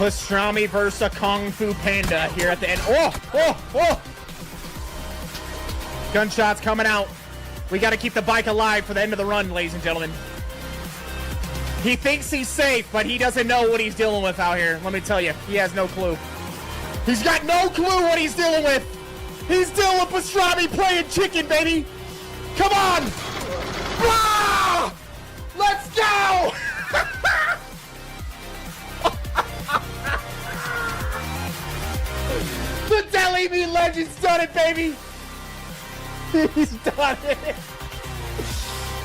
Pastrami versus a Kung Fu Panda here at the end. Oh! Gunshots coming out. We got to keep the bike alive for the end of the run, ladies and gentlemen. He thinks he's safe, but he doesn't know what he's dealing with out here. Let me tell you, he has no clue. He's got no clue what he's dealing with. He's dealing with pastrami playing chicken, baby. Come on! Ah! Let's go! The Deli Meat Legend's done it, baby. He's done it.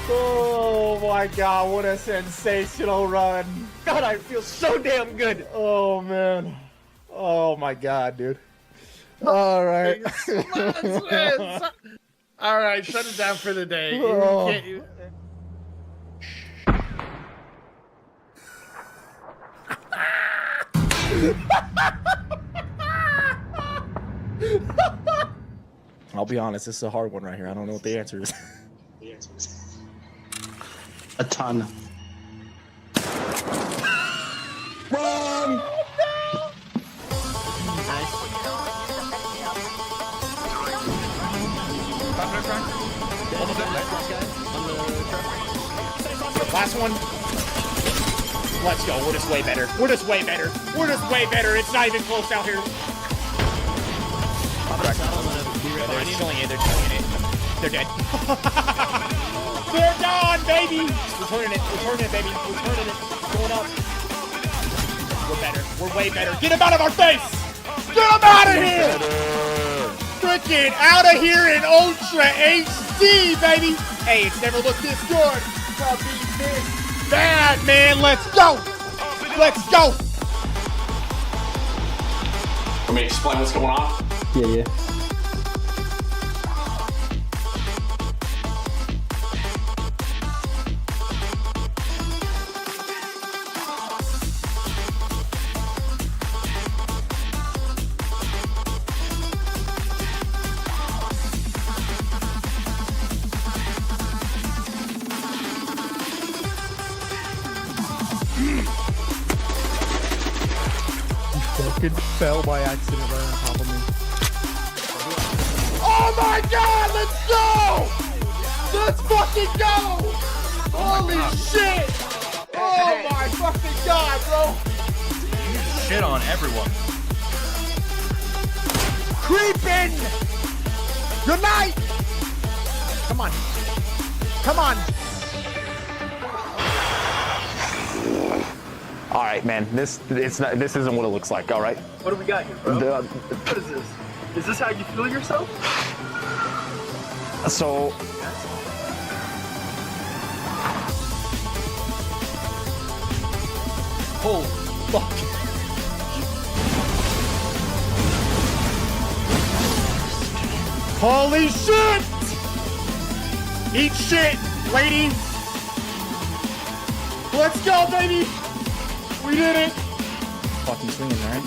Oh my God, what a sensational run. God, I feel so damn good. Oh man. Oh my God, dude. All right. All right, shut it down for the day. Oh. I'll be honest, this is a hard one right here. I don't know what the answer is. A ton. Wrong! Last one. Let's go. We're just way better. We're just way better. We're just way better. It's not even close out here. They're killing it. They're killing it. They're dead. They're gone, baby. We're turning it. We're turning it, baby. We're turning it. Going up. We're better. We're way better. Get him out of our face. Get him out of here. Freaking out of here in Ultra HD, baby. Hey, it's never looked this good. I'll be this bad, man. Let's go. Let's go. Want me to explain what's going on? Yeah. Fucking fell by accident right on top of me. Oh my God, let's go! Let's fucking go! Holy shit! Oh my fucking God, bro! You shit on everyone. Creeping! Good night! Come on. Come on. All right, man. This isn't what it looks like. All right. What do we got here, bro? What is this? Is this how you feel yourself? So. Oh, fuck. Holy shit! Eat shit, lady! Let's go, baby! We did it! Fucking swinging, right?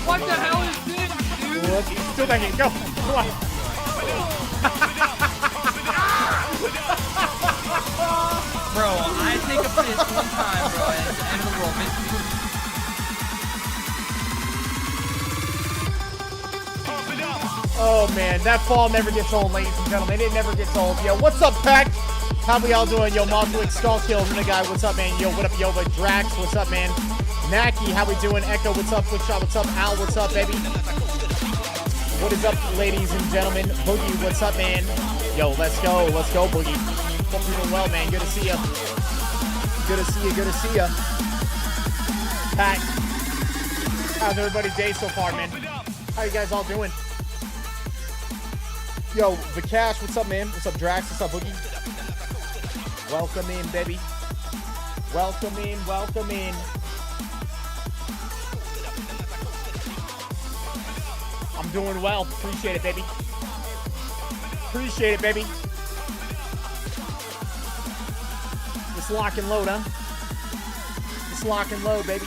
What the hell is this, dude? Look, still banging. Go! Come on! Bro, I take a piss one time, bro, and it's the end of the world. Oh man, that fall never gets old, ladies and gentlemen. It never gets old. Yo, what's up, Pack? How we all doing? Yo, Mothwick, Skullkill, Runa Guy, what's up, man? Yo, what up, Yova? Drax, what's up, man? Naki, how we doing? Echo, what's up? Quickshot, what's up? Al, what's up, baby? What is up, ladies and gentlemen? Boogie, what's up, man? Yo, let's go, Boogie. Hope you're doing well, man. Good to see ya. Good to see ya, good to see ya. Pack, how's everybody's day so far, man? How you guys all doing? Yo, Vikash, what's up, man? What's up, Drax? What's up, Boogie? Welcome in, baby. Welcome in, welcome in. I'm doing well. Appreciate it, baby. Appreciate it, baby. Just lock and load, huh? Just lock and load, baby.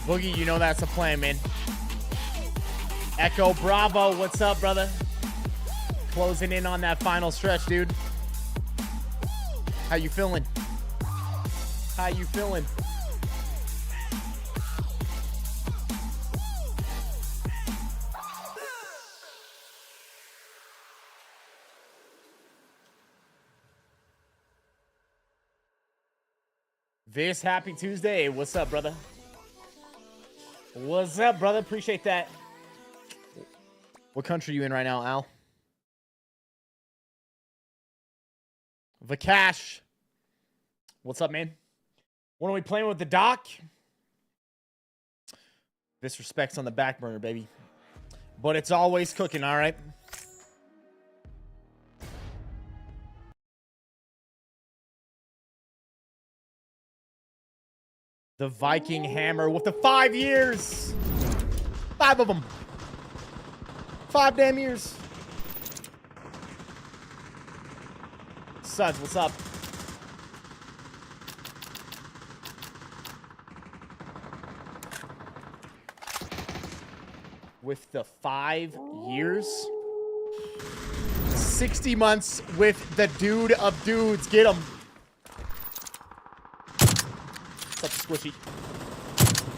Boogie, you know that's a plan, man. Echo Bravo, what's up, brother? Closing in on that final stretch, dude. How you feeling? How you feeling? Viss, happy Tuesday. What's up, brother? What's up, brother? Appreciate that. What country are you in right now, Al? Vakash. What's up, man? When are we playing with the doc? Disrespect's on the back burner, baby. But it's always cooking, all right? The Viking hammer with the 5 years. 5 of them. 5 damn years. Suds, what's up? With the 5 years. 60 months with the dude of dudes. Get him. What's up, Squishy?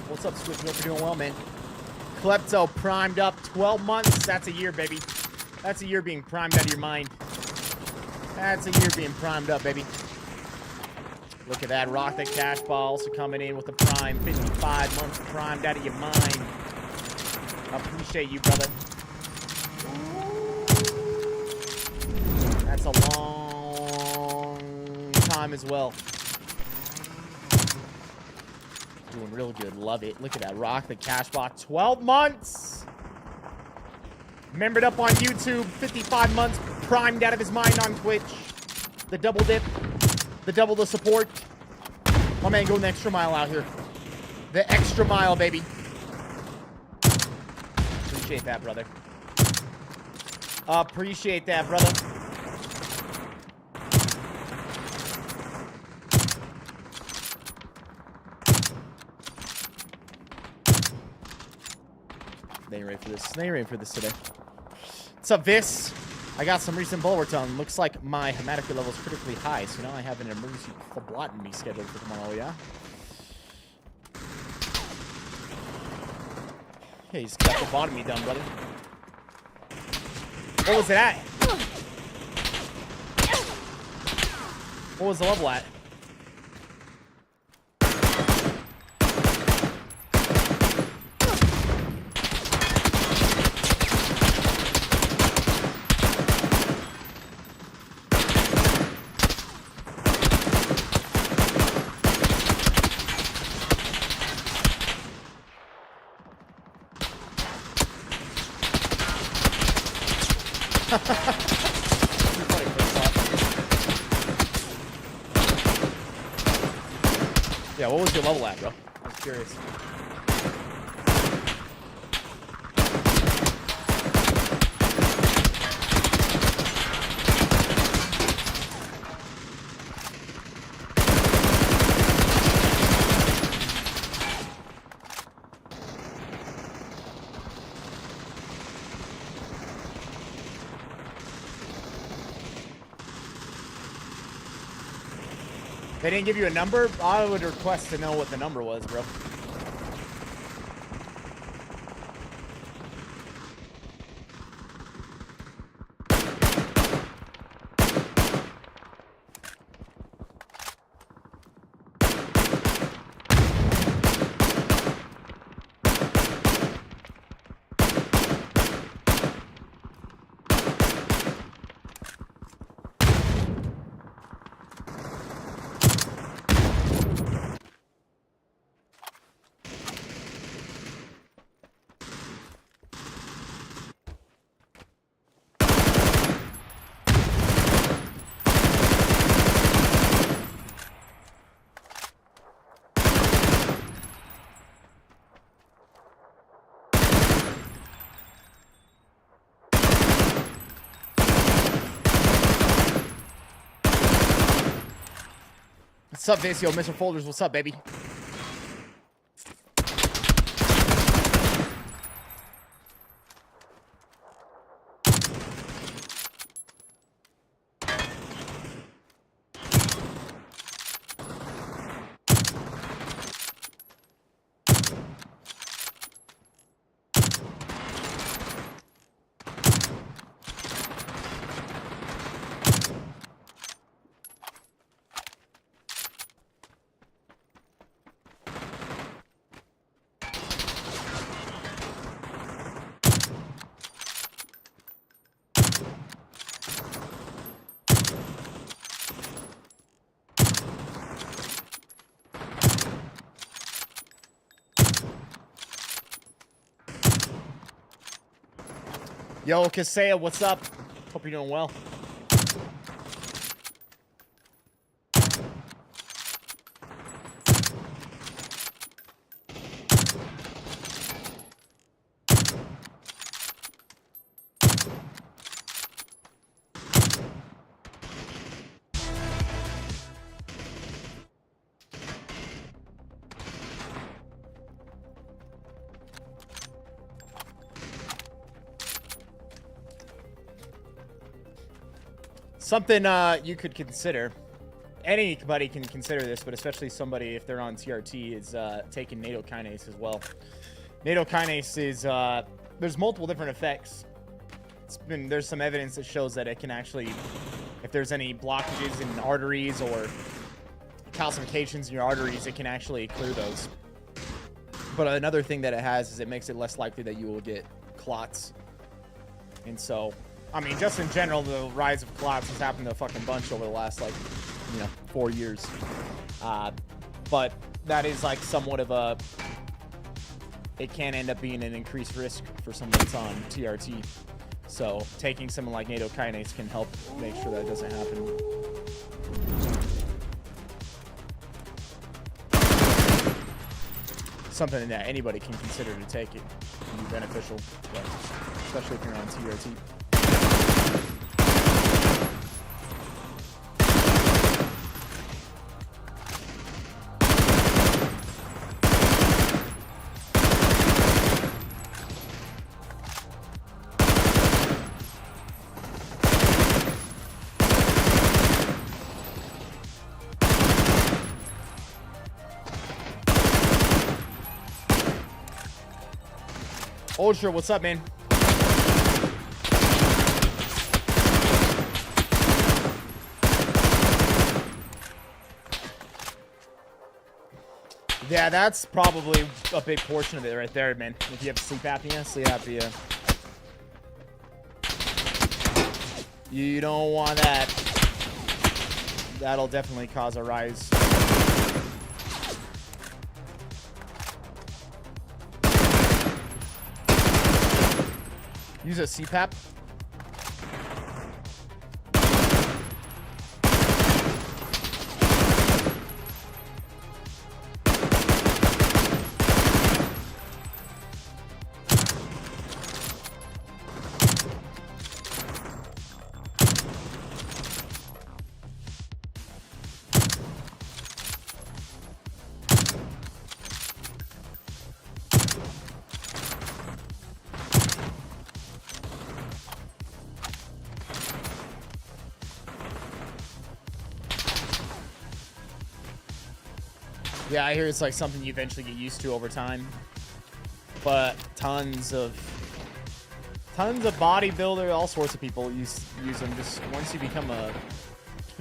What's up, Squishy? Hope you're doing well, man. Klepto primed up 12 months. That's a year, baby. That's a year being primed out of your mind. That's a year being primed up, baby. Look at that. Rock the cash ball also coming in with the prime. 55 months primed out of your mind. I appreciate you, brother. That's a long time as well. Doing real good. Love it. Look at that. Rock the cash box. 12 months. Membered up on YouTube. 55 months. Primed out of his mind on Twitch. The double dip. The double the support. My man going the extra mile out here. The extra mile, baby. Appreciate that, brother. Appreciate that, brother. They ain't ready for this. They ain't ready for this today. What's up, Viss? I got some recent Bulwerton. Looks like my hematocrit level is critically high, so now I have an emergency phlebotomy scheduled for tomorrow, yeah? Hey, he's got phlebotomy done, brother. What was it at? What was the level at? Yeah, what was your level at, bro? I was curious. They didn't give you a number? I would request to know what the number was, bro. What's up, Visio? Mr. Folders, what's up, baby? Yo, Kasea, what's up? Hope you're doing well. Something you could consider, anybody can consider this, but especially somebody if they're on TRT, is taking NATO kinase as well. NATO kinase is, there's multiple different effects. There's some evidence that shows that it can actually, if there's any blockages in arteries or calcifications in your arteries, it can actually clear those. But another thing that it has is it makes it less likely that you will get clots. And so, I mean, just in general, the rise of clots has happened to a fucking bunch over the last, like, 4 years. But that is, like, somewhat of a... It can end up being an increased risk for someone that's on TRT. So, taking something like NATO kinase can help make sure that doesn't happen. Something that anybody can consider to take. It can be beneficial, but especially if you're on TRT. Ultra, what's up, man? Yeah, that's probably a big portion of it right there, man. If you have sleep apnea, you don't want that. That'll definitely cause a rise. Use a CPAP. Yeah, I hear it's like something you eventually get used to over time. But tons of bodybuilder, all sorts of people use them. Just once you become it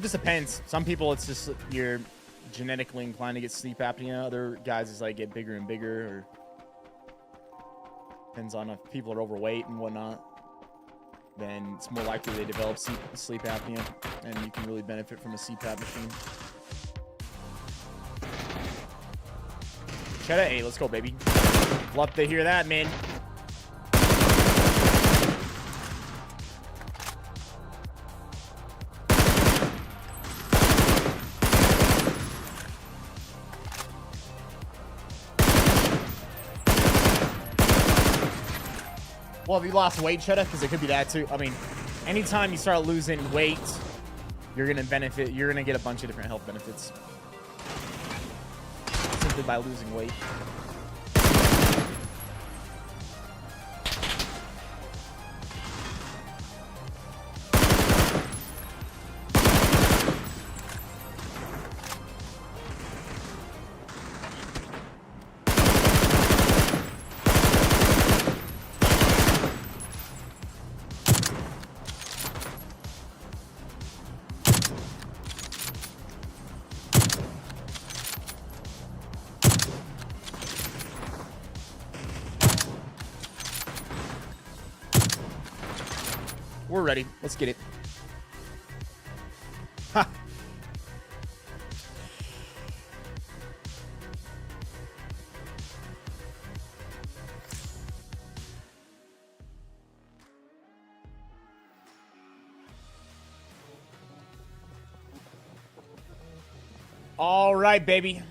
just depends. Some people it's just you're genetically inclined to get sleep apnea. Other guys it's like get bigger and bigger, or depends on if people are overweight and whatnot. Then it's more likely they develop sleep apnea, and you can really benefit from a CPAP machine. Cheddar, hey, let's go, baby. Love to hear that, man. Well, have you lost weight, Cheddar? Because it could be that too. I mean, anytime you start losing weight, you're gonna benefit. You're gonna get a bunch of different health benefits simply by losing weight. We're ready. Let's get it. Ha! All right, baby.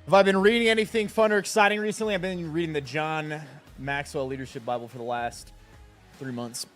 Have I been reading anything fun or exciting recently? I've been reading the John Maxwell Leadership Bible for the last 3 months.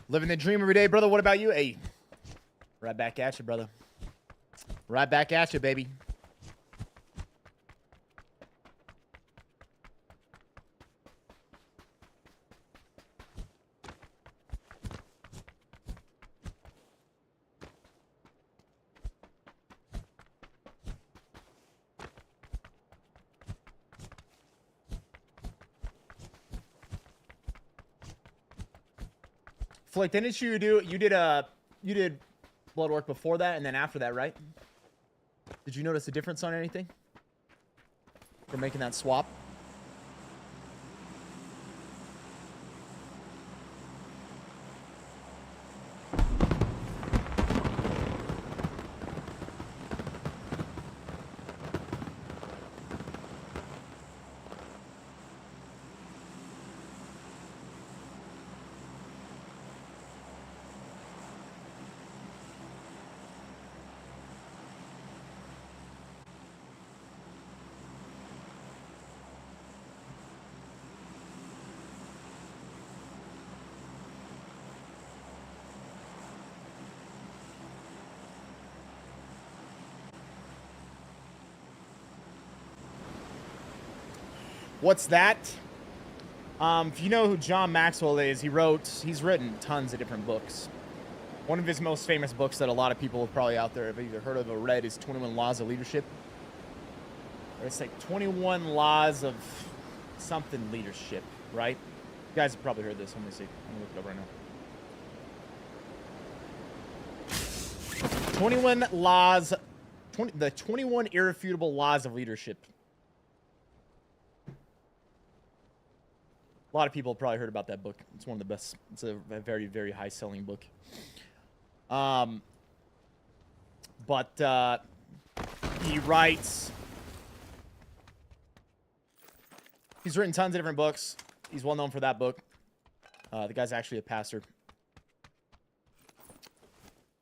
Living the dream every day, brother. What about you? Hey, right back at you, brother. Right back at you, baby. Flick, didn't you do you did blood work before that and then after that, right? Did you notice a difference on anything for making that swap? What's that? If you know who John Maxwell is, he's written tons of different books. One of his most famous books that a lot of people have probably out there have either heard of or read is 21 Laws of Leadership. Or it's like 21 Laws of something leadership, right? You guys have probably heard this. Let me see. I'm gonna look it up right now. 21 Laws, the 21 Irrefutable Laws of Leadership. A lot of people have probably heard about that book. It's one of the best. It's a very, very high-selling book. But he writes... He's written tons of different books. He's well known for that book. The guy's actually a pastor.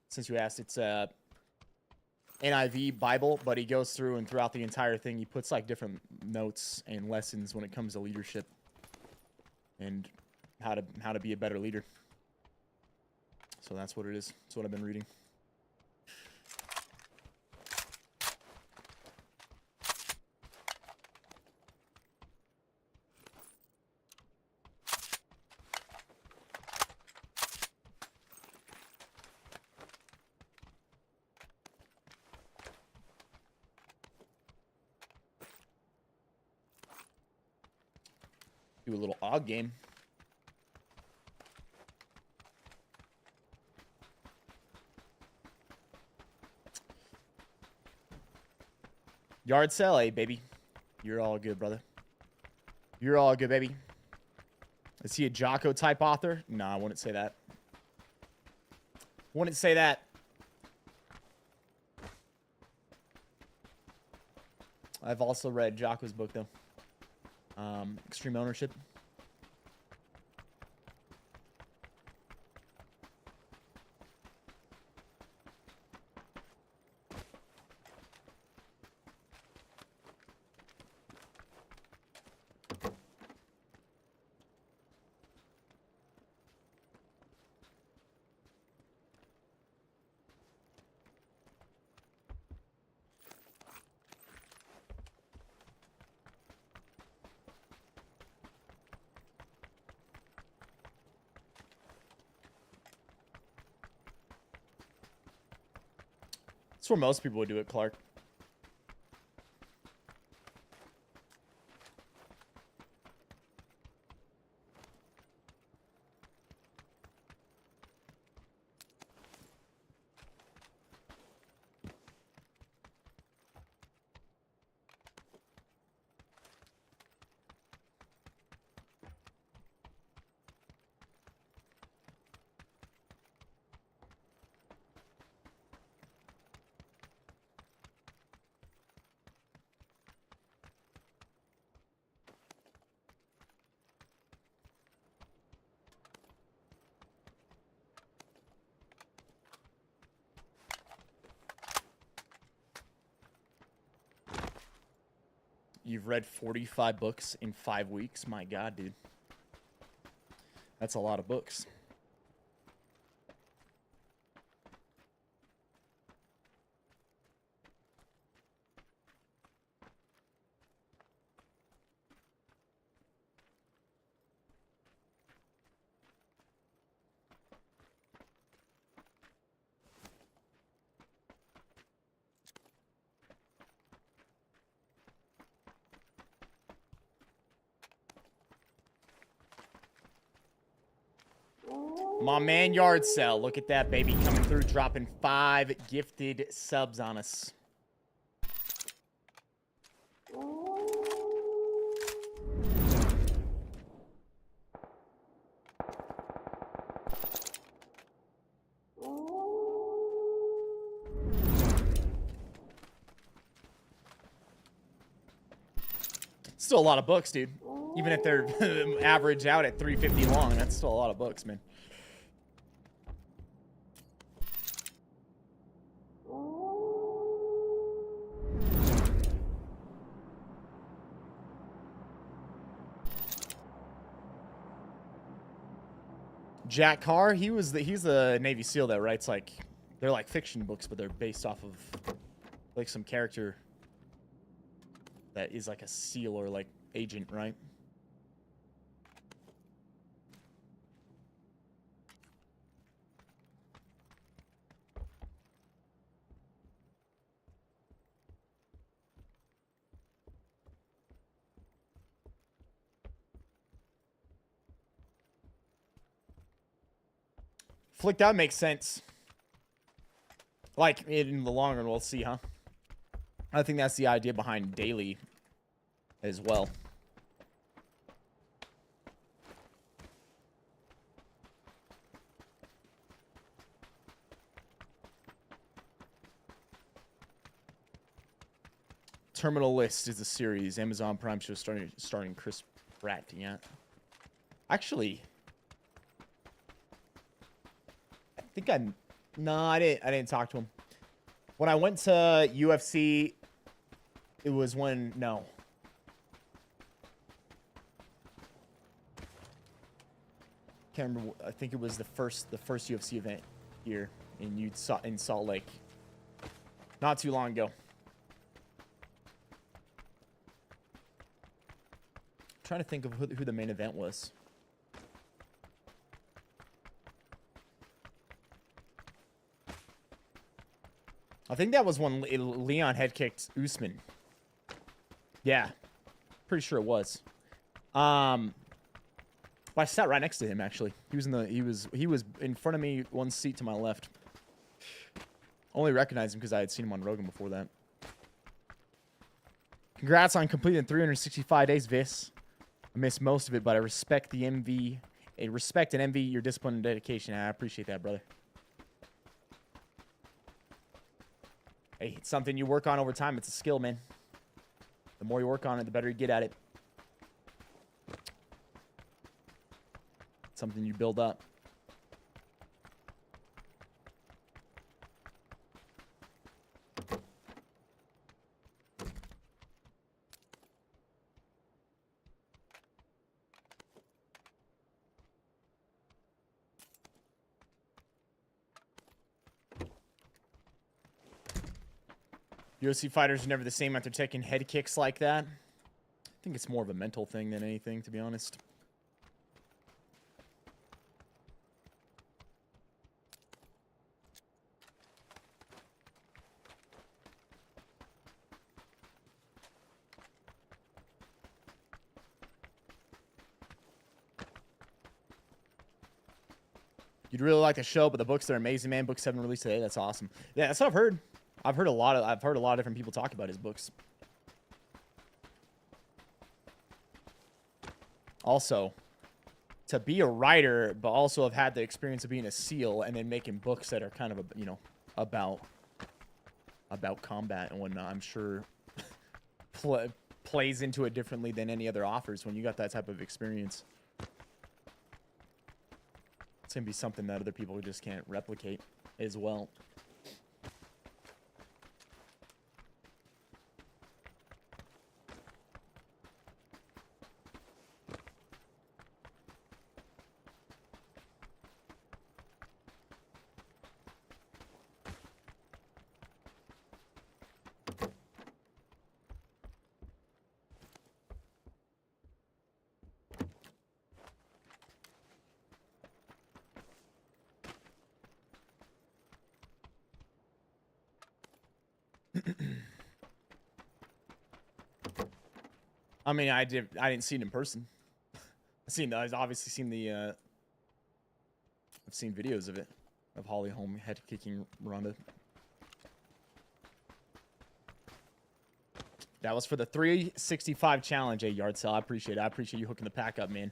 Since you asked, it's a NIV Bible, but he goes through and throughout the entire thing, he puts like different notes and lessons when it comes to leadership. And how to be a better leader. So that's what it is. That's what I've been reading. Do a little odd game. Yard sale, hey, baby. You're all good, brother. You're all good, baby. Is he a Jocko type author? No, I wouldn't say that. Wouldn't say that. I've also read Jocko's book, though. Extreme Ownership. where most people would do it, Clark. You've read 45 books in 5 weeks? My God, dude. That's a lot of books. My man Yard Cell, look at that baby coming through, dropping 5 gifted subs on us. Still a lot of books, dude. Even if they're average out at 350 long, that's still a lot of books, man. Jack Carr, he's the Navy SEAL that writes like, they're like fiction books, but they're based off of like some character that is like a SEAL or like agent, right? Flicked out makes sense. Like, in the long run, we'll see, huh? I think that's the idea behind daily as well. Terminal List is a series. Amazon Prime show starring Chris Pratt. Yeah. Actually, I think I didn't talk to him. When I went to UFC, it was when no. Can't remember. I think it was the first UFC event here in Salt Lake. Not too long ago. Trying to think of who the main event was. I think that was when Leon head kicked Usman. Yeah, pretty sure it was. But I sat right next to him actually. He was in front of me, one seat to my left. Only recognized him because I had seen him on Rogan before that. Congrats on completing 365 days, Viss. I missed most of it, but I respect the MV. I respect and envy your discipline and dedication. I appreciate that, brother. Hey, it's something you work on over time. It's a skill, man. The more you work on it, the better you get at it. It's something you build up. UFC fighters are never the same after taking head kicks like that. I think it's more of a mental thing than anything, to be honest. You'd really like the show, but the books are amazing, man. Book 7 released today. That's awesome. Yeah, that's what I've heard. I've heard a lot of different people talk about his books. Also, to be a writer, but also have had the experience of being a SEAL and then making books that are kind of, you know, about combat and whatnot, I'm sure plays into it differently than any other authors when you got that type of experience. It's going to be something that other people just can't replicate as well. I mean, I didn't see it in person. I've obviously seen the, I've seen videos of it, of Holly Holm head kicking Ronda. That was for the 365 challenge, yard sale. I appreciate it. I appreciate you hooking the pack up, man.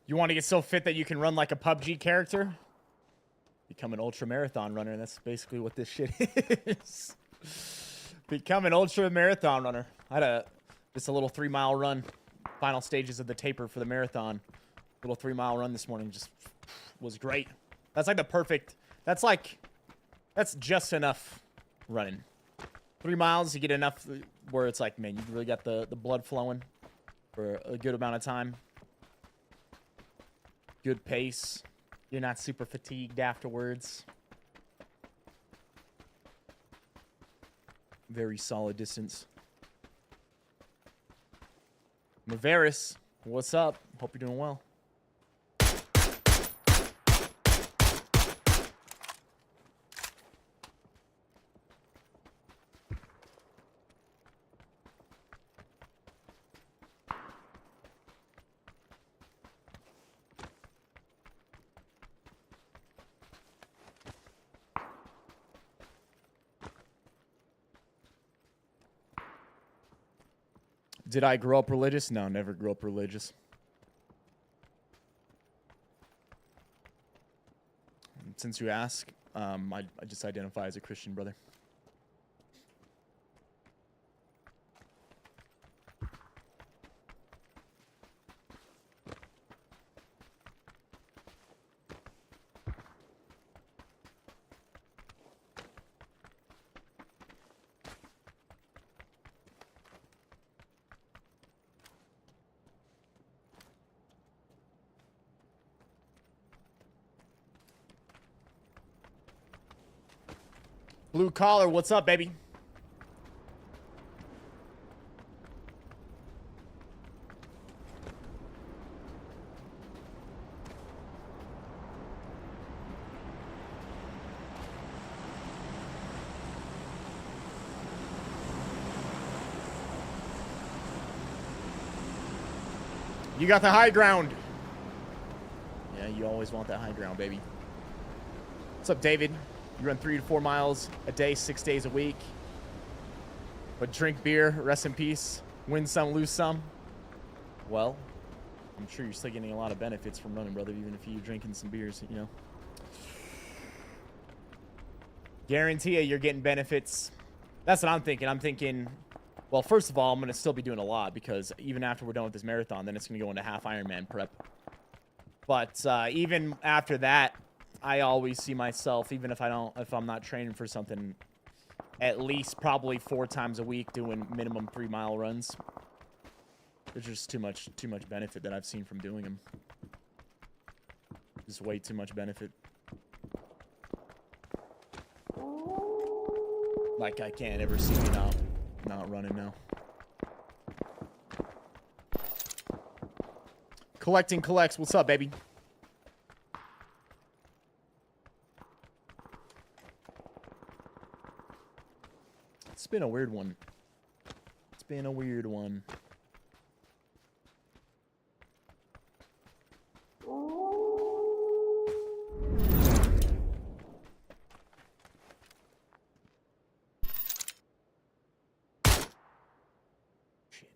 You want to get so fit that you can run like a PUBG character? Become an ultra marathon runner. That's basically what this shit is. Become an ultra marathon runner. I had just a little 3-mile run. Final stages of the taper for the marathon. Little 3-mile run this morning just was great. That's like the perfect. That's just enough running. 3 miles, you get enough where it's like, man, you really got the blood flowing for a good amount of time. Good pace. You're not super fatigued afterwards. Very solid distance. Maveris, what's up? Hope you're doing well. Did I grow up religious? No, never grew up religious. Since you ask, I just identify as a Christian, brother. Blue collar, what's up, baby? You got the high ground. Yeah, you always want that high ground, baby. What's up, David? You run 3 to 4 miles a day, 6 days a week. But drink beer, rest in peace. Win some, lose some. Well, I'm sure you're still getting a lot of benefits from running, brother, even if you're drinking some beers, you know. Guarantee you're getting benefits. That's what I'm thinking. I'm thinking, well, first of all, I'm going to still be doing a lot because even after we're done with this marathon, then it's going to go into half Ironman prep. But even after that, I always see myself, even if I'm not training for something, at least probably 4 times a week doing minimum 3-mile runs. There's just too much benefit that I've seen from doing them. Just way too much benefit. Like I can't ever see me not running now. Collecting collects. What's up, baby? It's been a weird one. It's been a weird one. Shit.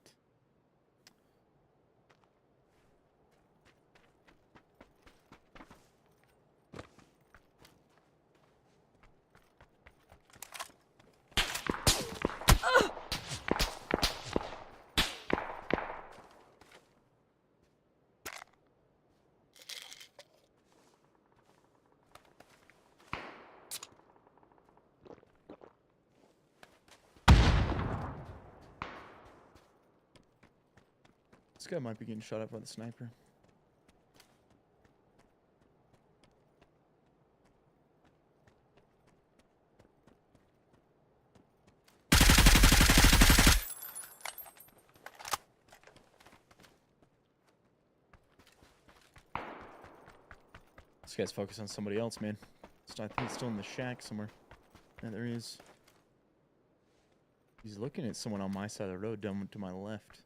This guy might be getting shot up by the sniper. This guy's focused on somebody else, man. I think he's still in the shack somewhere. Yeah, there he is. He's looking at someone on my side of the road down to my left.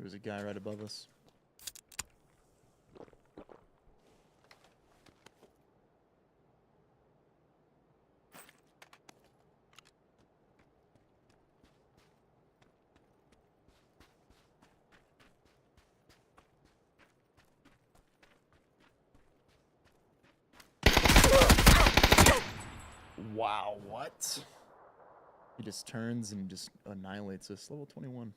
was a guy right above us. Wow, what? He just turns and just annihilates us. Level 21.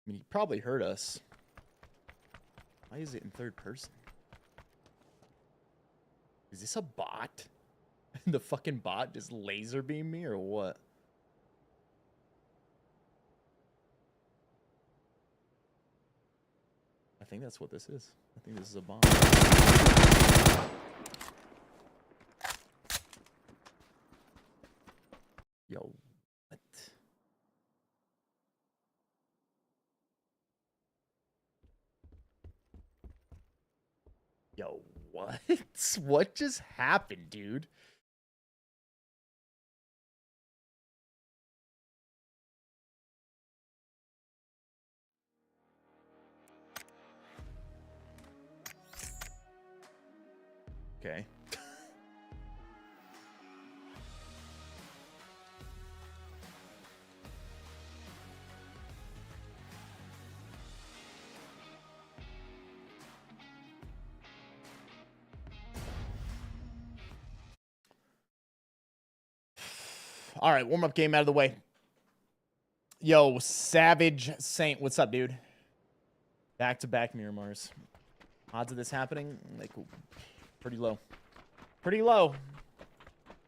I mean, he probably heard us. Why is it in third person? Is this a bot? The fucking bot just laser beam me or what? I think that's what this is. I think this is a bomb. Yo, what? Yo, what? What just happened, dude? Okay. All right, warm-up game out of the way. Yo, Savage Saint, what's up, dude? Back-to-back Miramars. Odds of this happening, like, pretty low. Pretty low.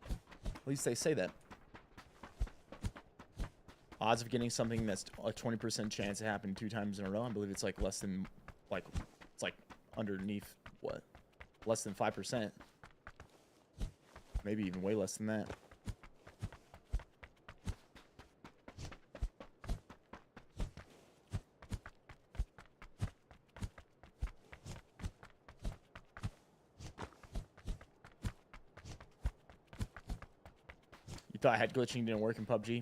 At least they say that. Odds of getting something that's a 20% chance to happen 2 times in a row, I believe it's like less than, like, it's like underneath, what? Less than 5%. Maybe even way less than that. Thought head glitching didn't work in PUBG.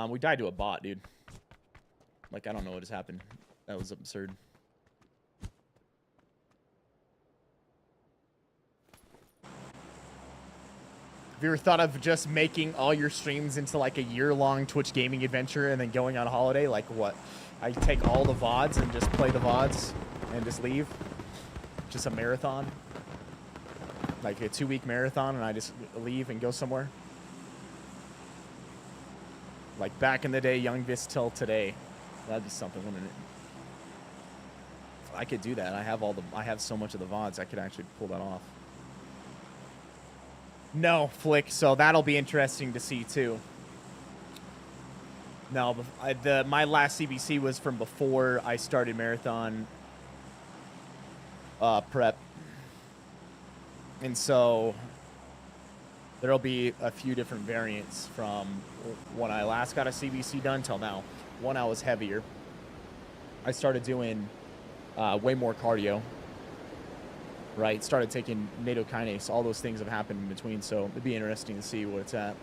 We died to a bot, dude. Like, I don't know what has happened. That was absurd. Have you ever thought of just making all your streams into like a year-long Twitch gaming adventure and then going on a holiday? Like what? I take all the VODs and just play the VODs and just leave? Just a marathon? Like a 2-week marathon and I just leave and go somewhere? Like back in the day, Young Viss till today. That'd be something, wouldn't it? I could do that. I have so much of the VODs, I could actually pull that off. No, Flick, so that'll be interesting to see too. No, my last CBC was from before I started marathon prep. And so there'll be a few different variants from when I last got a CBC done till now. One, I was heavier. I started doing way more cardio. Right, started taking nattokinase. All those things have happened in between, so it'd be interesting to see what it's at.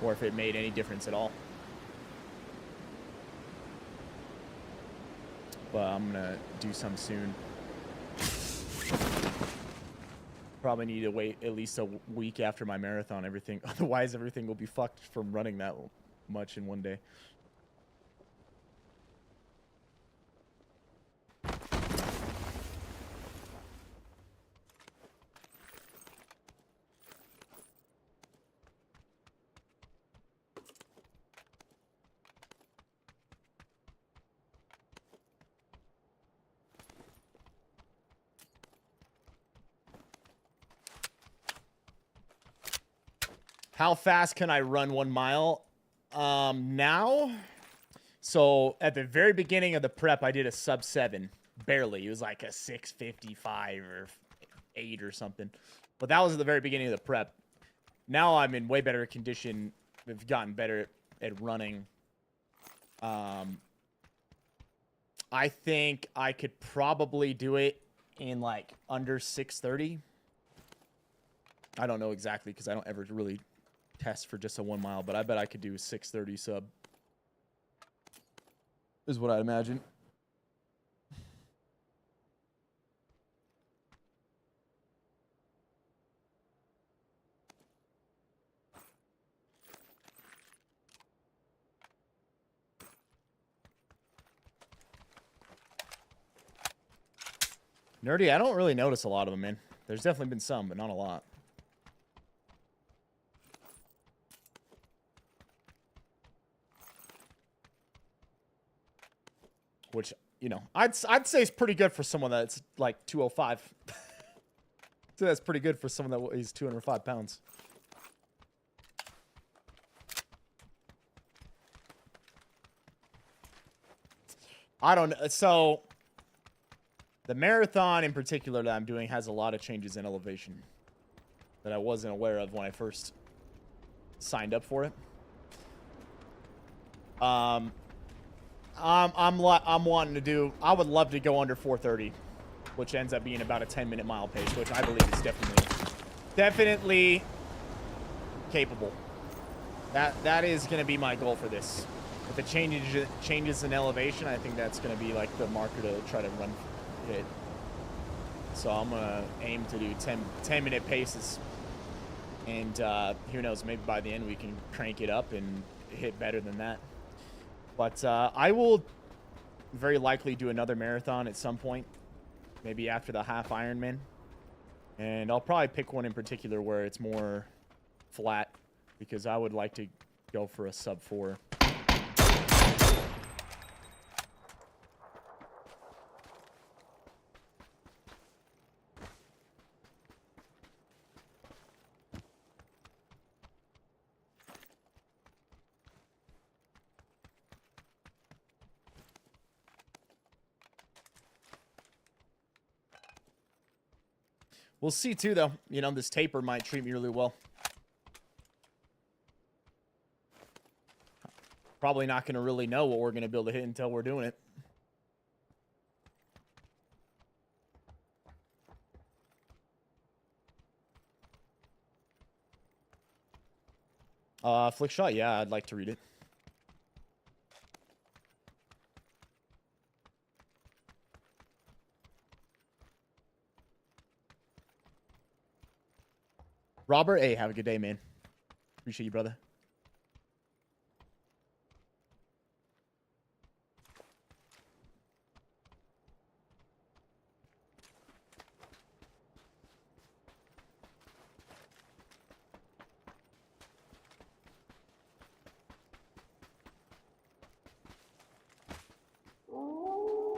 Or if it made any difference at all. But I'm gonna do some soon. Probably need to wait at least a week after my marathon. Otherwise everything will be fucked from running that much in one day. How fast can I run 1 mile? Now? So at the very beginning of the prep, I did a sub 7. Barely. It was like a 6:55 or 8 or something. But that was at the very beginning of the prep. Now I'm in way better condition. I've gotten better at running. I think I could probably do it in like under 6:30. I don't know exactly because I don't ever really test for just a 1 mile, but I bet I could do a 6:30 sub. Is what I'd imagine. Nerdy, I don't really notice a lot of them, man. There's definitely been some, but not a lot. Which, you know, I'd say is pretty good for someone that's like 205. So that's pretty good for someone that weighs 205 pounds. I don't know. So the marathon in particular that I'm doing has a lot of changes in elevation that I wasn't aware of when I first signed up for it. I'm wanting to do. I would love to go under 4:30, which ends up being about a 10-minute mile pace, which I believe is definitely capable. That is going to be my goal for this. If it changes in elevation, I think that's going to be like the marker to try to hit. So I'm going to aim to do 10-minute paces. And who knows, maybe by the end we can crank it up and hit better than that. But I will very likely do another marathon at some point. Maybe after the half Ironman. And I'll probably pick one in particular where it's more flat. Because I would like to go for a sub 4. We'll see, too, though. You know, this taper might treat me really well. Probably not going to really know what we're going to be able to hit until we're doing it. Flick shot, yeah, I'd like to read it. Robert, hey, have a good day, man. Appreciate you, brother.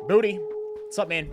Booty, what's up, man?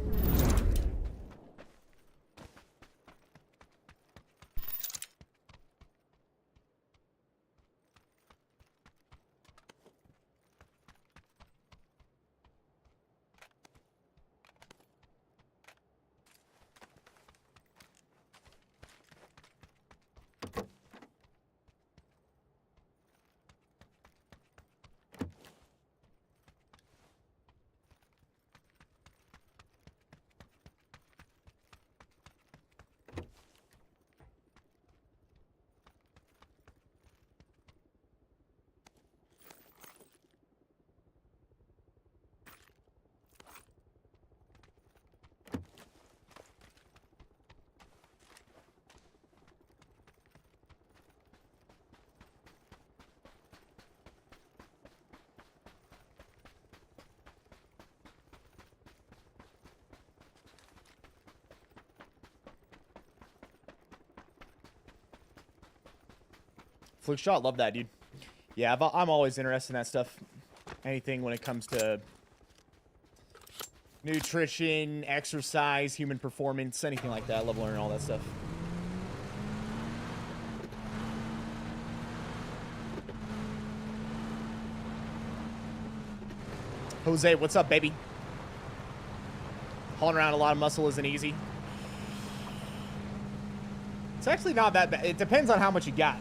Fluke shot, love that, dude. Yeah, I'm always interested in that stuff. Anything when it comes to nutrition, exercise, human performance, anything like that. I love learning all that stuff. Jose, what's up, baby? Hauling around a lot of muscle isn't easy. It's actually not that bad. It depends on how much you got.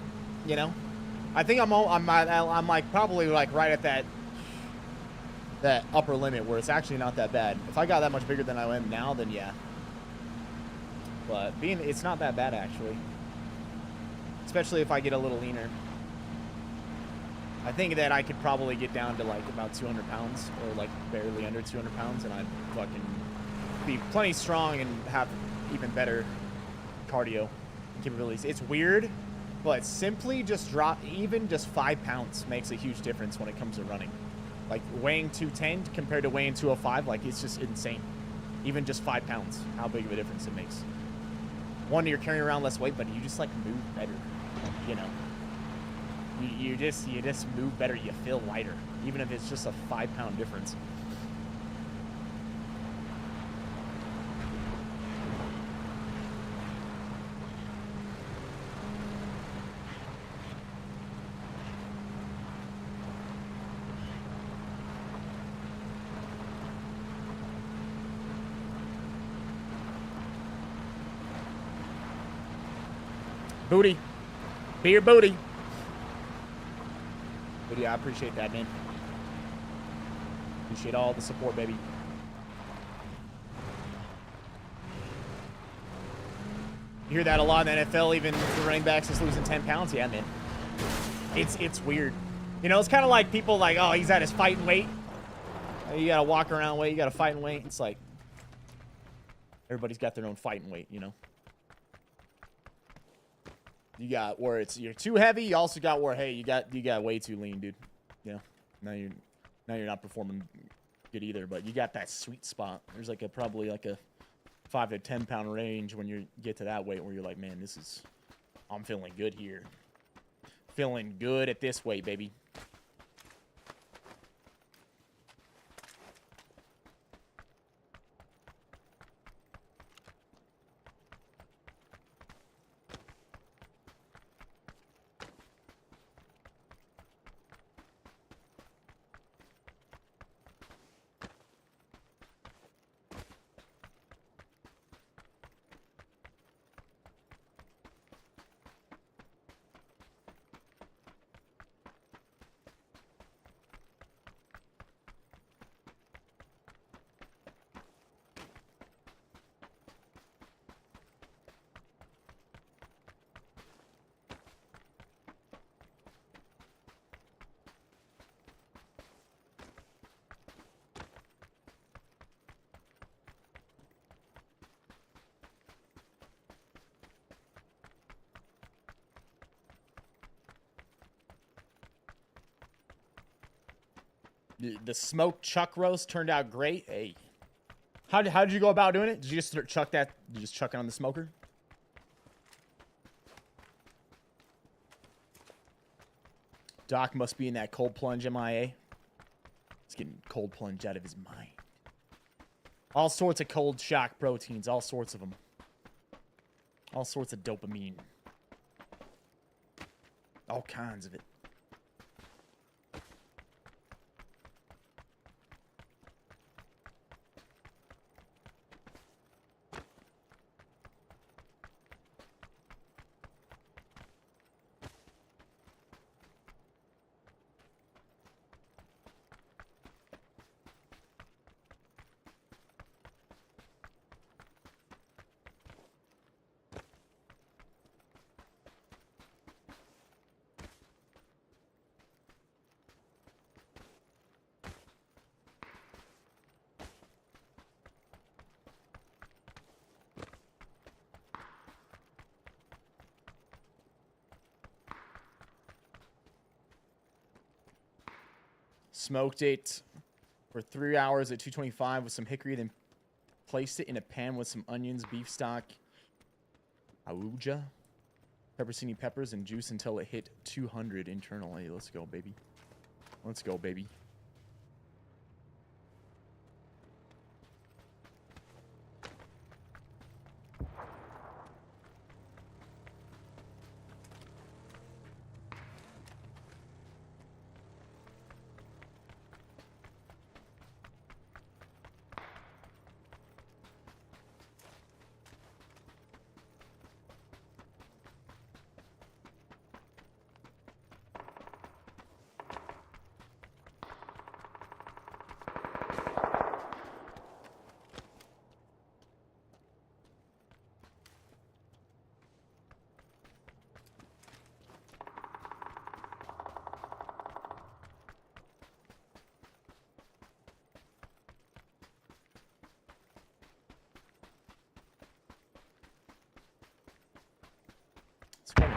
You know, I think I'm like probably like right at that upper limit where it's actually not that bad. If I got that much bigger than I am now, then yeah. But it's not that bad actually, especially if I get a little leaner. I think that I could probably get down to like about 200 pounds or like barely under 200 pounds and I'd fucking be plenty strong and have even better cardio capabilities. It's weird, but simply just even just 5 pounds makes a huge difference when it comes to running. Like weighing 210 compared to weighing 205, like it's just insane. Even just 5 pounds, how big of a difference it makes. One, you're carrying around less weight, but you just like move better, you know. You just move better. You feel lighter, even if it's just a 5 pound difference. Booty, be your booty. But yeah, I appreciate that, man. Appreciate all the support, baby. You hear that a lot in the NFL, even the running backs is losing 10 pounds. Yeah, man. It's weird. You know, it's kind of like people like, oh, he's at his fighting weight. You got to walk around weight. You got to fighting weight. It's like everybody's got their own fighting weight, you know. You got where you're too heavy. You also got where, hey, you got way too lean, dude. You know, now you're not performing good either. But you got that sweet spot. There's like probably like a 5 to 10 pound range when you get to that weight where you're like, man, I'm feeling good here. Feeling good at this weight, baby. The smoked chuck roast turned out great. Hey, how did you go about doing it? Did you just chuck that? Did you just chuck it on the smoker? Doc must be in that cold plunge MIA. He's getting cold plunge out of his mind. All sorts of cold shock proteins, all sorts of them. All sorts of dopamine. All kinds of it. Smoked it for 3 hours at 225 with some hickory, then placed it in a pan with some onions, beef stock, auja, pepperoni peppers, and juice until it hit 200 internally. Let's go, baby. Let's go, baby.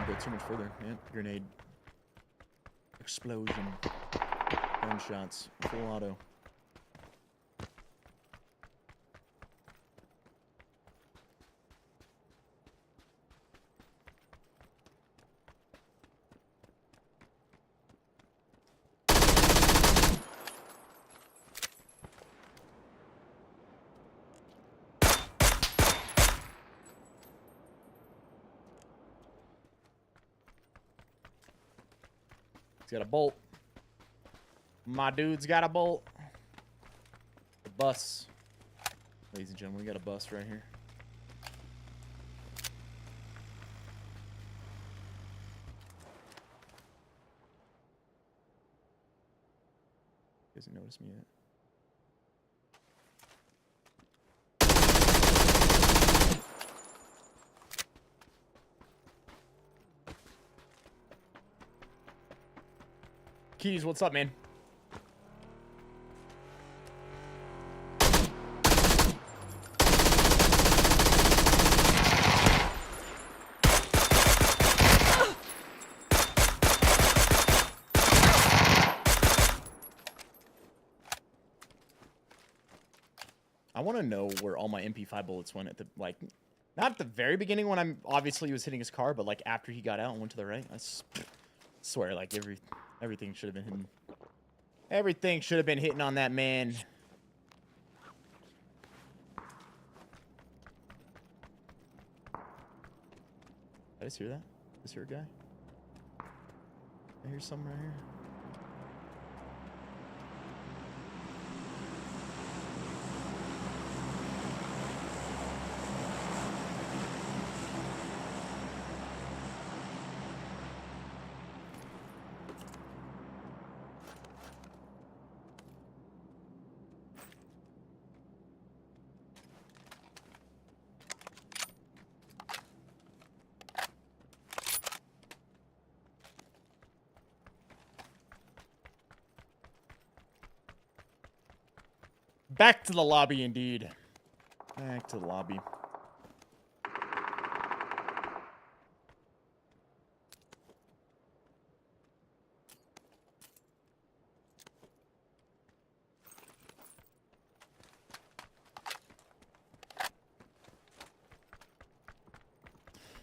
Don't go too much further. Yep, grenade. Explosion. Gunshots. Full auto. He's got a bolt. My dude's got a bolt. The bus. Ladies and gentlemen, we got a bus right here. He hasn't noticed me yet. Keys, what's up, man? I want to know where all my MP5 bullets went at the, like, not at the very beginning when I'm obviously he was hitting his car, but like after he got out and went to the right. I swear, like everything should have been hitting. Everything should have been hitting on that man. I just hear that. Is here a guy? I hear something right here. Back to the lobby, indeed. Back to the lobby.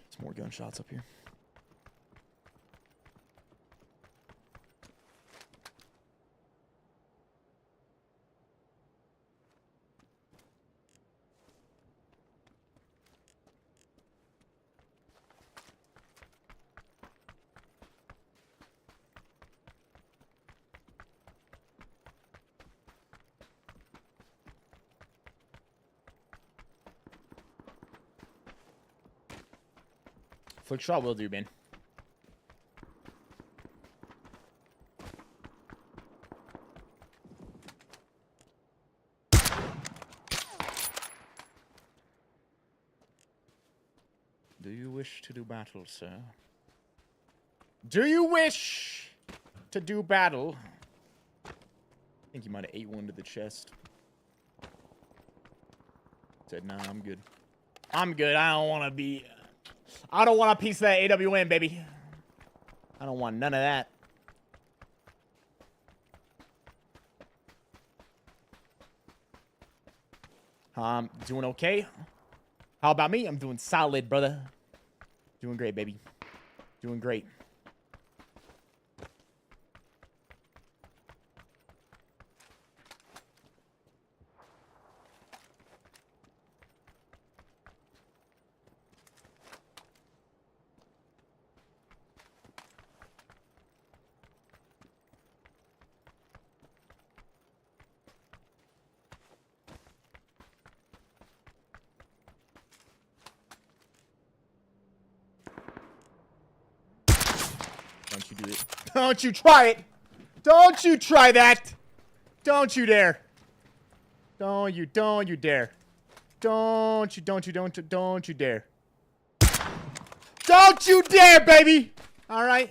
There's more gunshots up here. Flick shot will do, man. Do you wish to do battle, sir? Do you wish to do battle? I think you might have ate one to the chest. Said, nah, I'm good. I'm good. I don't want to be... I don't want a piece of that AWM, baby. I don't want none of that. Doing okay. How about me? I'm doing solid, brother. Doing great, baby. Doing great. Don't you do it. Don't you try it. Don't you try that. Don't you dare. Don't you dare. Don't you dare. Don't you dare, baby. All right.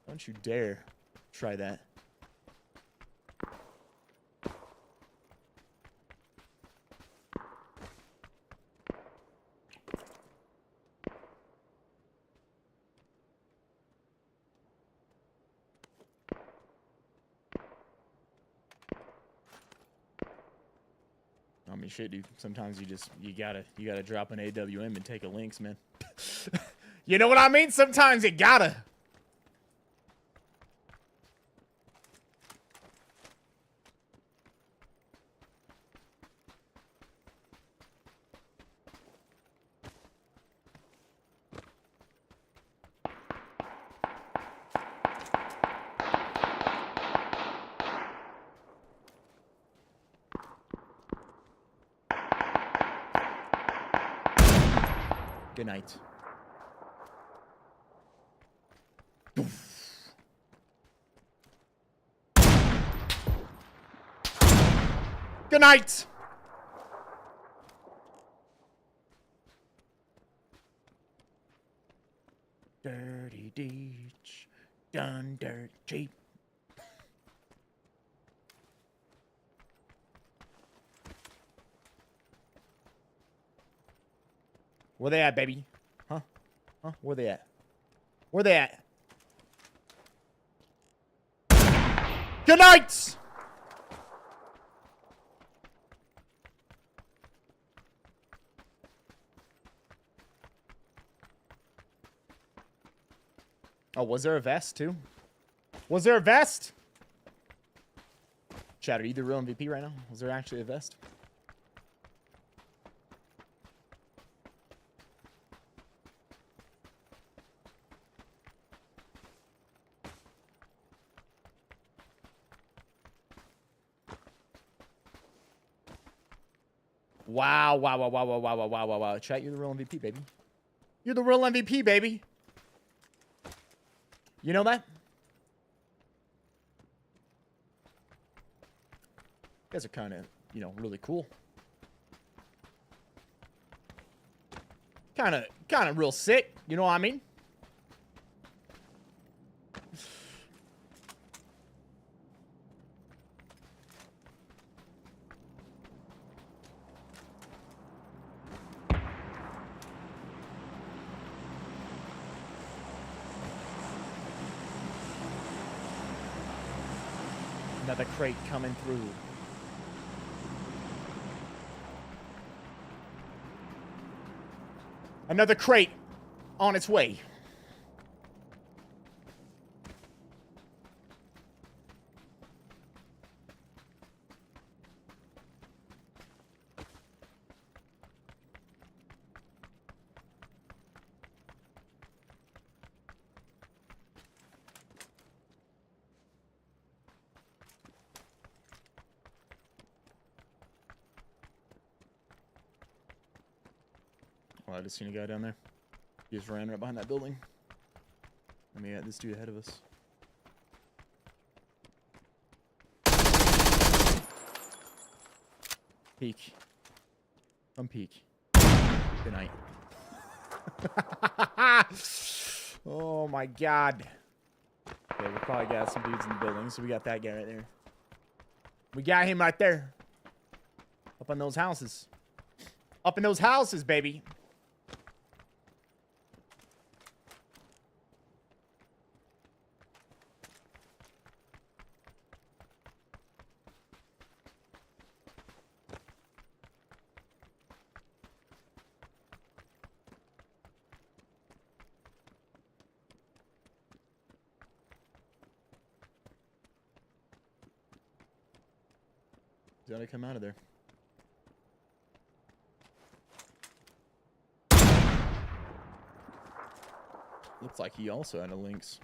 Don't you dare try that. mean, shit, dude. Sometimes you gotta drop an AWM and take a links, man. You know what I mean? Sometimes you gotta. Good night. Good night. Dirty deeds done dirt cheap. Where they at, baby? Huh? Huh? Where they at? Where they at? Good night! Oh, was there a vest, too? Was there a vest? Chat, are you the real MVP right now? Was there actually a vest? Wow, wow, wow, wow, wow, wow, wow, wow, wow, wow. Chat, you're the real MVP, baby. You're the real MVP, baby. You know that? You guys are kind of, you know, really cool. Kind of real sick. You know what I mean? Another crate coming through. Another crate on its way. Well, I just seen a guy down there. He just ran right behind that building. I mean, this dude ahead of us. Peek. Come peek. Good night. Oh my god. Okay, we probably got some dudes in the building, so we got that guy right there. We got him right there. Up on those houses. Up in those houses, baby. He's gotta come out of there. Looks like he also had a lynx.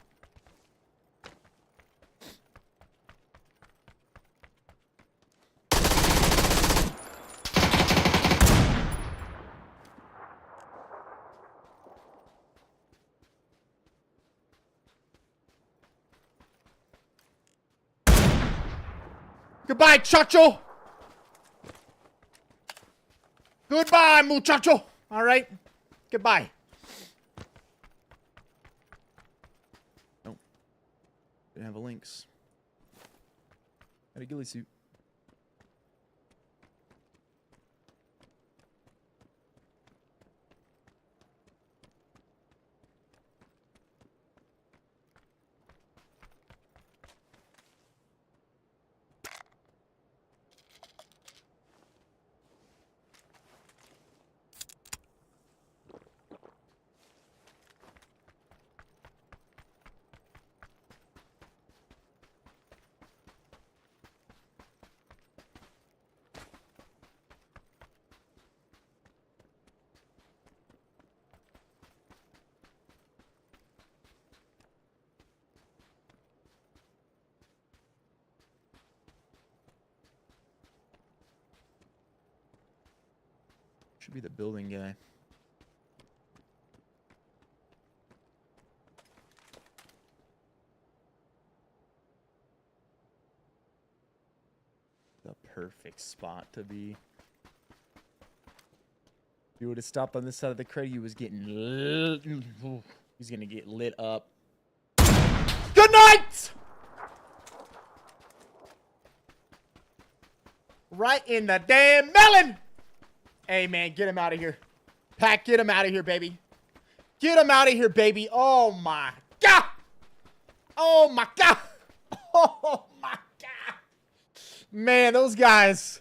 Goodbye, Chacho! Goodbye, muchacho! Alright? Goodbye. Nope. Didn't have a lynx. Had a ghillie suit. Should be the building guy. The perfect spot to be. If you would have stopped on this side of the crate, he was getting lit. He's gonna get lit up. Good night! Right in the damn melon! Hey, man, get him out of here. Pack, get him out of here, baby. Get him out of here, baby. Oh, my God. Oh, my God. Oh, my God. Man, those guys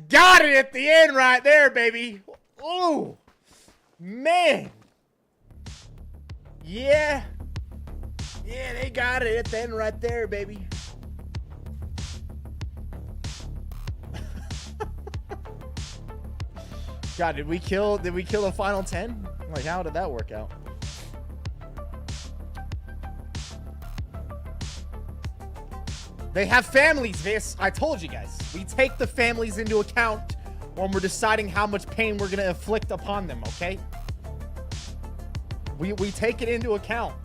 got it at the end right there, baby. Oh, man. Yeah. Yeah, they got it at the end right there, baby. God, did we kill the final 10? Like, how did that work out? They have families, Viss. I told you guys. We take the families into account when we're deciding how much pain we're gonna inflict upon them, okay? We take it into account.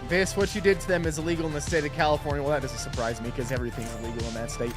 Viss, what you did to them is illegal in the state of California. Well, that doesn't surprise me because everything's illegal in that state.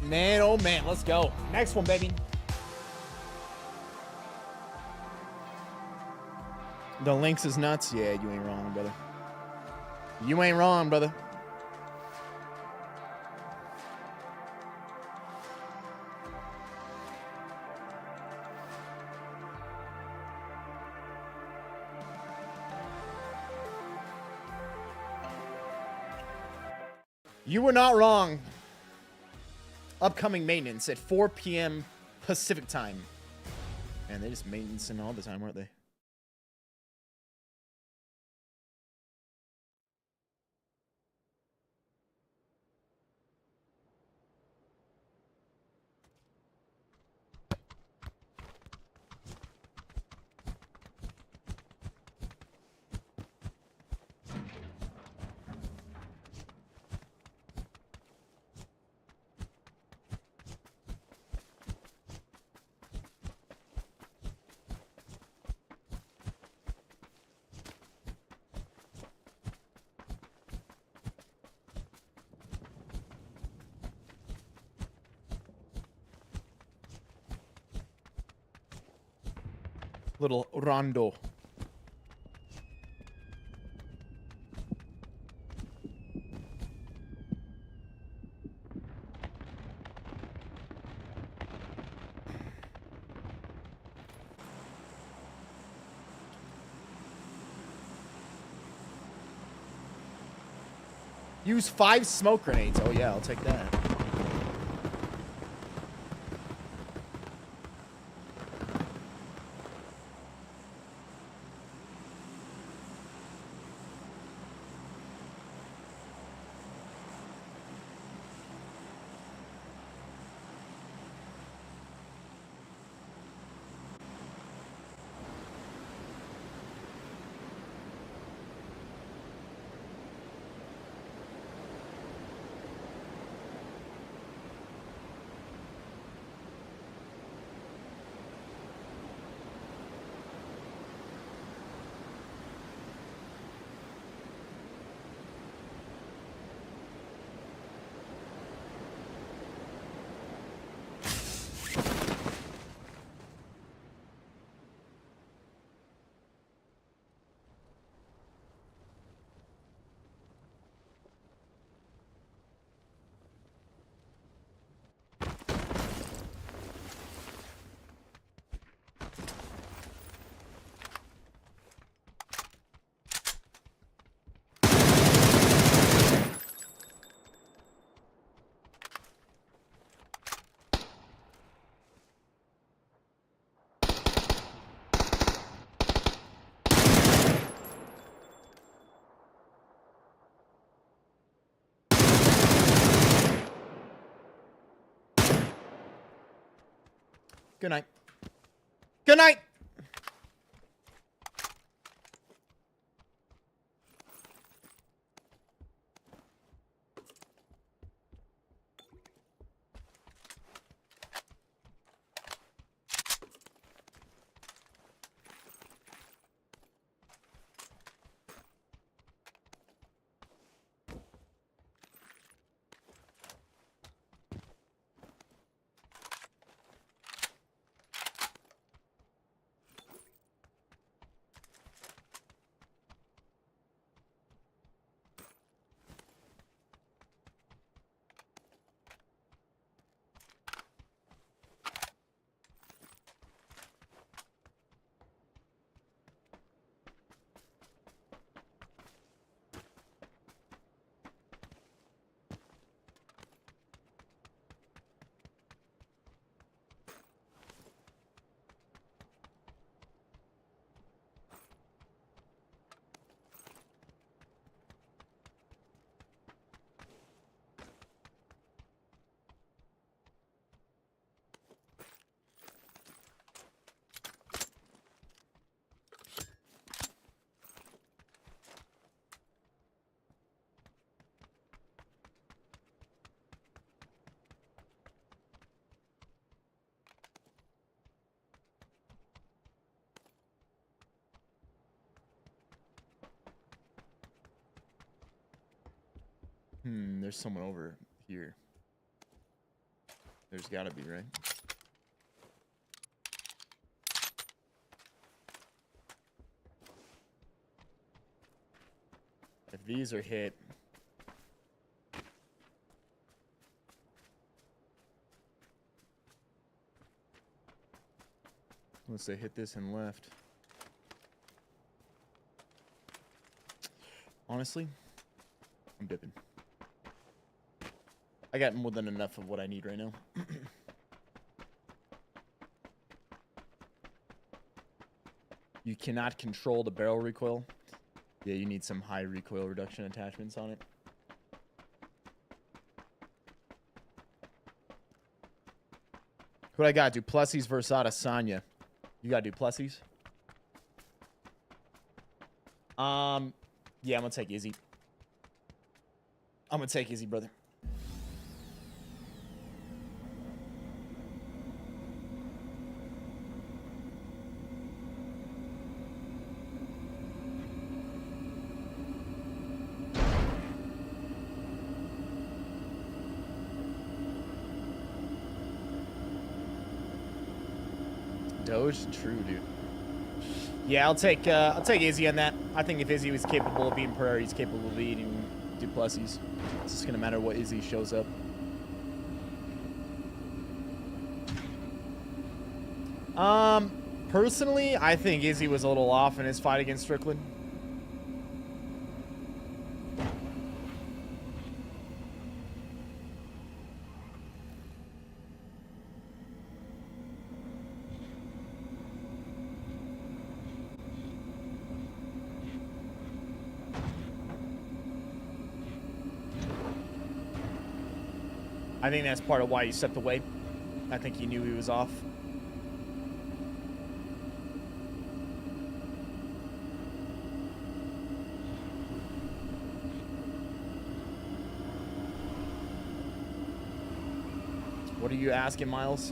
Man, oh man, let's go. Next one, baby. The Lynx is nuts. Yeah, you ain't wrong, brother. You ain't wrong, brother. You were not wrong. Upcoming maintenance at 4 p.m. Pacific time. Man, they just maintenancing all the time, aren't they? Little rondo. Use 5 smoke grenades. Oh yeah, I'll take that. Good night. Good night. There's someone over here. There's gotta be, right? If these are hit, unless they hit this and left. Honestly, I'm dipping. I got more than enough of what I need right now. You cannot control the barrel recoil. Yeah, you need some high recoil reduction attachments on it. What I got? Duplessis versus Adesanya. You gotta do Plessis? Yeah, I'm gonna take Izzy. I'm gonna take Izzy, brother. Doge, true, dude. Yeah, I'll take Izzy on that. I think if Izzy was capable of beating Pereira, he's capable of beating Duplessis. It's just gonna matter what Izzy shows up. Personally, I think Izzy was a little off in his fight against Strickland. I think that's part of why he stepped away. I think he knew he was off. What are you asking, Miles?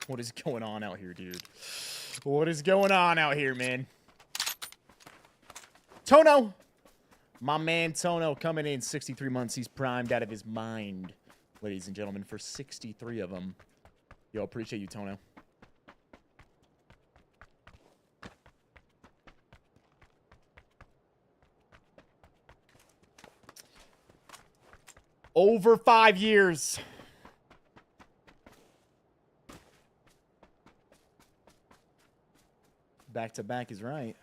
What is going on out here, dude? What is going on out here, man? Tono! My man Tono coming in 63 months. He's primed out of his mind, ladies and gentlemen, for 63 of them. Yo, appreciate you, Tono. Over 5 years. Back to back is right.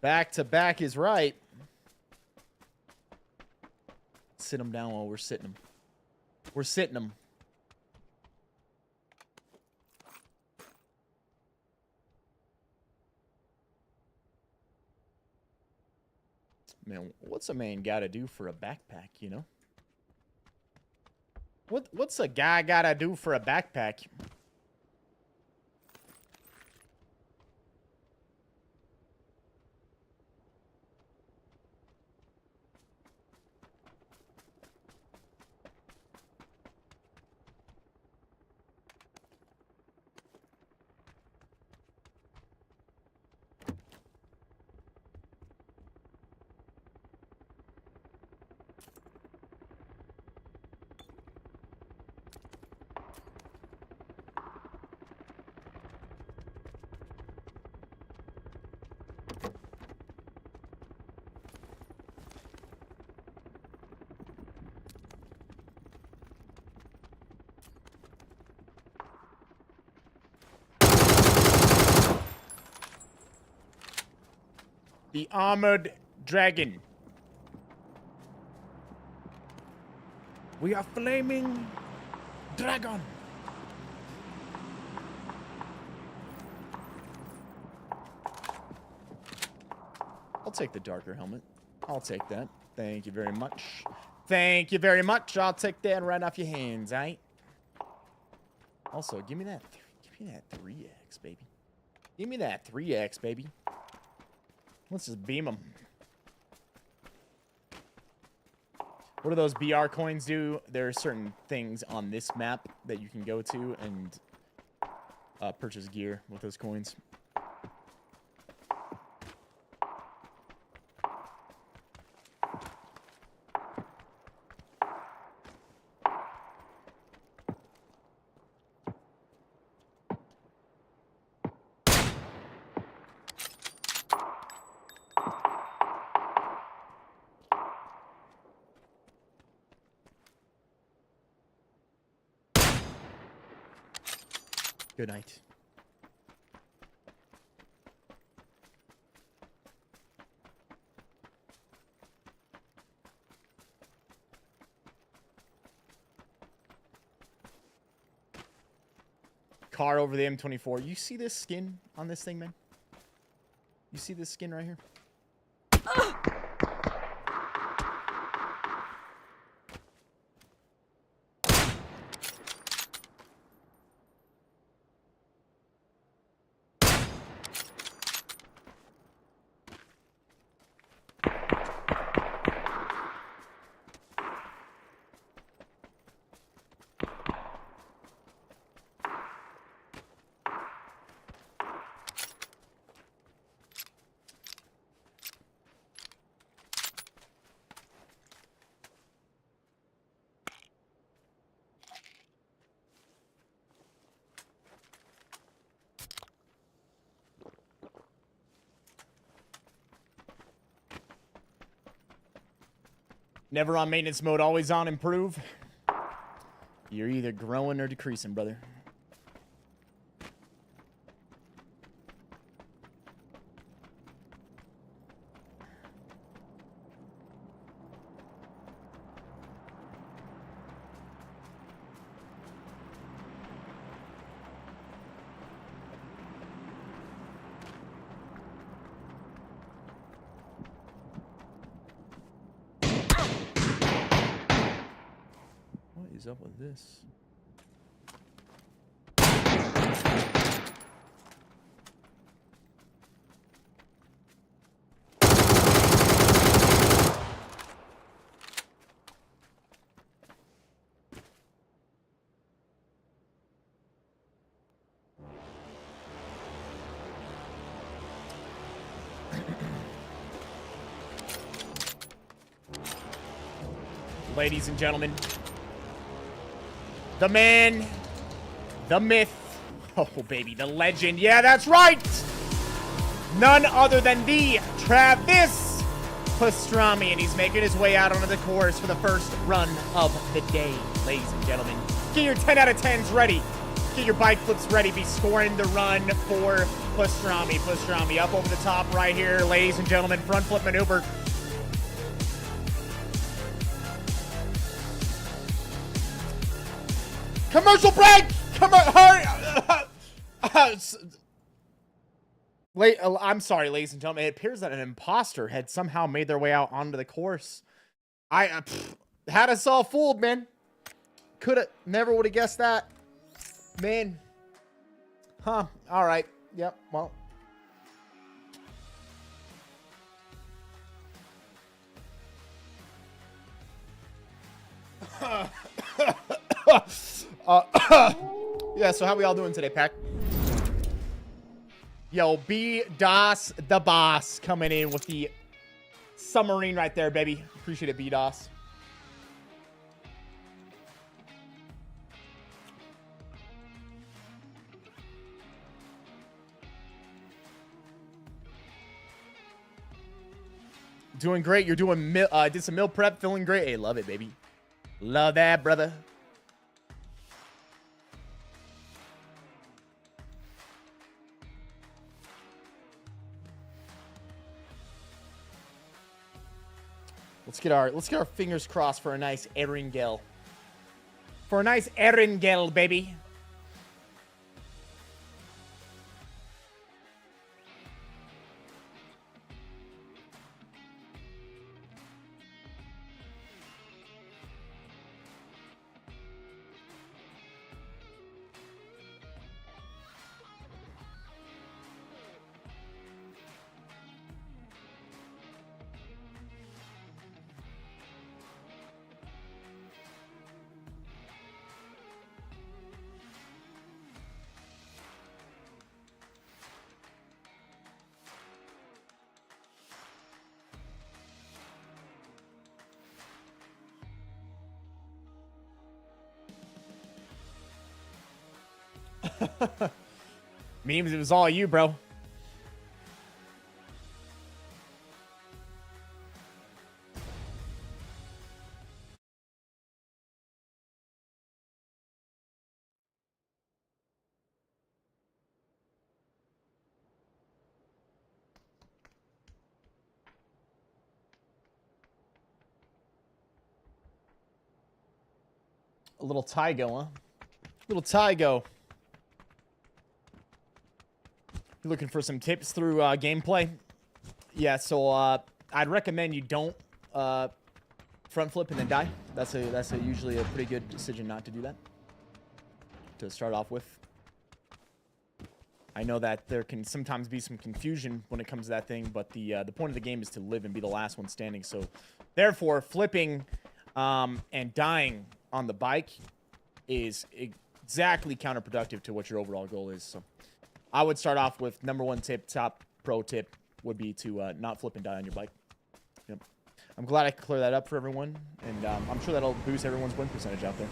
Back to back is right. Sit him down while we're sitting him. We're sitting him. Man, what's a man gotta do for a backpack, you know? What's a guy gotta do for a backpack? The armored dragon. We are flaming dragon. I'll take the darker helmet. I'll take that. Thank you very much. Thank you very much. I'll take that right off your hands, aight? Also, give me that 3x, baby. Give me that 3x, baby. Let's just beam them. What do those BR coins do? There are certain things on this map that you can go to and purchase gear with those coins. Good night. Car over the M24. You see this skin on this thing, man? You see this skin right here? Never on maintenance mode, always on improve. You're either growing or decreasing, brother. What is up with this? Ladies and gentlemen, the man the myth. Oh, baby, the legend. Yeah, that's right. None other than the Travis Pastrami, and he's making his way out onto the course for the first run of the day, ladies and gentlemen. Get your 10 out of 10s ready. Get your bike flips ready. Be scoring the run for Pastrami. Pastrami up over the top right here, ladies and gentlemen. Front flip maneuver. Commercial break! Hurry! I'm sorry, ladies and gentlemen. It appears that an imposter had somehow made their way out onto the course. I had us all fooled, man. Never would have guessed that. Man. Huh. All right. Yep. Well. Yeah, so how we all doing today, Pack? Yo, B-DOS the boss coming in with the submarine right there, baby. Appreciate it, B-DOS. Doing great. You're doing did some meal prep, feeling great. Hey, love it, baby. Love that, brother. Let's get our fingers crossed for a nice Erringel. For a nice Erringel, baby. Memes, it was all you, bro. A little Tygo, huh? Little Tygo. You're looking for some tips through gameplay? Yeah, so I'd recommend you don't front flip and then die. That's usually a pretty good decision not to do that to start off with. I know that there can sometimes be some confusion when it comes to that thing, but the point of the game is to live and be the last one standing. So, therefore, flipping and dying on the bike is exactly counterproductive to what your overall goal is. So, I would start off with number one tip, top pro tip would be to not flip and die on your bike. Yep. I'm glad I could clear that up for everyone, and I'm sure that'll boost everyone's win percentage out there.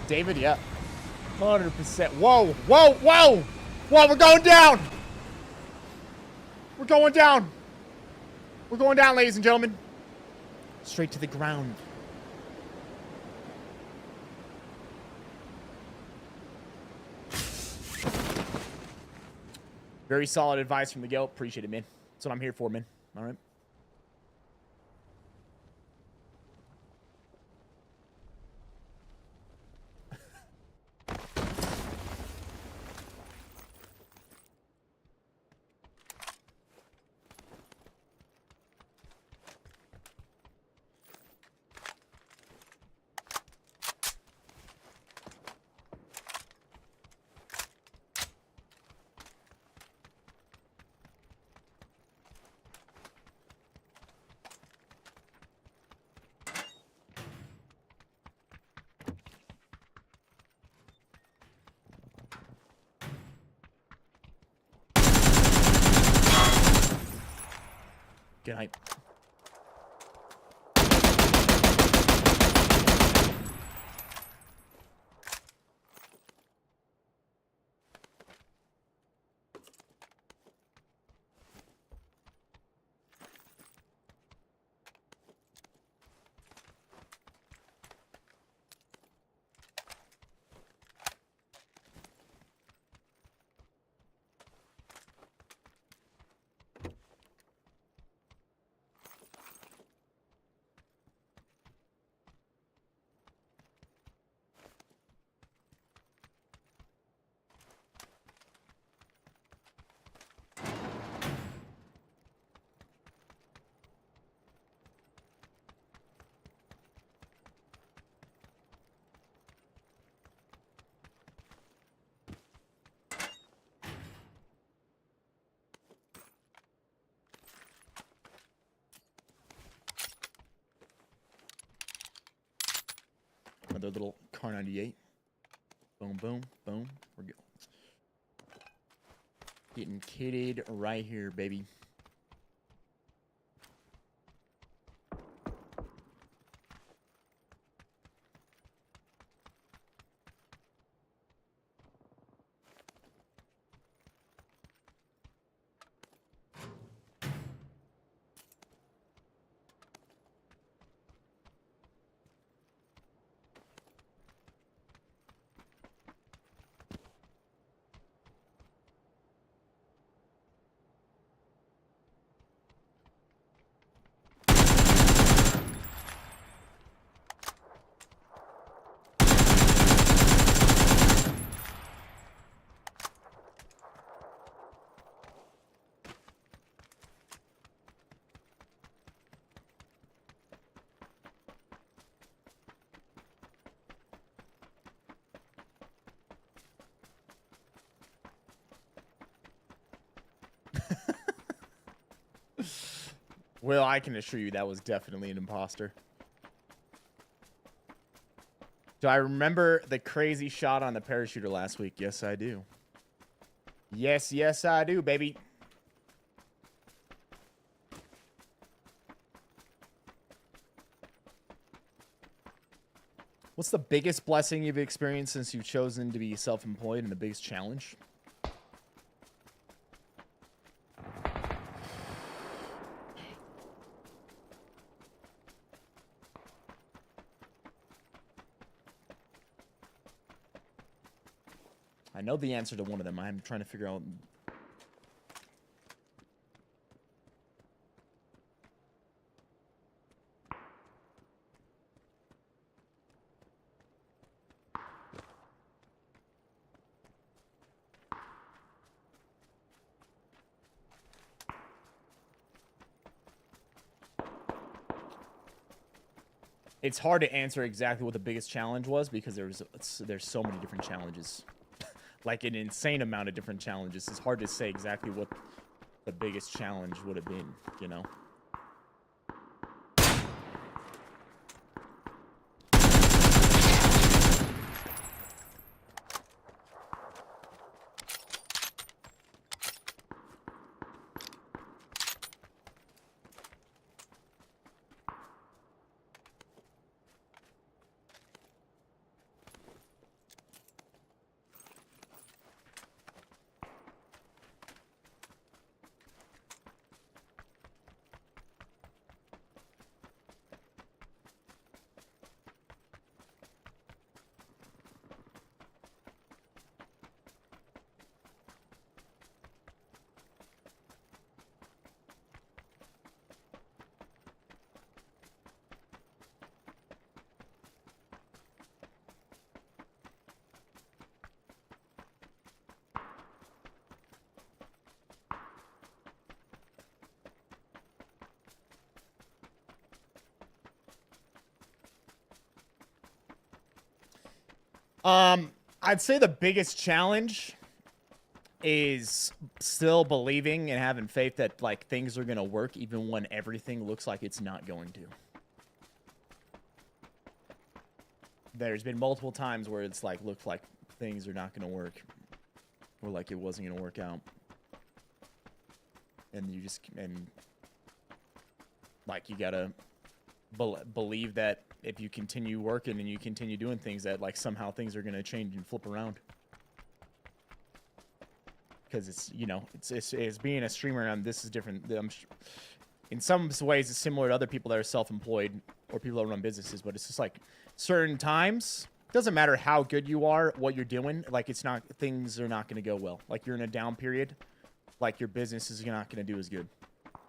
David, yeah. 100%. Whoa, whoa, whoa! Whoa, we're going down! We're going down! We're going down, ladies and gentlemen. Straight to the ground. Very solid advice from the Goat. Appreciate it, man. That's what I'm here for, man. All right. Good night. Another little car 98. Boom, boom, boom. We're good. Getting kitted right here, baby. Well, I can assure you that was definitely an imposter. Do I remember the crazy shot on the parachuter last week? Yes, I do. Yes, yes, I do, baby. What's the biggest blessing you've experienced since you've chosen to be self-employed, and the biggest challenge? I know the answer to one of them. I'm trying to figure out. It's hard to answer exactly what the biggest challenge was because there's so many different challenges. Like an insane amount of different challenges. It's hard to say exactly what the biggest challenge would have been, you know? I'd say the biggest challenge is still believing and having faith that like things are gonna work even when everything looks like it's not going to. There's been multiple times where it's like looked like things are not gonna work, or like it wasn't gonna work out, and you just Like, you gotta believe that if you continue working and you continue doing things, that like somehow things are gonna change and flip around. Because it's, you know, it's being a streamer, and this is different. In some ways, it's similar to other people that are self-employed or people that run businesses, but it's just like certain times, doesn't matter how good you are, what you're doing, like it's not, things are not going to go well. Like you're in a down period, like your business is not going to do as good.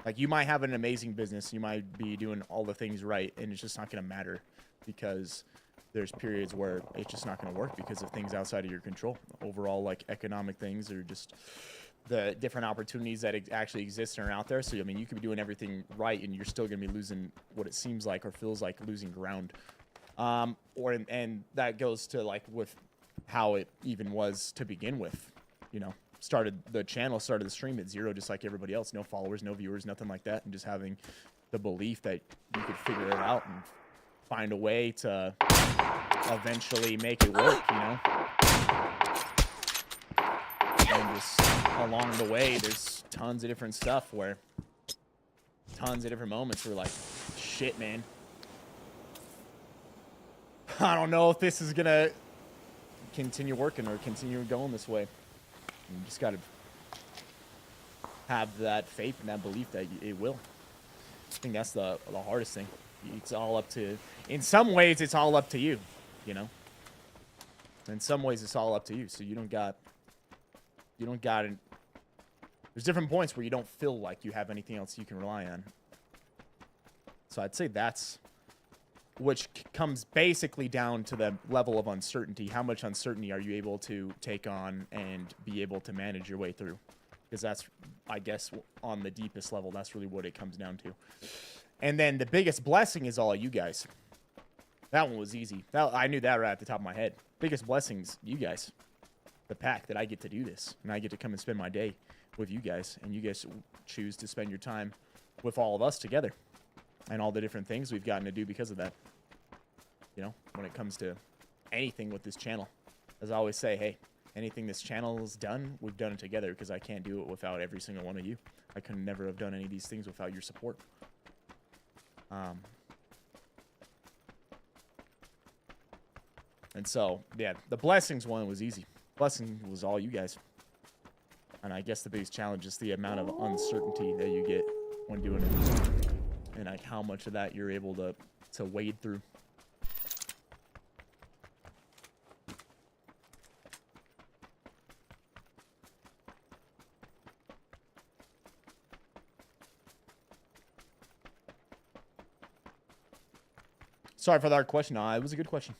Like you might have an amazing business, you might be doing all the things right, and it's just not going to matter because there's periods where it's just not going to work because of things outside of your control. Overall, like economic things or just the different opportunities that actually exist and are out there. So, I mean, you could be doing everything right and you're still going to be losing what it seems like or feels like losing ground. And that goes to like with how it even was to begin with, you know, started the stream at 0, just like everybody else, no followers, no viewers, nothing like that. And just having the belief that you could figure it out and find a way to eventually make it work, you know? And just along the way, there's tons of different stuff where tons of different moments where like, shit, man. I don't know if this is gonna continue working or continue going this way. You just gotta have that faith and that belief that it will. I think that's the hardest thing. It's all up to, in some ways, it's all up to you, you know? In some ways, it's all up to you. So you don't got there's different points where you don't feel like you have anything else you can rely on. So I'd say that's, which comes basically down to the level of uncertainty. How much uncertainty are you able to take on and be able to manage your way through? Because that's, I guess, on the deepest level, that's really what it comes down to. And then the biggest blessing is all of you guys. That one was easy. I knew that right at the top of my head. Biggest blessings, you guys. The pack that I get to do this. And I get to come and spend my day with you guys. And you guys choose to spend your time with all of us together. And all the different things we've gotten to do because of that. You know, when it comes to anything with this channel. As I always say, hey, anything this channel's done, we've done it together because I can't do it without every single one of you. I could never have done any of these things without your support. And so, yeah, the blessings one was easy. Blessing was all you guys. And I guess the biggest challenge is the amount of uncertainty that you get when doing it. And like how much of that you're able to wade through. Sorry for that question. No, it was a good question.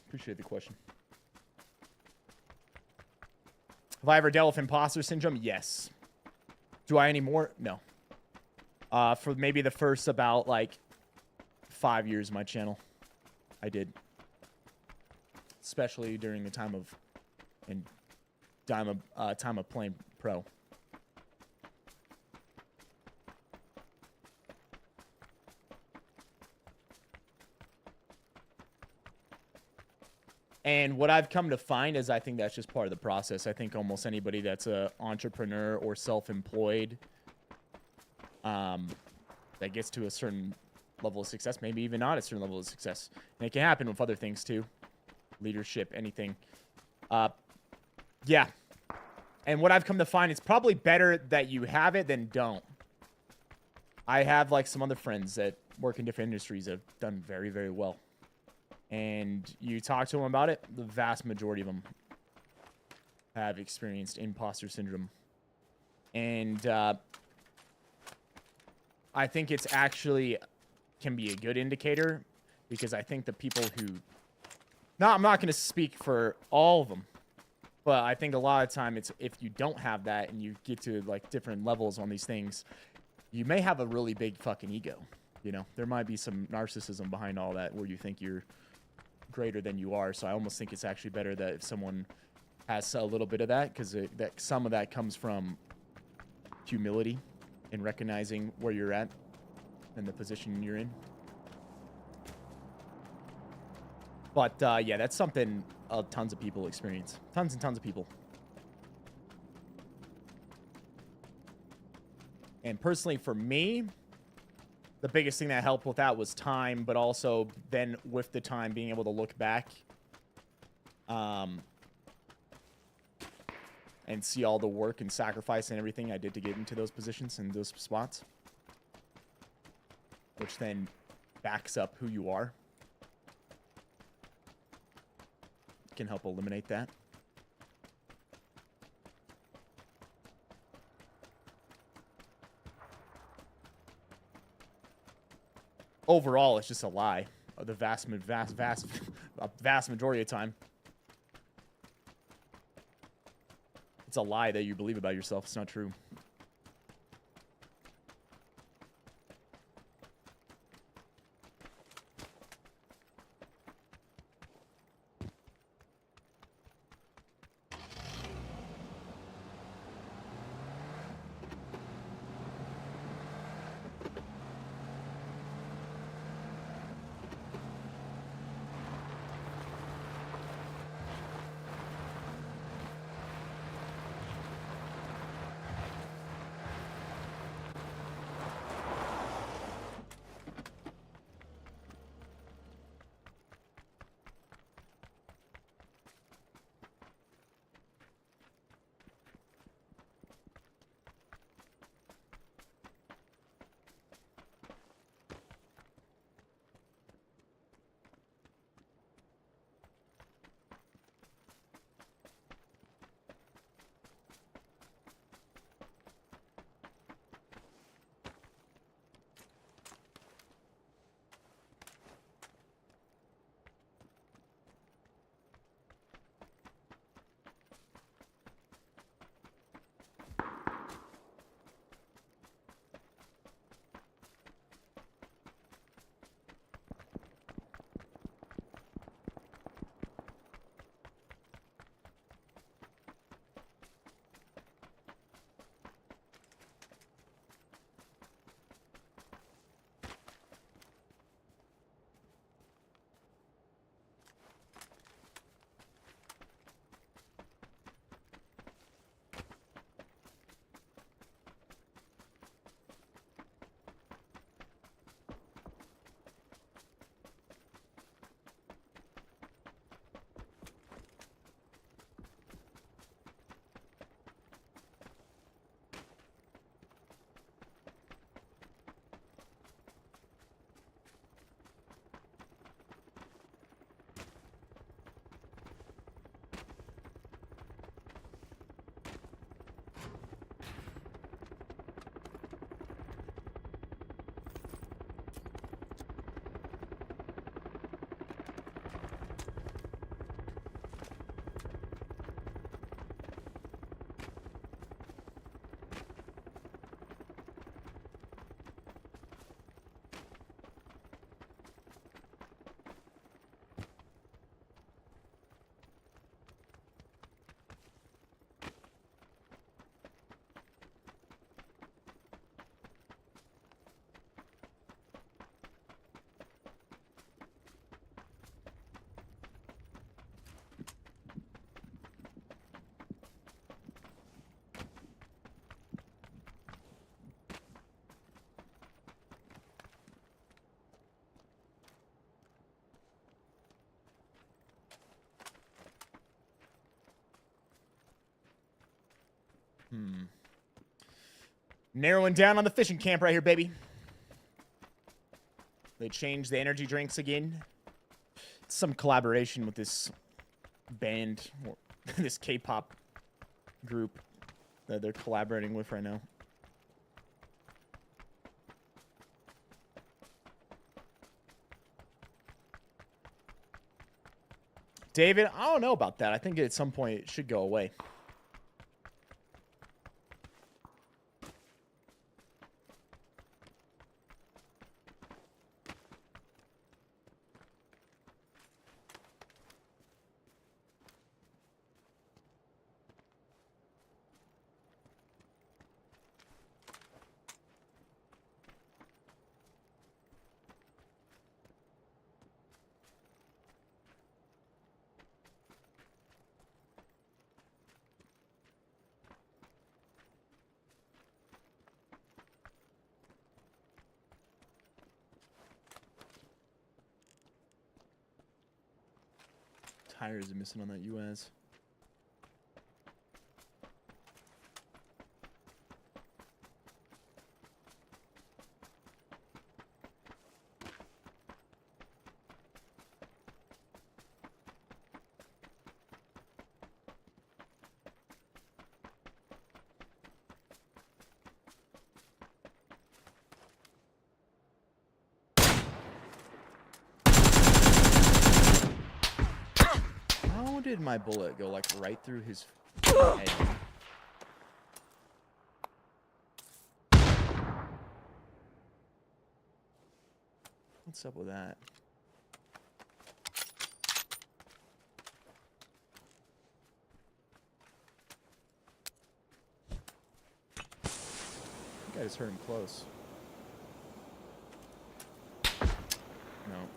Appreciate the question. Have I ever dealt with imposter syndrome? Yes. Do I anymore? No. For maybe the first about like 5 years of my channel, I did. Especially during the time of playing pro. And what I've come to find is I think that's just part of the process. I think almost anybody that's an entrepreneur or self-employed that gets to a certain level of success, maybe even not a certain level of success. And it can happen with other things too. Leadership, anything. Yeah. And what I've come to find, it's probably better that you have it than don't. I have like some other friends that work in different industries that have done very, very well. And you talk to them about it, the vast majority of them have experienced imposter syndrome. And I think it's actually can be a good indicator because I think the people who... No, I'm not going to speak for all of them. But I think a lot of time it's if you don't have that and you get to like different levels on these things, you may have a really big fucking ego. You know, there might be some narcissism behind all that where you think you're greater than you are. So I almost think it's actually better that if someone has a little bit of that, because that some of that comes from humility and recognizing where you're at and the position you're in. But yeah, that's something tons of people experience. Tons and tons of people. And personally, for me, the biggest thing that helped with that was time, but also then with the time being able to look back and see all the work and sacrifice and everything I did to get into those positions and those spots, which then backs up who you are. Can help eliminate that. Overall, it's just a lie. The vast majority of time. It's a lie that you believe about yourself. It's not true. Narrowing down on the fishing camp right here, baby. They changed the energy drinks again. It's some collaboration with this band, or this K-pop group that they're collaborating with right now. David, I don't know about that. I think at some point it should go away. tires are missing on that US. How did my bullet go like right through his head? What's up with that? I think I just heard him close. No.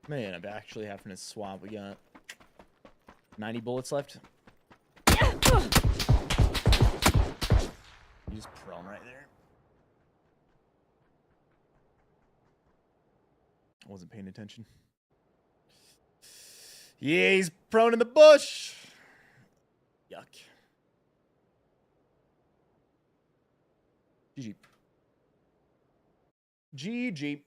Man, I'm actually having to swap. We got 90 bullets left. He's prone right there. I wasn't paying attention. Yeah, he's prone in the bush. Yuck. GG. GG.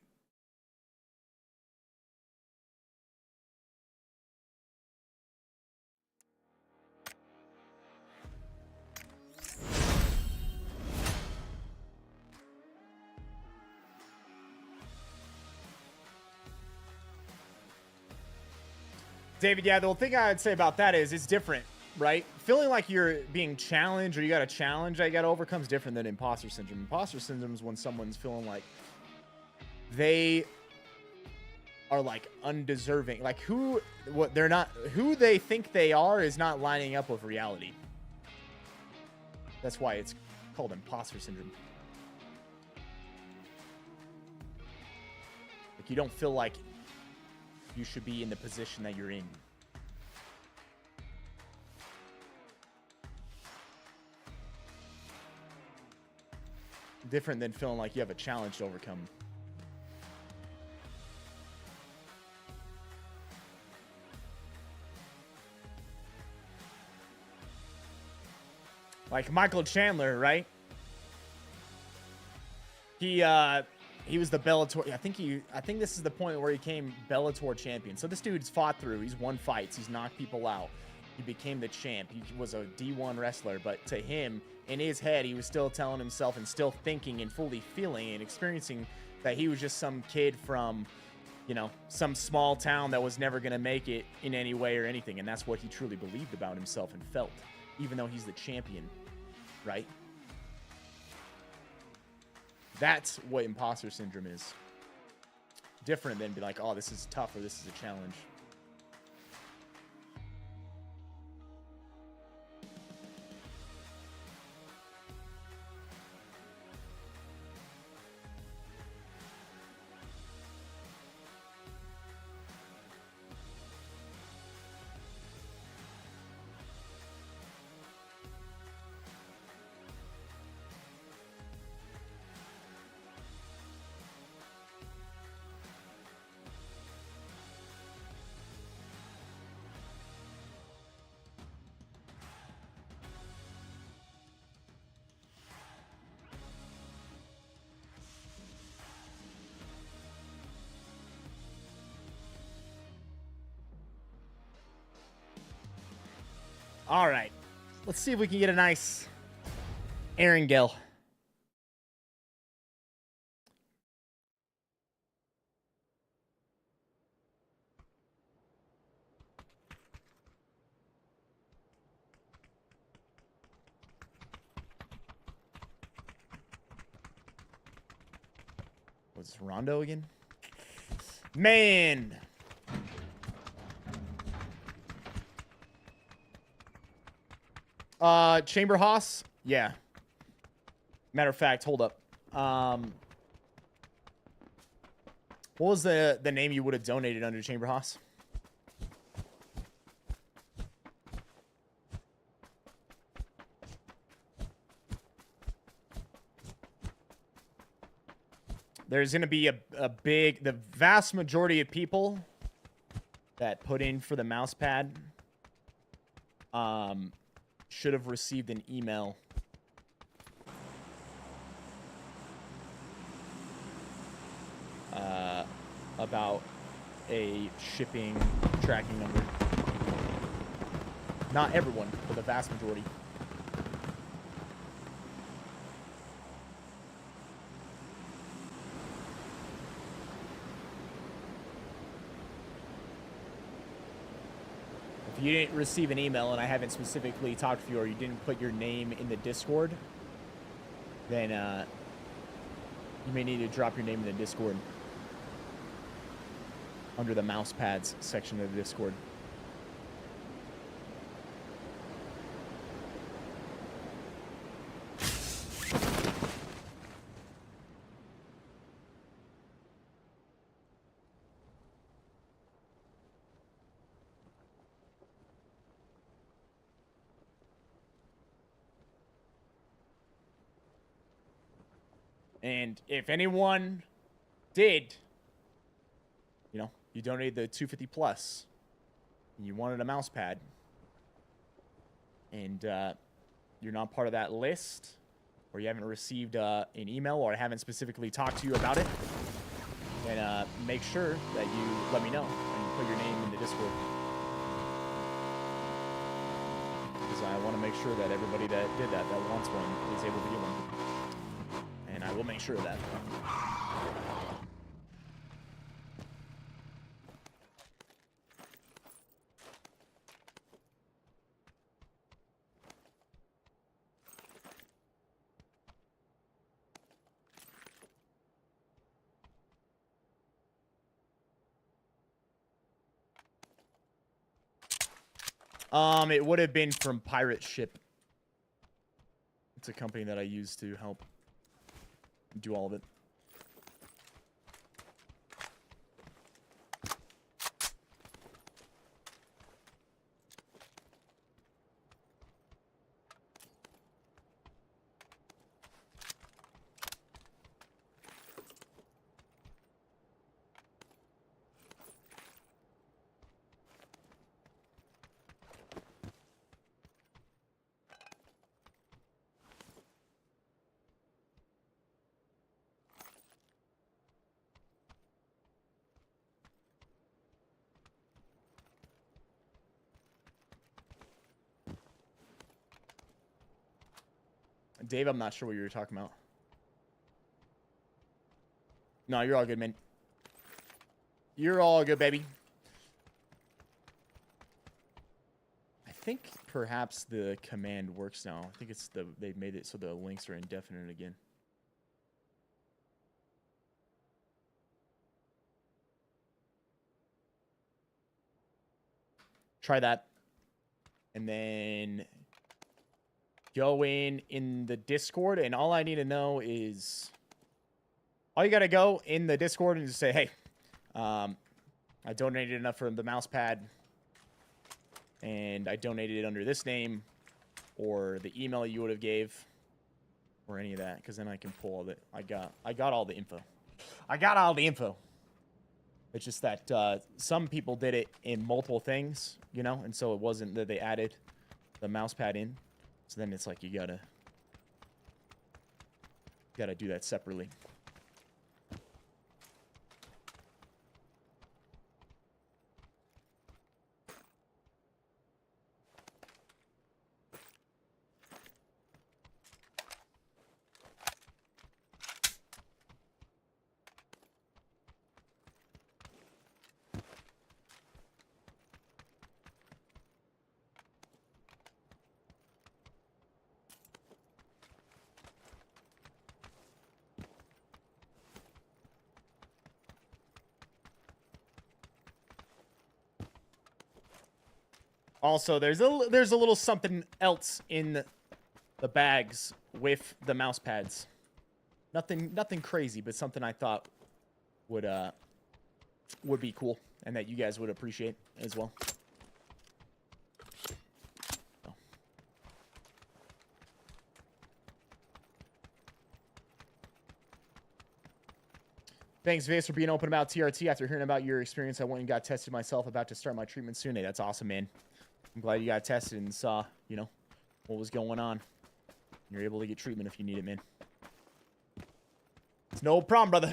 David, yeah, the thing I'd say about that is it's different, right? Feeling like you're being challenged or you got a challenge that you got to overcome is different than imposter syndrome. Imposter syndrome is when someone's feeling like they are like undeserving. Like what they're not, who they think they are is not lining up with reality. That's why it's called imposter syndrome. Like you don't feel like you should be in the position that you're in. Different than feeling like you have a challenge to overcome. Like Michael Chandler, right? He was the Bellator. I think this is the point where he became Bellator champion. So this dude's fought through. He's won fights. He's knocked people out. He became the champ. He was a D1 wrestler, but to him, in his head, he was still telling himself and still thinking and fully feeling and experiencing that he was just some kid from, you know, some small town that was never going to make it in any way or anything. And that's what he truly believed about himself and felt, even though he's the champion, right? That's what imposter syndrome is. Different than be like, oh, this is tough or this is a challenge. All right. Let's see if we can get a nice Aaron Gill. Was Rondo again? Man. Chamber Haas? Yeah. Matter of fact, hold up. What was the name you would have donated under Chamber Haas? There's going to be the vast majority of people that put in for the mouse pad should have received an email about a shipping tracking number. Not everyone, but the vast majority. If you didn't receive an email and I haven't specifically talked to you, or you didn't put your name in the Discord, then you may need to drop your name in the Discord under the mouse pads section of the Discord. And if anyone did, you know, you donated the 250 plus, and you wanted a mouse pad, and you're not part of that list, or you haven't received an email, or I haven't specifically talked to you about it, then make sure that you let me know and put your name in the Discord. Because I want to make sure that everybody that did that wants one, is able to get one. And I will make sure of that. It would have been from Pirate Ship. It's a company that I use to help do all of it. Dave, I'm not sure what you were talking about. No, you're all good, man. You're all good, baby. I think perhaps the command works now. I think it's they made it so the links are indefinite again. Try that. And then go in the Discord, and all I need to know is, all you gotta go in the Discord and just say, hey, I donated enough for the mouse pad, and I donated it under this name, or the email you would have gave, or any of that, because then I can pull all the, I got all the info. I got all the info. It's just that some people did it in multiple things, you know, and so it wasn't that they added the mouse pad in. So then it's like you gotta do that separately. Also, there's a little something else in the bags with the mouse pads. Nothing crazy, but something I thought would be cool and that you guys would appreciate as well. Oh. Thanks, Viss, for being open about TRT. After hearing about your experience, I went and got tested myself. About to start my treatment soon. Hey, that's awesome, man. I'm glad you got tested and saw, you know, what was going on. You're able to get treatment if you need it, man. It's no problem, brother.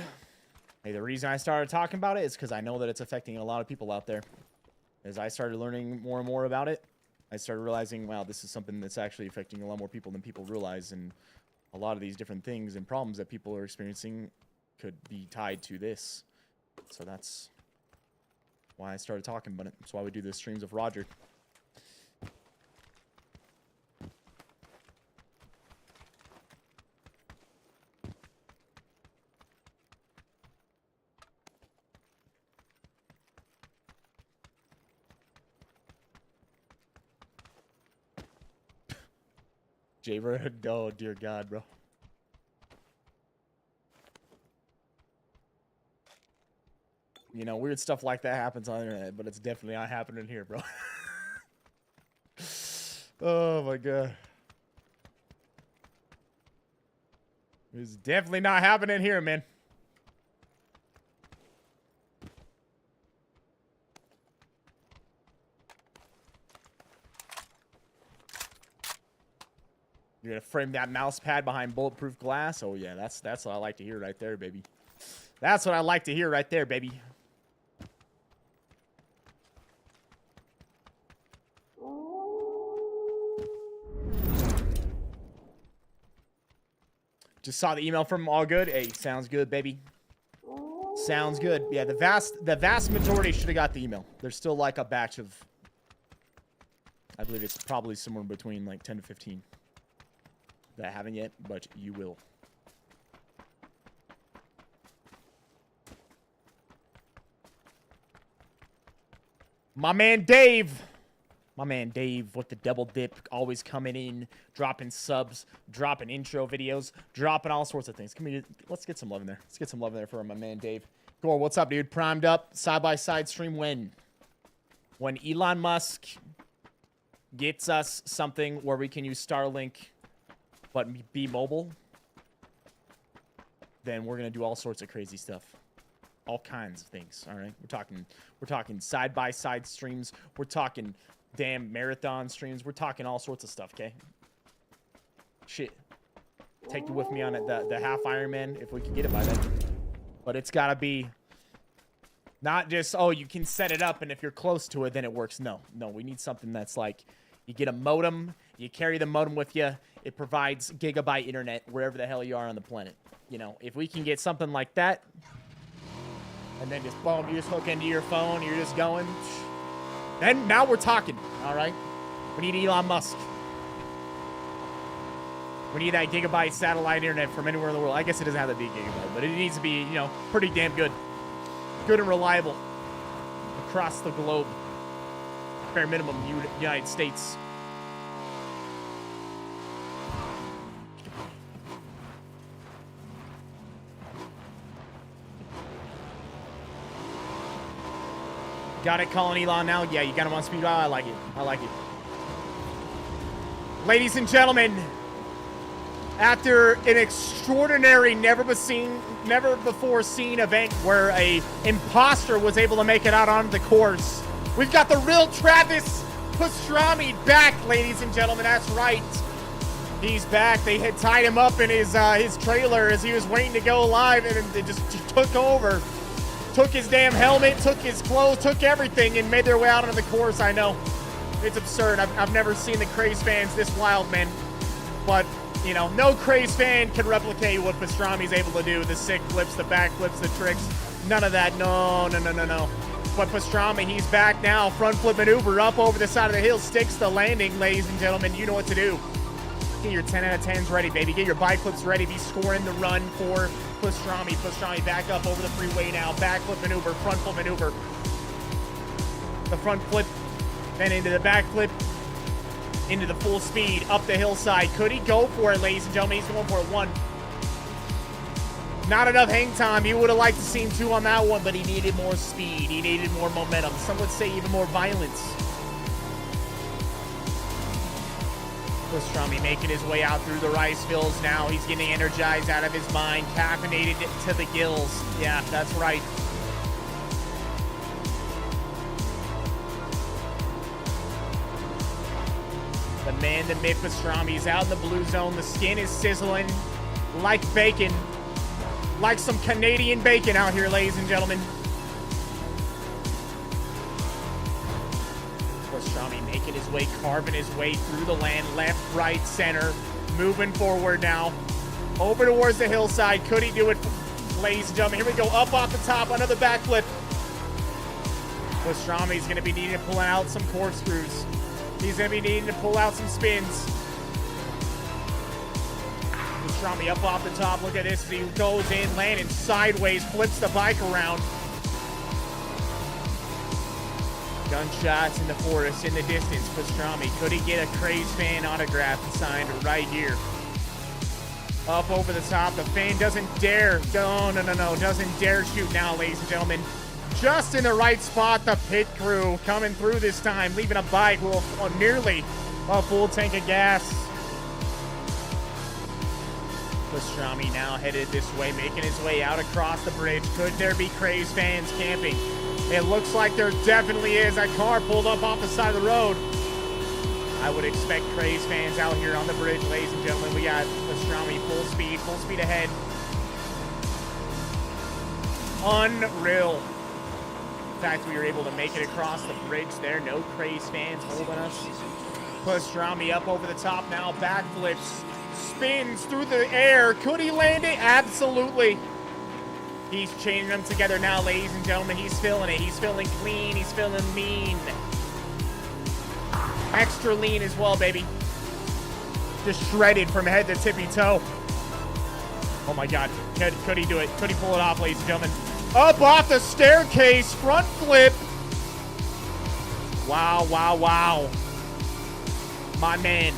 Hey, the reason I started talking about it is because I know that it's affecting a lot of people out there. As I started learning more and more about it, I started realizing, wow, this is something that's actually affecting a lot more people than people realize. And a lot of these different things and problems that people are experiencing could be tied to this. So that's why I started talking about it. That's why we do the streams of Roger. Javer, oh dear God, bro. You know, weird stuff like that happens on the internet, but it's definitely not happening here, bro. Oh my God. It's definitely not happening here, man. You're gonna frame that mouse pad behind bulletproof glass? Oh yeah, that's what I like to hear right there, baby. That's what I like to hear right there, baby. Just saw the email from all good. Hey, sounds good, baby. Sounds good. Yeah, the vast majority should have got the email. There's still like a batch of, I believe it's probably somewhere between like 10 to 15 that haven't yet, but you will. My man Dave. My man Dave with the double dip, always coming in, dropping subs, dropping intro videos, dropping all sorts of things. Come here, let's get some love in there. Let's get some love in there for my man Dave. Gore, what's up, dude? Primed up, side-by-side stream when? When Elon Musk gets us something where we can use Starlink but be mobile, then we're going to do all sorts of crazy stuff. All kinds of things, all right? We're talking side-by-side streams. We're talking damn marathon streams. We're talking all sorts of stuff, okay? Shit. Take you with me on it, the half Ironman if we can get it by then. But it's got to be not just, oh, you can set it up and if you're close to it, then it works. No, we need something that's like you get a modem, you carry the modem with you. It provides gigabyte internet wherever the hell you are on the planet. You know, if we can get something like that, and then just boom, you just hook into your phone, you're just going. Then now we're talking, all right? We need Elon Musk. We need that gigabyte satellite internet from anywhere in the world. I guess it doesn't have to be gigabyte, but it needs to be, you know, pretty damn good. Good and reliable across the globe. Bare minimum, United States. Got it, calling Elon now? Yeah, you got him on speed dial. I like it. I like it. Ladies and gentlemen, after an extraordinary, never before seen event where a imposter was able to make it out onto the course, we've got the real Travis Pastrami back, ladies and gentlemen. That's right. He's back. They had tied him up in his trailer as he was waiting to go live, and they just took over. Took his damn helmet, took his clothes, took everything, and made their way out onto the course. I know. It's absurd. I've never seen the Craze fans this wild, man. But, you know, no Craze fan can replicate what Pastrami's able to do. The sick flips, the back flips, the tricks. None of that. No. But Pastrami, he's back now. Front flip maneuver up over the side of the hill. Sticks the landing, ladies and gentlemen. You know what to do. Get your 10 out of 10s ready, baby. Get your bike flips ready. Be scoring the run for Pastrami. Pastrami back up over the freeway now. Back flip maneuver, front flip maneuver. The front flip, then into the back flip, into the full speed, up the hillside. Could he go for it, ladies and gentlemen? He's going for it. One. Not enough hang time. He would have liked to see two on that one, but he needed more speed. He needed more momentum. Some would say even more violence. Pastrami making his way out through the rice fields now. He's getting energized out of his mind, caffeinated to the gills. Yeah, that's right. The man, the myth, Pastrami is out in the blue zone. The skin is sizzling like bacon. Like some Canadian bacon out here, ladies and gentlemen. Pastrami making his way, carving his way through the land, left, right, center, moving forward now, over towards the hillside. Could he do it, ladies and gentlemen? Here we go, up off the top, another backflip. Pastrami's going to be needing to pull out some corkscrews. He's going to be needing to pull out some spins. Pastrami up off the top. Look at this as he goes in, landing sideways, flips the bike around. Gunshots in the forest, in the distance. Pastrami, could he get a Craze fan autograph signed right here? Up over the top. The fan doesn't dare. No. Doesn't dare shoot now, ladies and gentlemen. Just in the right spot. The pit crew coming through this time, leaving a bike with nearly a full tank of gas. Pastrami now headed this way, making his way out across the bridge. Could there be Craze fans camping? It looks like there definitely is. That car pulled up off the side of the road. I would expect Craze fans out here on the bridge, ladies and gentlemen. We got Pastrami full speed ahead. Unreal. In fact, we were able to make it across the bridge there. No Craze fans holding us. Pastrami up over the top now. Backflips. Spins through the air. Could he land it? Absolutely. He's chaining them together now, ladies and gentlemen. He's feeling it. He's feeling clean. He's feeling lean. Extra lean as well, baby. Just shredded from head to tippy toe. Oh, my God. Could he do it? Could he pull it off, ladies and gentlemen? Up off the staircase. Front flip. Wow. My man.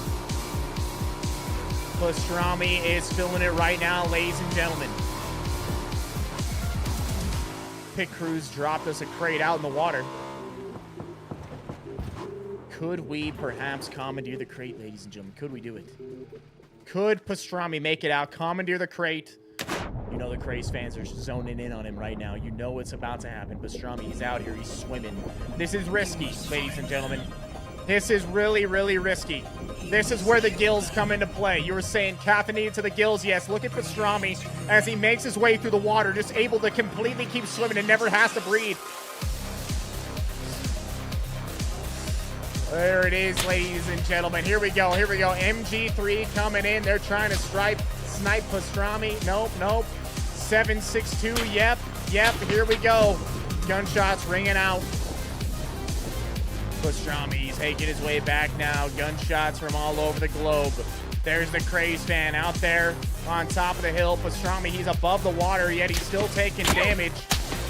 Pastrami is filling it right now, ladies and gentlemen. Pit Crews dropped us a crate out in the water. Could we perhaps commandeer the crate, ladies and gentlemen? Could we do it? Could Pastrami make it out, commandeer the crate? You know the Craze fans are zoning in on him right now. You know what's about to happen. Pastrami, he's out here. He's swimming. This is risky, ladies and gentlemen. This is really, really risky. This is where the gills come into play. You were saying caffeinated to the gills. Yes, look at Pastrami as he makes his way through the water, just able to completely keep swimming and never has to breathe. There it is, ladies and gentlemen. Here we go. Here we go. MG3 coming in. They're trying to snipe Pastrami. Nope, nope. 762. Yep, yep. Here we go. Gunshots ringing out. Pastrami's taking his way back now. Gunshots from all over the globe. There's the Craze fan out there on top of the hill. Pastrami, he's above the water, yet he's still taking damage.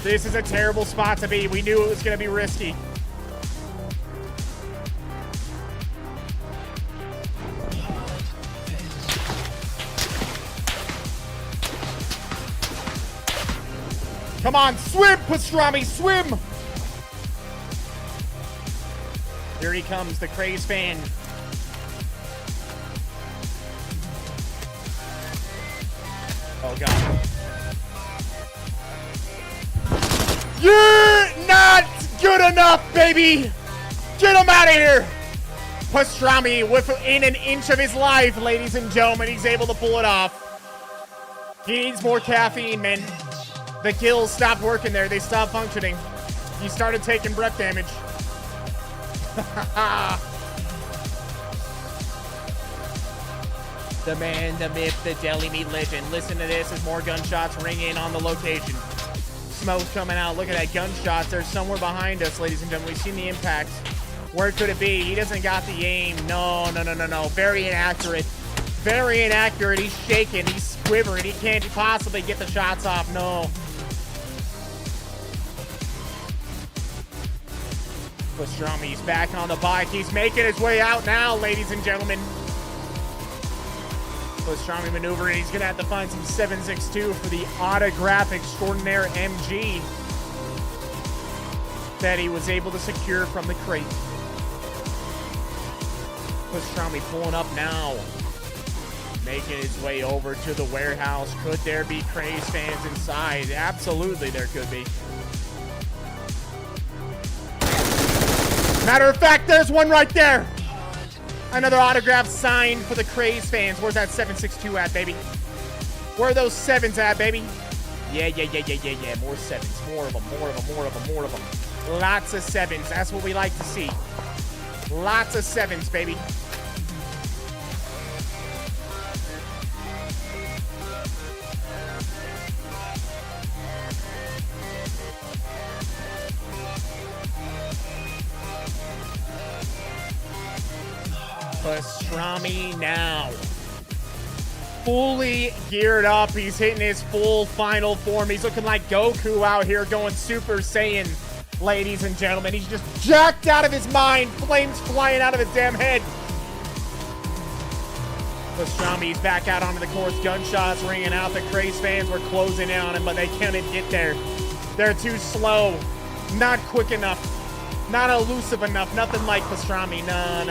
This is a terrible spot to be. We knew it was going to be risky. Come on, swim, Pastrami, swim! Here he comes, the Craze fan. Oh, God. You're not good enough, baby! Get him out of here! Pastrami, within an inch of his life, ladies and gentlemen, he's able to pull it off. He needs more caffeine, man. The kills stopped working there. They stopped functioning. He started taking breath damage. The man, the myth, the deli meat legend. Listen to this as more gunshots ring in on the location. Smoke coming out. Look at that gunshots. They're somewhere behind us, ladies and gentlemen. We've seen the impacts. Where could it be? He doesn't got the aim. No, no, no, no, no. Very inaccurate. Very inaccurate. He's shaking. He's quivering. He can't possibly get the shots off. No. Pastrami's back on the bike. He's making his way out now, ladies and gentlemen. Pastrami maneuvering. He's going to have to find some 7.62 for the autograph extraordinaire MG that he was able to secure from the crate. Pastrami pulling up now. Making his way over to the warehouse. Could there be Craze fans inside? Absolutely there could be. Matter of fact, there's one right there. Another autograph signed for the Craze fans. Where's that 7.62 at, baby? Where are those sevens at, baby? Yeah. More sevens. More of them, more of them, more of them, more of them. Lots of sevens. That's what we like to see. Lots of sevens, baby. Pastrami now. Fully geared up. He's hitting his full final form. He's looking like Goku out here going Super Saiyan, ladies and gentlemen. He's just jacked out of his mind. Flames flying out of his damn head. Pastrami's back out onto the course. Gunshots ringing out. The Craze fans were closing in on him, but they couldn't get there. They're too slow. Not quick enough. Not elusive enough. Nothing like Pastrami. No.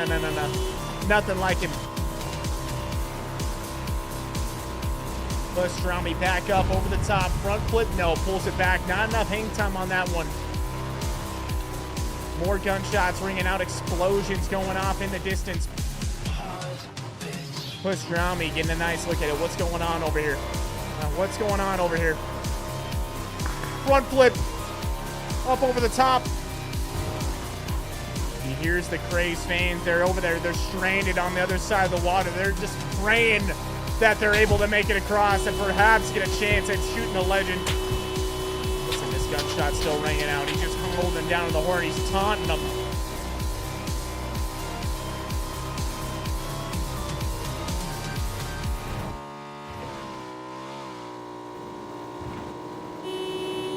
Nothing like him. Pastrami back up over the top. Front flip. No. Pulls it back. Not enough hang time on that one. More gunshots ringing out. Explosions going off in the distance. Pastrami getting a nice look at it. What's going on over here? What's going on over here? Front flip. Up over the top. He hears the Craze fans. They're over there. They're stranded on the other side of the water. They're just praying that they're able to make it across and perhaps get a chance at shooting a legend. Listen, this gunshot's still ringing out. He's just holding down the horn. He's taunting them.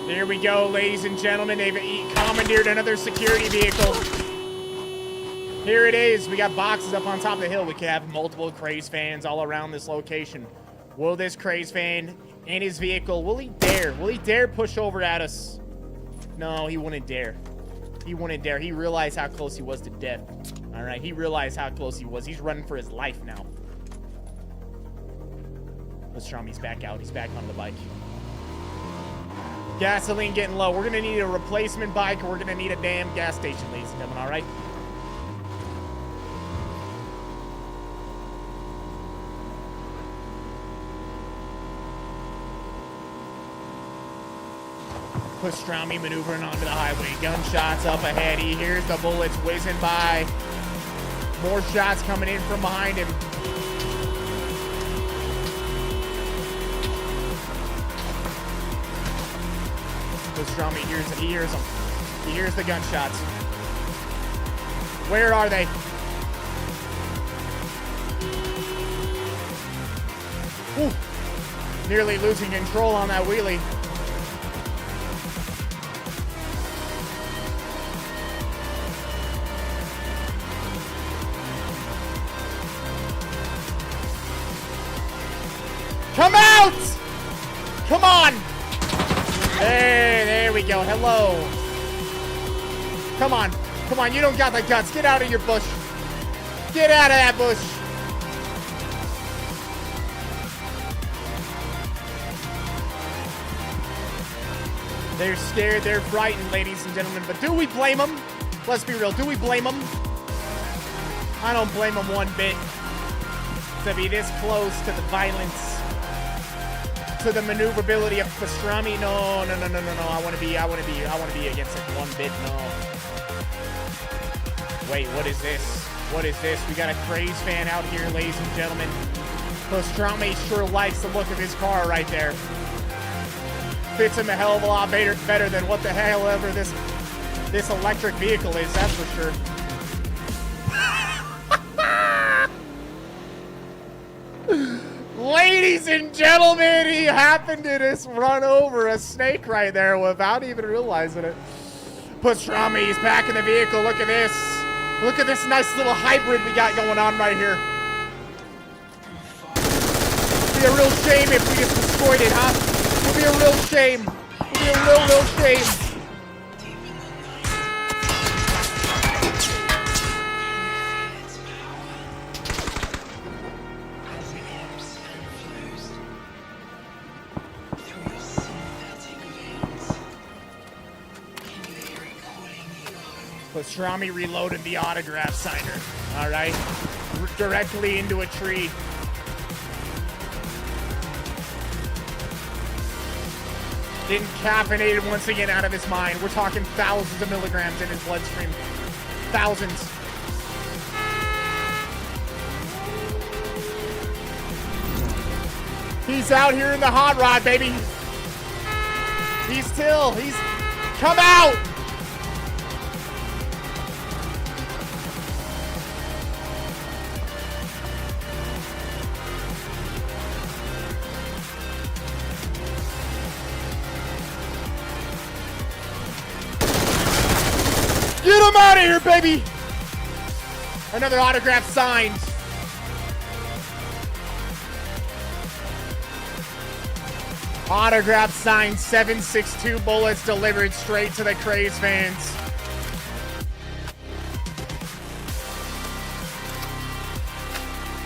There we go, ladies and gentlemen. They've commandeered another security vehicle. Here it is. We got boxes up on top of the hill. We can have multiple Craze fans all around this location. Will this Craze fan in his vehicle, will he dare? Will he dare push over at us? No, he wouldn't dare. He wouldn't dare. He realized how close he was to death. All right, he realized how close he was. He's running for his life now. Pastrami's back out. He's back on the bike. Gasoline getting low. We're going to need a replacement bike, or we're going to need a damn gas station, ladies and gentlemen, all right? Pastrami maneuvering onto the highway. Gunshots up ahead. He hears the bullets whizzing by. More shots coming in from behind him. Pastrami hears them. He hears the gunshots. Where are they? Ooh. Nearly losing control on that wheelie. Come out! Come on! There we go. Hello. Come on. Come on, you don't got the guts. Get out of your bush. Get out of that bush. They're scared, they're frightened, ladies and gentlemen. But do we blame them? Let's be real. Do we blame them? I don't blame them one bit. To be this close to the violence, to the maneuverability of pastrami. No. I want to be against it one bit. No. Wait, what is this? What is this? We got a Craze fan out here, ladies and gentlemen. Pastrami sure likes the look of his car right there. Fits him a hell of a lot better than what the hell ever this electric vehicle is, that's for sure. Ladies and gentlemen, he happened to just run over a snake right there without even realizing it. Pastrami's back in the vehicle. Look at this. Look at this nice little hybrid we got going on right here. It'd be a real shame if we just destroyed it, huh? It'd be a real shame. It'd be a real shame. Pastrami reloaded the autograph signer. All right. Directly into a tree. Didn't caffeinate it once again out of his mind. We're talking thousands of milligrams in his bloodstream. Thousands. He's out here in the hot rod, baby. He's come out. Get him out of here, baby! Another autograph signed. Autograph signed, 7.62 bullets delivered straight to the Craze fans.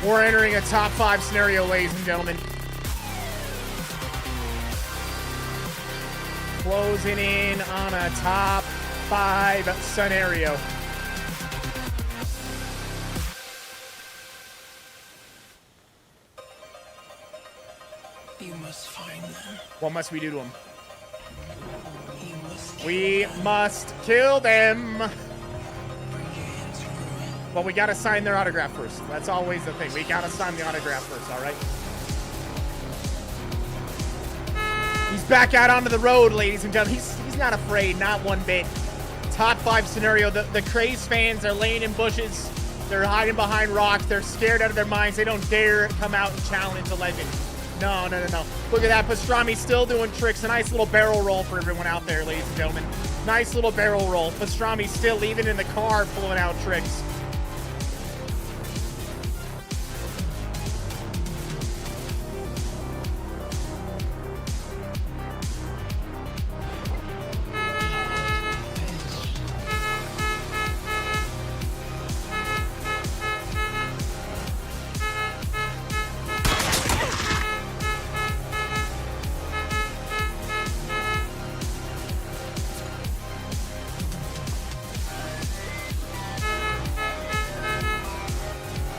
We're entering a top 5 scenario, ladies and gentlemen. Closing in on a top 5 scenario. You must find them. What must we do to them? We must kill them. But we gotta sign their autograph first. That's always the thing. We gotta sign the autograph first, all right? He's back out onto the road, ladies and gentlemen. He's not afraid, not one bit. Top 5 scenario. The Craze fans are laying in bushes. They're hiding behind rocks. They're scared out of their minds. They don't dare come out and challenge a legend. No. Look at that. Pastrami still doing tricks. A nice little barrel roll for everyone out there, ladies and gentlemen. Nice little barrel roll. Pastrami still, even in the car, pulling out tricks.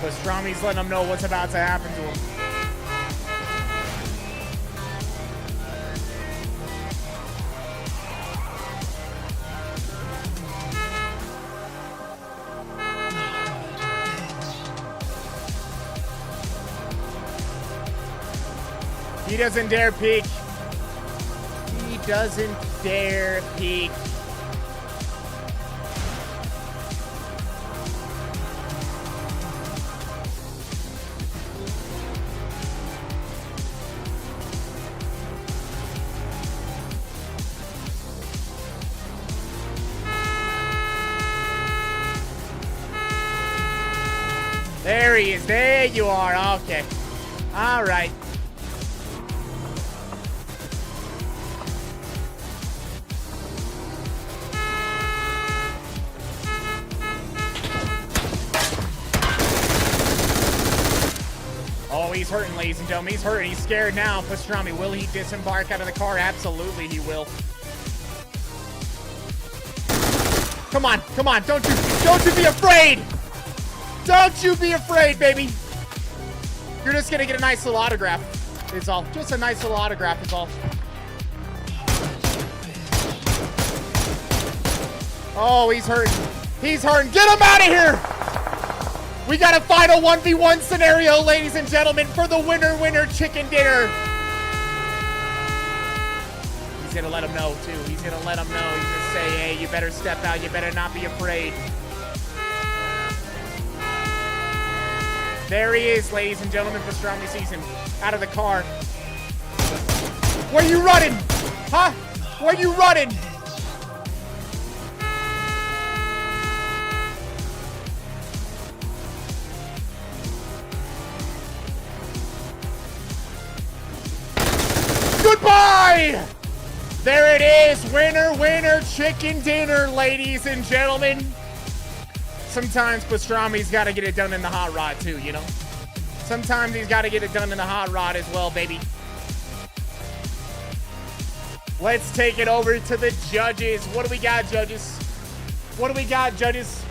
Pastrami's letting him know what's about to happen to him. He doesn't dare peek. He doesn't dare peek. There he is. There you are. Okay. All right. Oh, he's hurting, ladies and gentlemen. He's hurting. He's scared now. Pastrami, will he disembark out of the car? Absolutely, he will. Come on, come on. Don't you be afraid. Don't you be afraid, baby. You're just gonna get a nice little autograph. It's all. Just a nice little autograph is all. Oh, he's hurting. He's hurting. Get him out of here. We got a final 1v1 scenario, ladies and gentlemen, for the winner chicken dinner. He's gonna let him know, too. He's gonna let him know. He's gonna say, hey, you better step out. You better not be afraid. There he is, ladies and gentlemen. Pastrami sees him out of the car. Where you running? Huh? Where you running? Goodbye! There it is. Winner chicken dinner, ladies and gentlemen. Sometimes Pastrami's got to get it done in the hot rod too, you know? Sometimes he's got to get it done in the hot rod as well, baby. Let's take it over to the judges. What do we got, judges? What do we got, judges?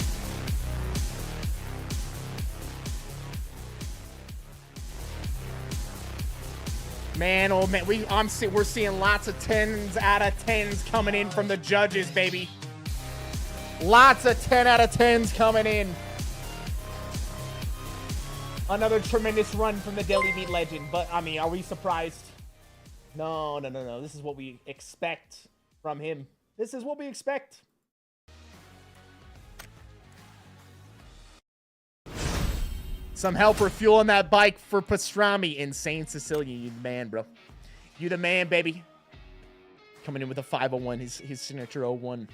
Man, oh man, we're seeing lots of 10s out of 10s coming in from the judges, baby. Lots of 10 out of 10s coming in. Another tremendous run from the Deli Meat legend. But, I mean, are we surprised? No. This is what we expect from him. This is what we expect. Some helper fueling that bike for Pastrami. Insane Sicilian, you the man, bro. You the man, baby. Coming in with a 501, his signature 01.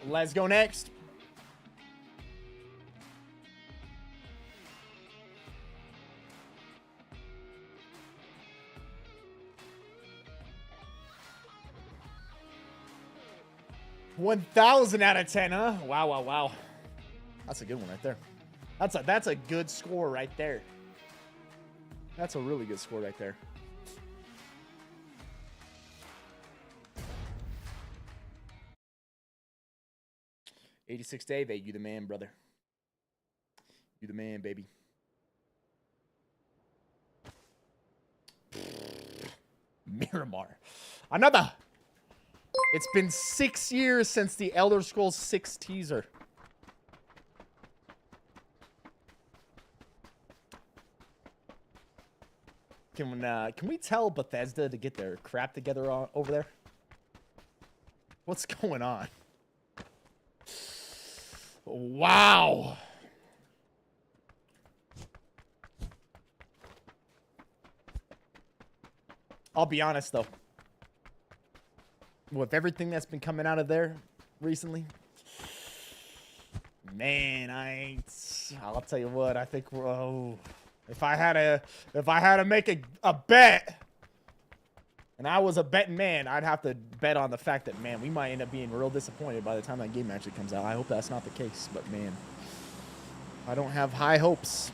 Let's go next. $1,000 out of 10, huh? Wow. That's a good one right there. That's a good score right there. That's a really good score right there. $86 Dave, you the man, brother. You the man, baby. Miramar. Another. It's been 6 years since the Elder Scrolls 6 teaser. Can we tell Bethesda to get their crap together over there? What's going on? Wow. I'll be honest though. With everything that's been coming out of there recently, man, I'll tell you what, I think if I had to make a bet, and I was a betting man, I'd have to bet on the fact that, man, we might end up being real disappointed by the time that game actually comes out. I hope that's not the case, but man, I don't have high hopes.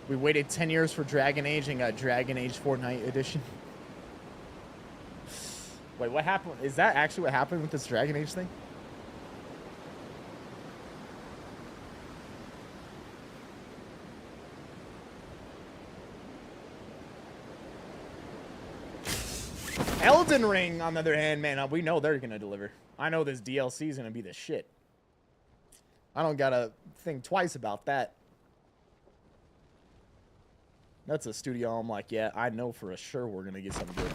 We waited 10 years for Dragon Age and got Dragon Age Fortnite edition. Wait, what happened? Is that actually what happened with this Dragon Age thing? Elden Ring, on the other hand, man, we know they're going to deliver. I know this DLC is going to be the shit. I don't got to think twice about that. That's a studio I'm like, yeah, I know for a sure we're going to get something good.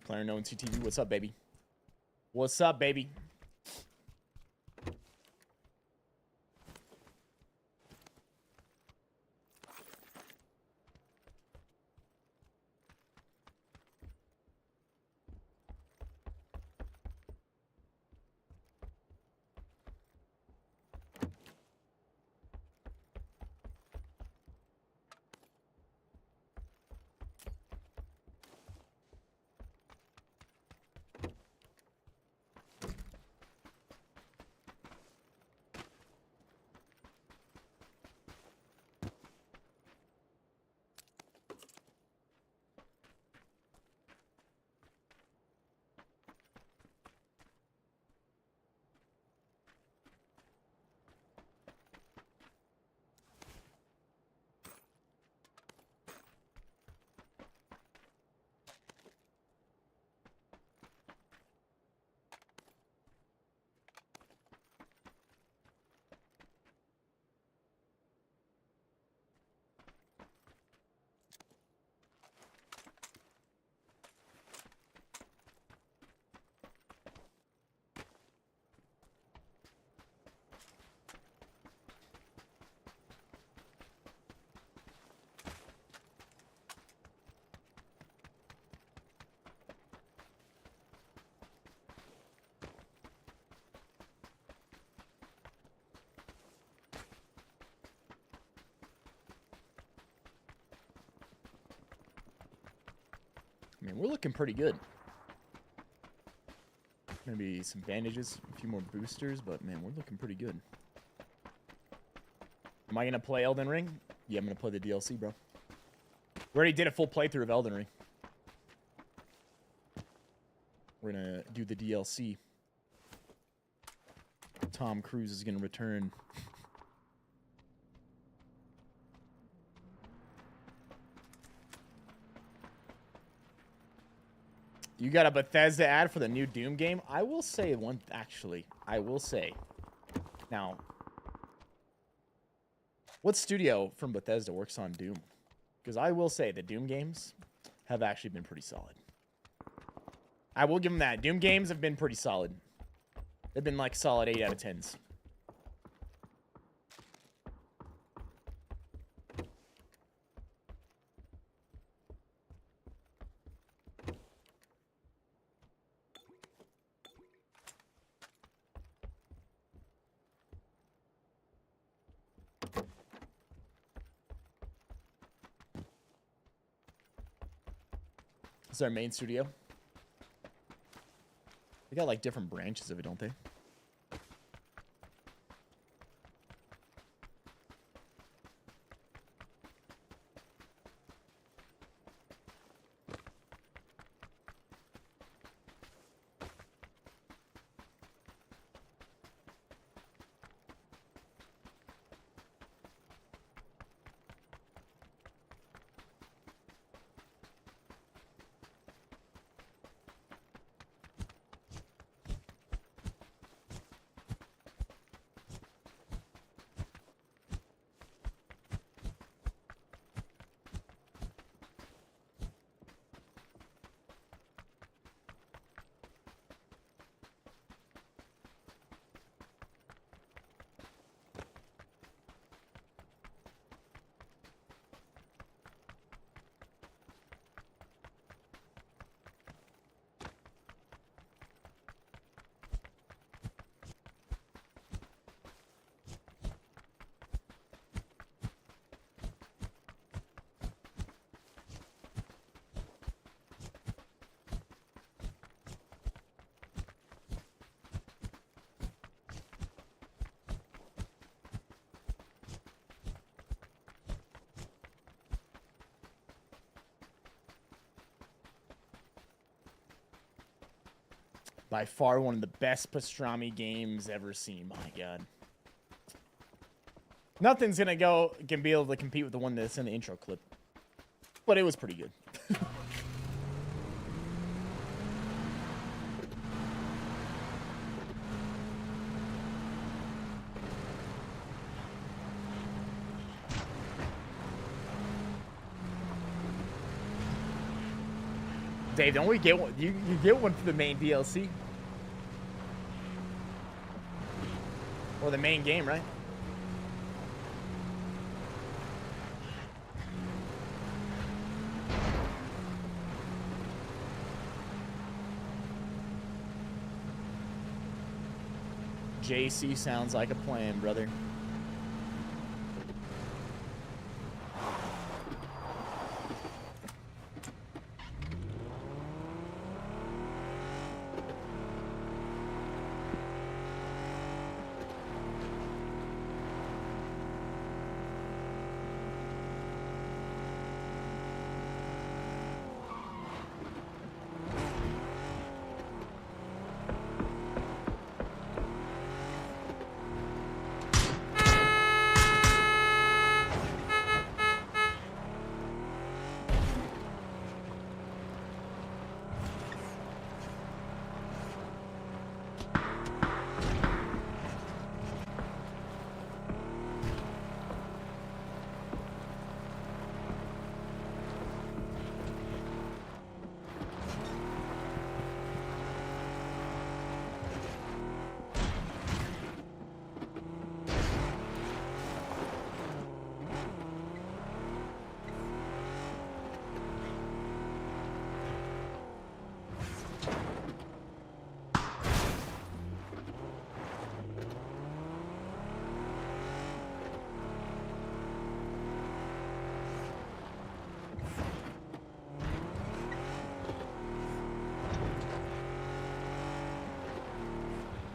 PlayerUnknown'S CTV, what's up, baby? What's up, baby? I mean, we're looking pretty good. Maybe some bandages, a few more boosters, but man, we're looking pretty good. Am I going to play Elden Ring? Yeah, I'm going to play the DLC, bro. We already did a full playthrough of Elden Ring. We're going to do the DLC. Tom Cruise is going to return. You got a Bethesda ad for the new Doom game? I will say one, actually. I will say. Now, what studio from Bethesda works on Doom? Because I will say the Doom games have actually been pretty solid. I will give them that. Doom games have been pretty solid. They've been like solid 8 out of 10s. This is our main studio. They got like different branches of it, don't they? By far one of the best pastrami games ever seen. My God. Nothing's gonna can be able to compete with the one that's in the intro clip. But it was pretty good. Dave, don't we get one? You get one for the main DLC. Or the main game, right? JC sounds like a plan, brother.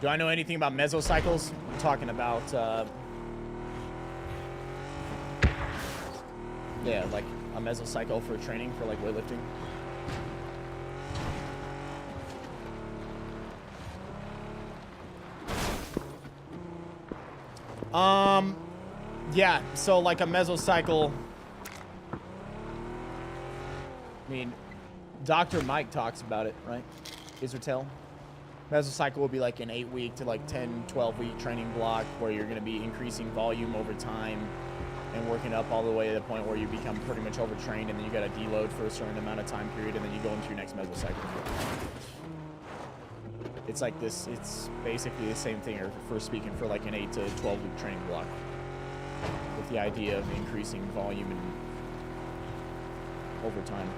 Do I know anything about mesocycles? I'm talking about, yeah, like a mesocycle for training for like weightlifting. Yeah, so like a mesocycle, I mean, Dr. Mike talks about it, right? Isertel. Mesocycle will be like an 8-week to like 10, 12-week training block where you're going to be increasing volume over time and working up all the way to the point where you become pretty much overtrained, and then you got to deload for a certain amount of time period, and then you go into your next mesocycle. It's like this. It's basically the same thing, or for speaking for like an 8 to 12-week training block, with the idea of increasing volume and over time.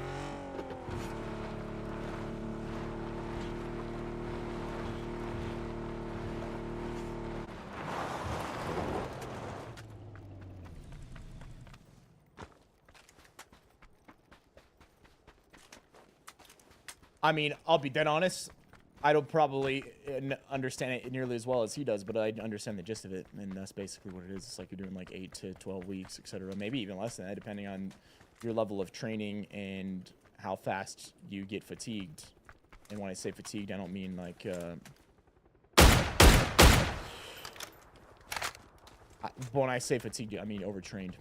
I mean, I'll be dead honest. I don't probably understand it nearly as well as he does, but I understand the gist of it, and that's basically what it is. It's like you're doing like 8 to 12 weeks, etc. Maybe even less than that, depending on your level of training and how fast you get fatigued. And when I say fatigued, I don't mean like... when I say fatigued, I mean overtrained.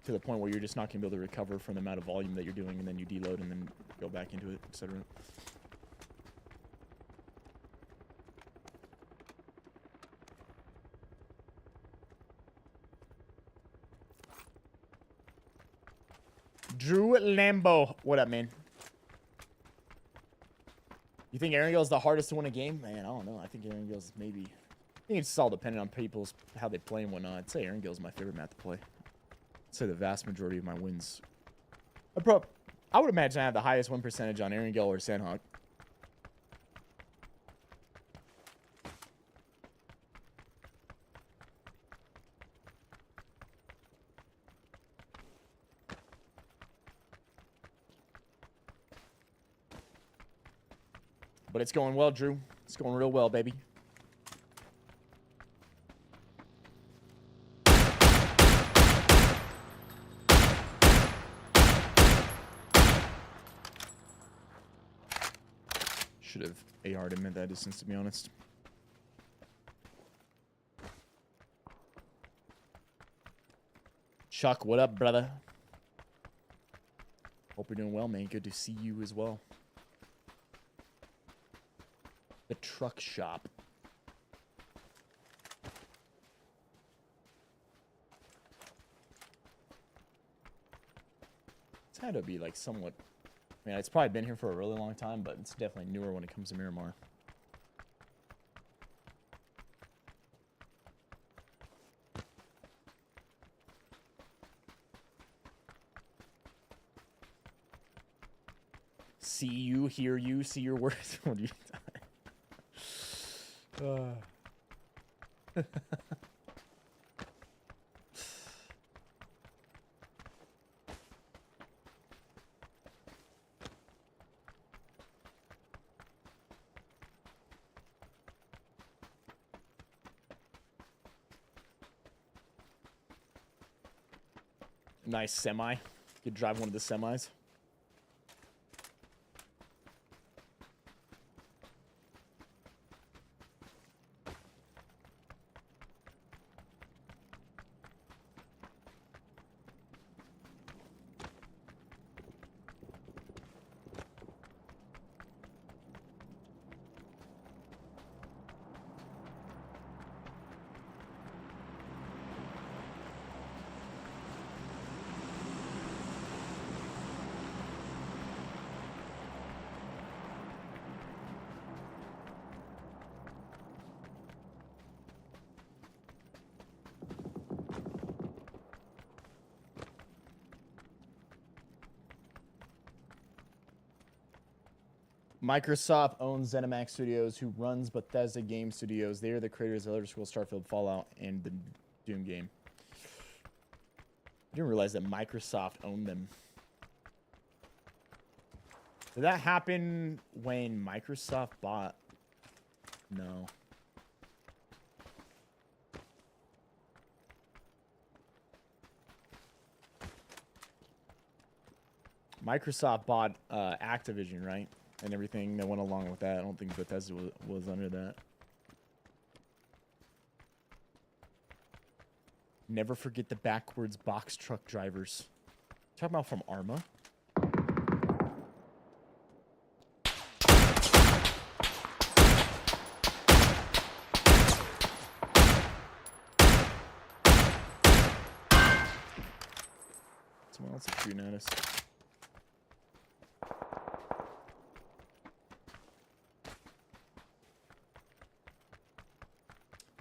To the point where you're just not going to be able to recover from the amount of volume that you're doing, and then you deload and then go back into it, etc. Drew Lambo. What up, man? You think Erangel's the hardest to win a game? Man, I don't know. I think Erangel's maybe... I think it's all dependent on people's how they play and whatnot. I'd say Erangel's my favorite map to play. I'd say the vast majority of my wins. I would imagine I have the highest win percentage on Erangel or Sandhawk. But it's going well, Drew. It's going real well, baby. Should have AR'd him at that distance, to be honest. Chuck, what up, brother? Hope you're doing well, man. Good to see you as well. The truck shop. It's had to be like somewhat... I mean, it's probably been here for a really long time, but it's definitely newer when it comes to Miramar. See you, hear you, see your words. What do you Nice semi. You could drive one of the semis. Microsoft owns ZeniMax Studios, who runs Bethesda Game Studios. They are the creators of Elder Scrolls, Starfield, Fallout, and the Doom game. I didn't realize that Microsoft owned them. Did that happen when Microsoft bought? No. Microsoft bought Activision, right? And everything that went along with that. I don't think Bethesda was under that. Never forget the backwards box truck drivers. Talking about from Arma? shooting at us.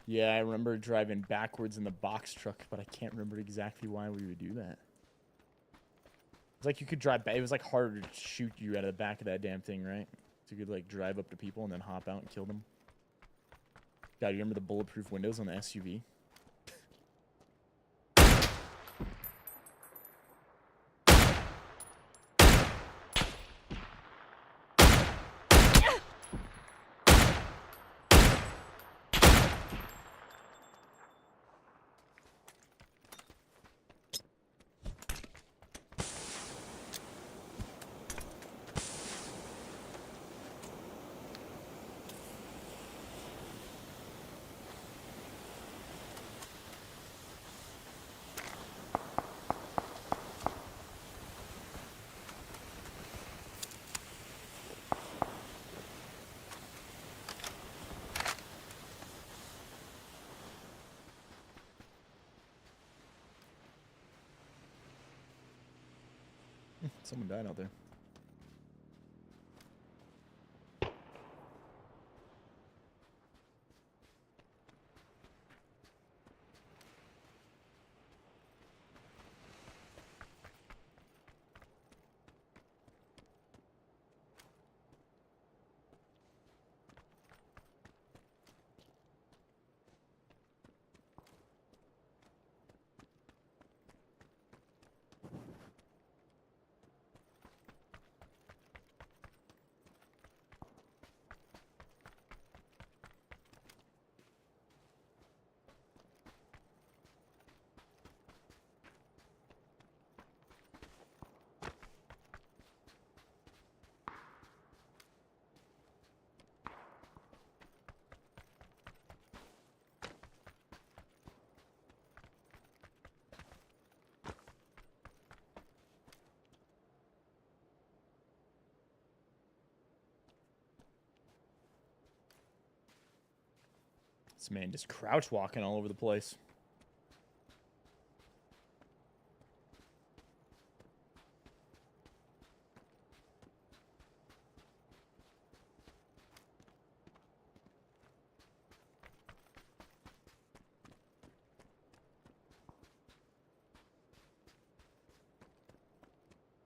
Yeah, I remember driving backwards in the box truck, but I can't remember exactly why we would do that. It's like you could drive back. It was like harder to shoot you out of the back of that damn thing, right? So you could like drive up to people and then hop out and kill them. God, you remember the bulletproof windows on the SUV? Someone died out there. This man just crouch walking all over the place.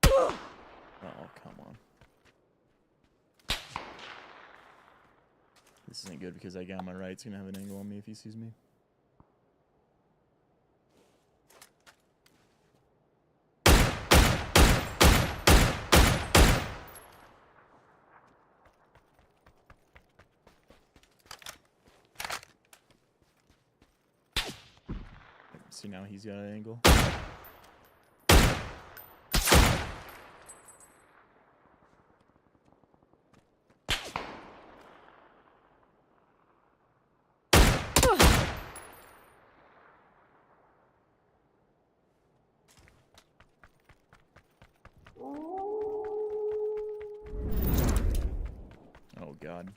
Oh, come on. This isn't good because that guy on my right's gonna have an angle on me if he sees me. See, now he's got an angle. Oh god.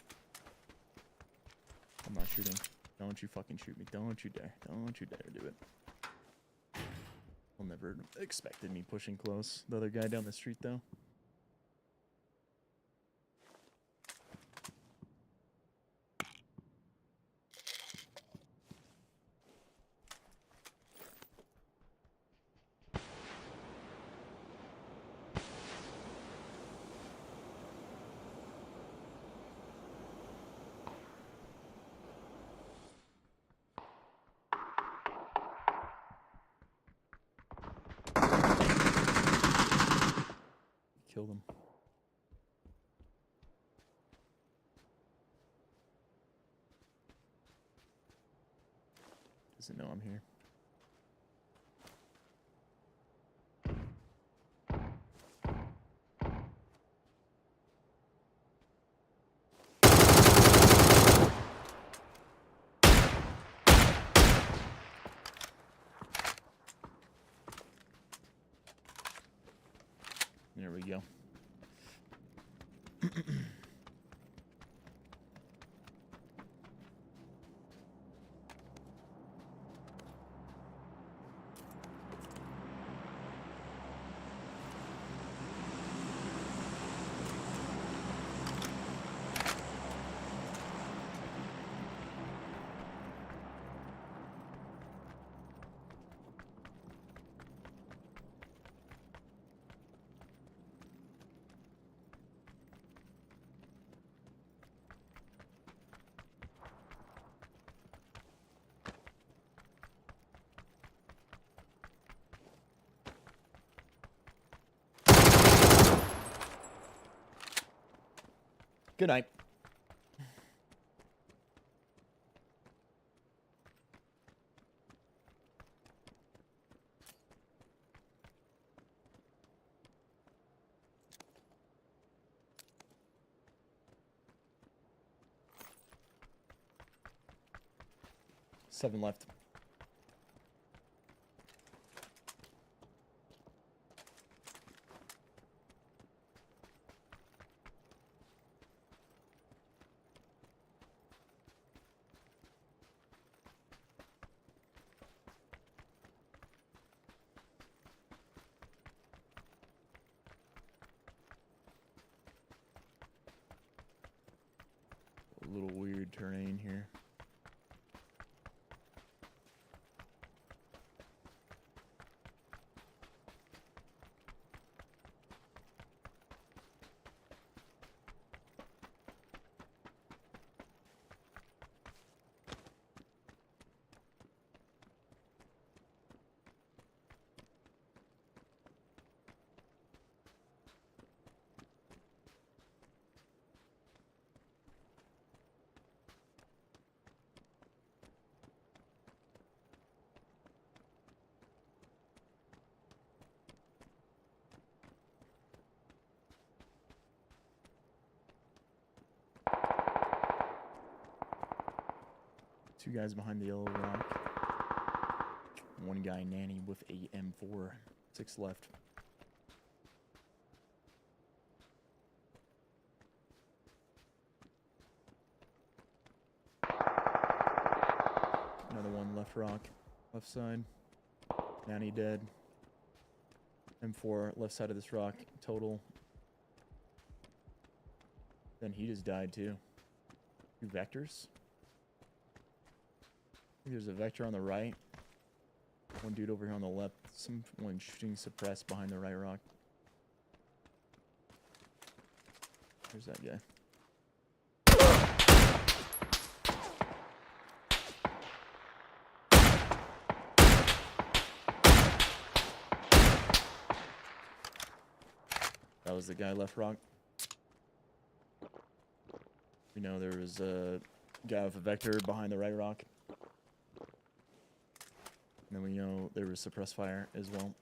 I'm not shooting. Don't you fucking shoot me. Don't you dare. Don't you dare do it. I'll never expected me pushing close. The other guy down the street though. Killed him. Doesn't know I'm here. There we go. Good night. Seven left. A little weird terrain here. Two guys behind the yellow rock. One guy nanny with a M4. 6 left. Another one left rock. Left side. Nanny dead. M4 left side of this rock. Total. Then he just died too. 2 vectors. There's a vector on the right. One dude over here on the left. Someone shooting suppressed behind the right rock. There's that guy. That was the guy left rock. We know there was a guy with a vector behind the right rock. And then we know there was suppressed fire as well.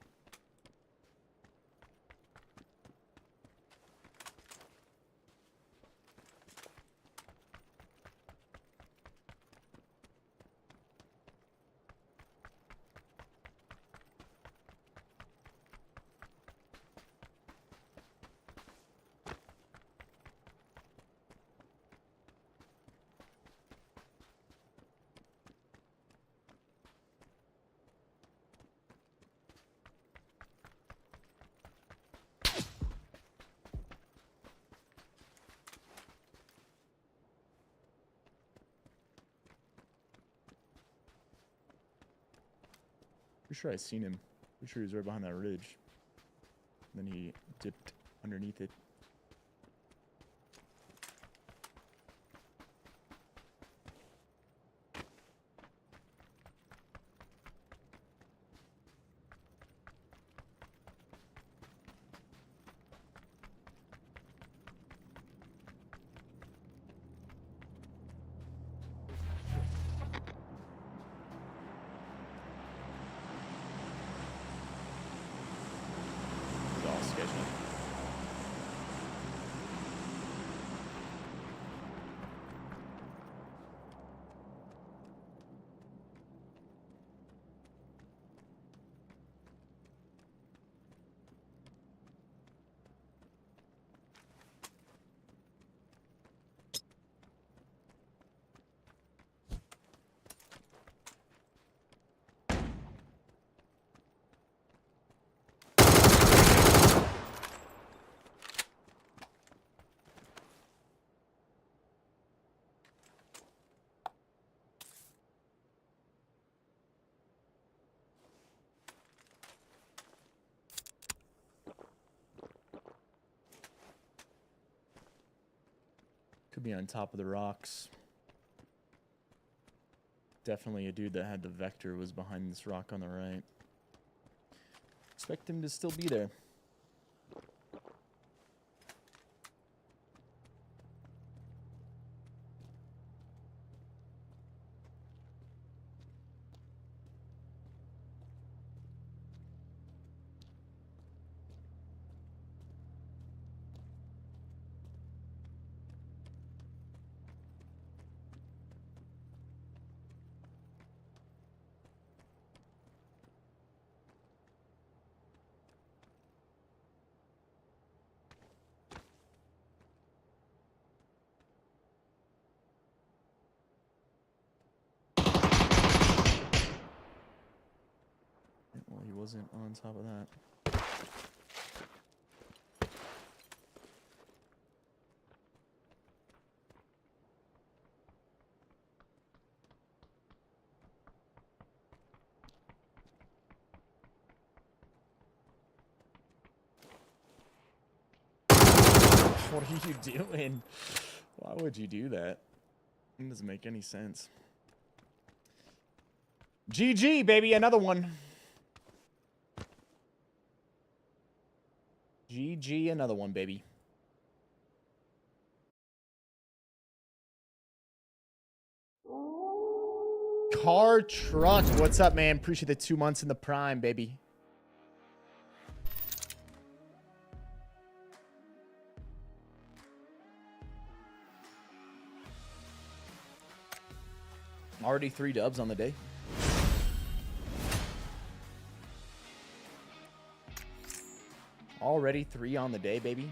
Pretty sure I seen him. Pretty sure he was right behind that ridge. Then he dipped underneath it. Could be on top of the rocks. Definitely a dude that had the vector was behind this rock on the right. Expect him to still be there. wasn't on top of that. What are you doing? Why would you do that? It doesn't make any sense. GG, baby, another one. GG, another one, baby. Car Truck, what's up, man? Appreciate the 2 months in the prime, baby. Already 3 dubs on the day. Already 3 on the day, baby.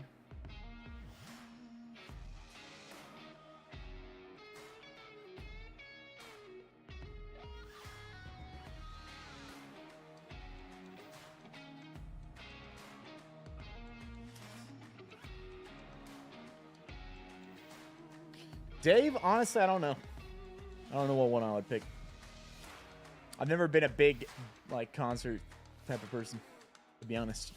Dave, honestly, I don't know. I don't know what one I would pick. I've never been a big, like, concert type of person, to be honest.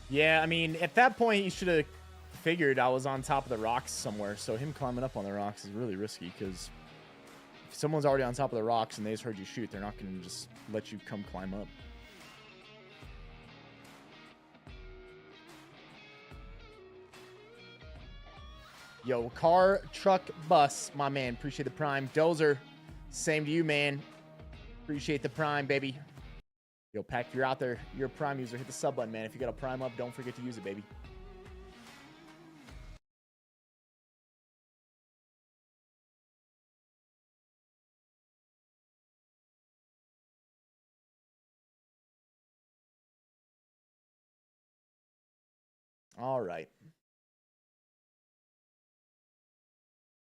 Yeah, I mean, at that point, he should have figured I was on top of the rocks somewhere. So him climbing up on the rocks is really risky because if someone's already on top of the rocks and they just heard you shoot, they're not going to just let you come climb up. Yo, car, truck, bus, my man. Appreciate the prime. Dozer, same to you, man. Appreciate the prime, baby. Yo, Pack, if you're out there, you're a prime user, hit the sub button, man. If you got a prime up, don't forget to use it, baby. All right.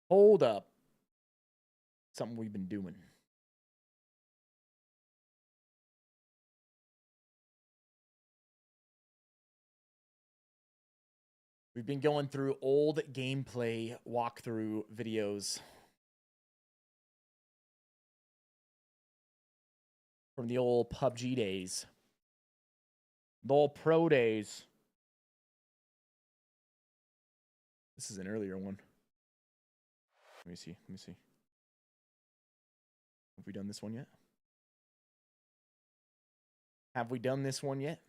Hold up. Something we've been doing. We've been going through old gameplay walkthrough videos from the old PUBG days. The old pro days. This is an earlier one. Let me see. Let me see. Have we done this one yet? Have we done this one yet?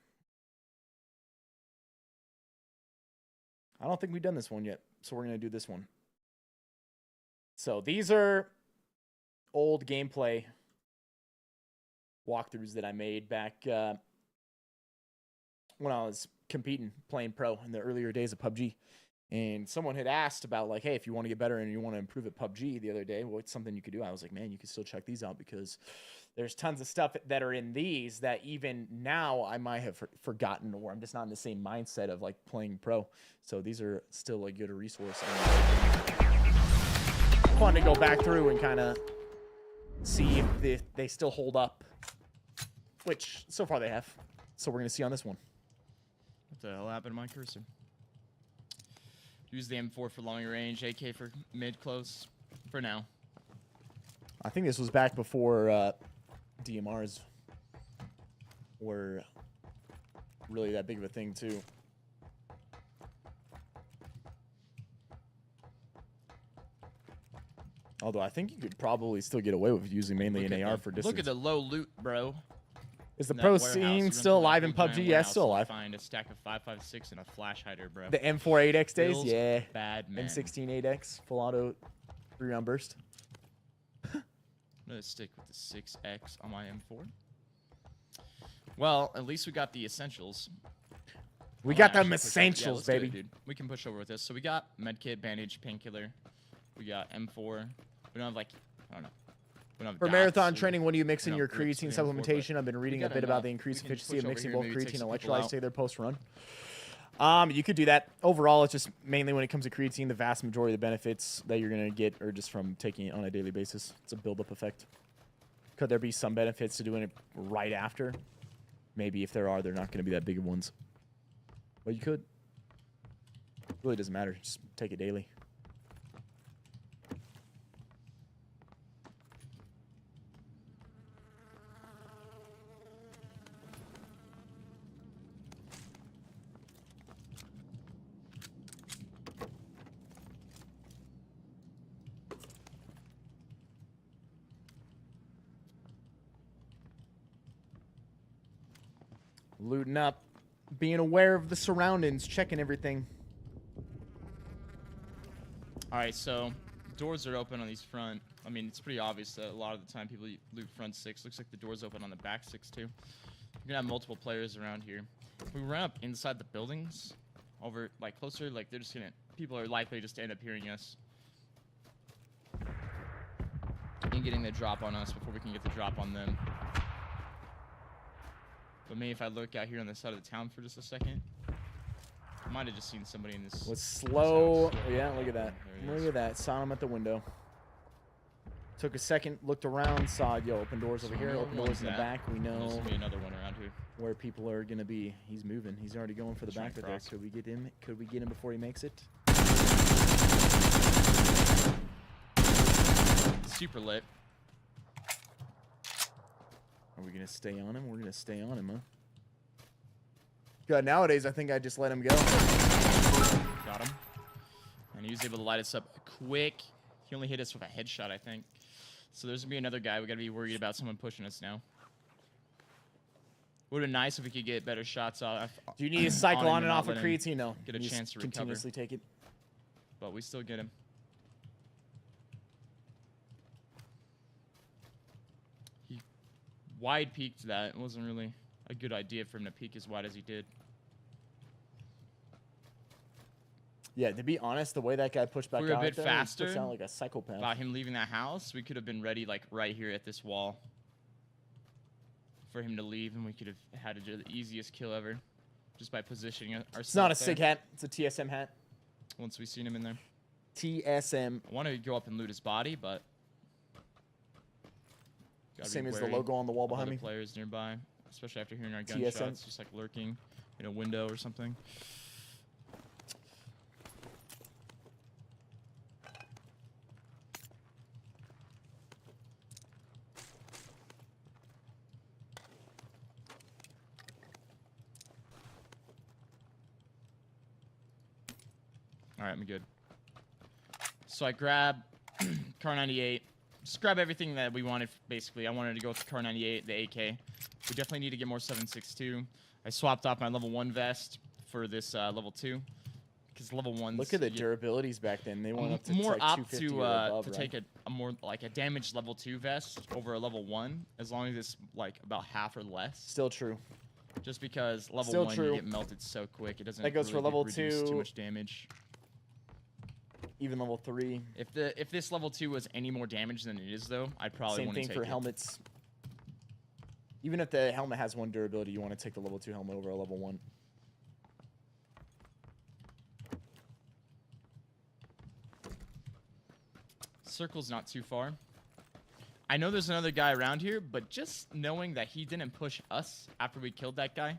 I don't think we've done this one yet, so we're going to do this one. So these are old gameplay walkthroughs that I made back when I was competing, playing pro in the earlier days of PUBG. And someone had asked about, like, hey, if you want to get better and you want to improve at PUBG the other day, what's something you could do? I was like, man, you can still check these out because there's tons of stuff that are in these that even now I might have forgotten, or I'm just not in the same mindset of, like, playing pro. So these are still a good resource. Fun to go back through and kind of see if they still hold up, which so far they have. So we're going to see on this one. What the hell happened to my cursor? Use the M4 for long range, AK for mid-close for now. I think this was back before DMRs were really that big of a thing, too. Although I think you could probably still get away with using mainly an AR for distance. Look at the low loot, bro. Is the pro scene still alive in PUBG? Yeah, it's still alive. Find a stack of 5.56 and a flash hider, bro. The M4 8X days? Feels Yeah. bad, man. M16 8X, full auto 3-round burst. I'm going to stick with the 6X on my M4. Well, at least we got the essentials. We got them essentials, yeah, baby. Dude. We can push over with this. So we got medkit, bandage, painkiller. We got M4. We don't have, like, I don't know. We don't have For dots, marathon so training, when do you mix in don't your have grips creatine to aim for, supplementation? I've been reading a got bit about enough. the increased We can efficiency push of over mixing here, both maybe take creatine and some people electrolytes out. together post-run. You could do that. Overall, it's just mainly when it comes to creatine, the vast majority of the benefits that you're going to get are just from taking it on a daily basis. It's a build-up effect. Could there be some benefits to doing it right after? Maybe. If there are, they're not going to be that big of ones. But you could. It really doesn't matter. Just take it daily. Looting up, being aware of the surroundings, checking everything. All right, so doors are open on these front. I mean, it's pretty obvious that a lot of the time people loot front 6. Looks like the door's open on the back 6 too. You're gonna have multiple players around here. If we run up inside the buildings, over like closer, like they're just gonna, people are likely just to end up hearing us and getting the drop on us before we can get the drop on them. But maybe if I look out here on the side of the town for just a second, I might have just seen somebody in this. Was slow. this house. Yeah, look at that. There he Look is. at that. Saw him at the window. Took a second, looked around, saw, yo, open doors over So here, no open doors one's in the at. back. We There's know gonna be another one around here. where people are going to be. He's moving. He's already going for the Trying back to of there. cross. Could we get him? Could we get him before he makes it? Super lit. Are we going to stay on him? We're going to stay on him, huh? God, nowadays, I think I just let him go. Got him. And he was able to light us up quick. He only hit us with a headshot, I think. So there's going to be another guy. We got to be worried about someone pushing us now. Would have been nice if we could get better shots off. Do you need to cycle him on and not off of let him creatine? No. get a You just chance to recover. continuously take it. But we still get him. He wide peeked that. It wasn't really a good idea for him to peek as wide as he did. Yeah, to be honest, the way that guy pushed back We were a out bit there, he faster pushed out like a psychopath. About him leaving that house, we could have been ready like right here at this wall for him to leave, and we could have had the easiest kill ever just by positioning ourselves. It's not a there SIG hat. It's a TSM hat. Once we seen him in there. TSM. I want to go up and loot his body, but gotta be Same as the wary logo on the wall of behind other me. players nearby, especially after hearing our TSM. gunshots, just like lurking in a window or something. All right, I'm good. So I grab Car 98. Just grab everything that we wanted, basically. I wanted to go with the Car 98, the AK. We definitely need to get more 7.62. I swapped off my level 1 vest for this level 2. Because level 1's... Look at the durabilities back then. They went up to more like opt 250 to or above, to right? take a more like a damaged level 2 vest over a level 1, as long as it's like about half or less. Still true. Just because level Still 1 true. you get melted so quick, it doesn't That goes for really level reduce 2. too much damage. Even level 3. If this level 2 was any more damage than it is, though, I'd probably Same want to thing take for it. helmets. Even if the helmet has 1 durability, you want to take the level 2 helmet over a level 1. Circle's not too far. I know there's another guy around here, but just knowing that he didn't push us after we killed that guy,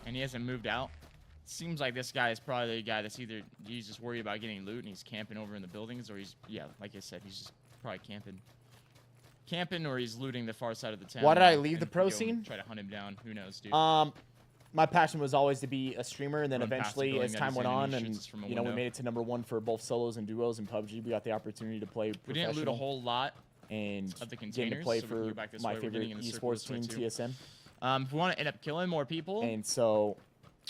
and he hasn't moved out, seems like this guy is probably the guy that's either he's just worried about getting loot and he's camping over in the buildings, or he's, yeah, like I said, he's just probably camping, or he's looting the far side of the town. Why did I and leave the go pro and scene? Try to hunt him down. Who knows, dude? My passion was always to be a streamer, and then Run past the eventually, building as that time he's went in and on, he and shoots us from a you know, we window. made it to #1 for both solos and duos in PUBG. We got the opportunity to play We didn't loot a professional whole lot and of the getting containers, to play so we can for go back this my way. We're favorite getting in a circle esports this team, way, too. TSM. If we want to end up killing more people, And so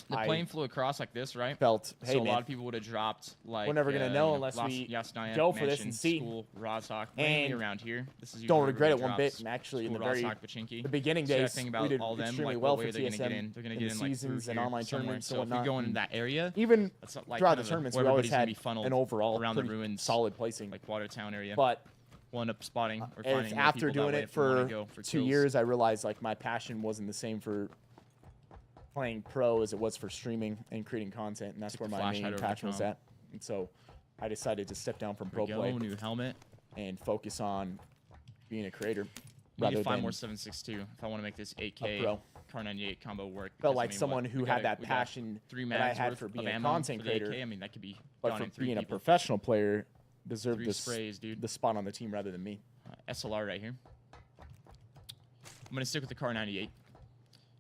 the I plane flew across like this, right? felt, hey, so a man, lot of people would have dropped, like, we're never gonna you know unless Las we Yasnaya go for this Mansion, and see. School, Rozhok, mainly And around here. This is usually don't where regret it everybody one bit. drops. And actually, in School, the very Rozhok, Pachinki. the beginning So you gotta days, think we about did all them, extremely like, well what for way they're gonna get TSM in. They're gonna in get the in, like, through seasons and here online somewhere. tournaments and So if we whatnot. go in that area, Even that's not, like, throughout kind the of tournaments, where we always everybody's gonna had be funneled an overall around the pretty ruins, solid placing. like Watertown area. But we'll end up spotting or And finding more after people that doing way it if we wanna for go for 2 kills. years, I realized like my passion wasn't the same for playing pro as it was for streaming and creating content, and that's Took where the my flash main hider over the passion was com. at. And so I decided to step down from There pro we go, play new helmet. and focus on being a creator We need rather to find than more 7.62 if I want to make this 8K pro. Car 98 combo work. felt because, like I mean, someone what, who we had got that we got passion 3 that I mags had worth for of being a ammo content for the AK. creator. I mean, that could be But gone for in 3 being a people. professional player, deserved 3 this sprays, dude. the spot on the team rather than me. SLR right here. I'm going to stick with the Car 98.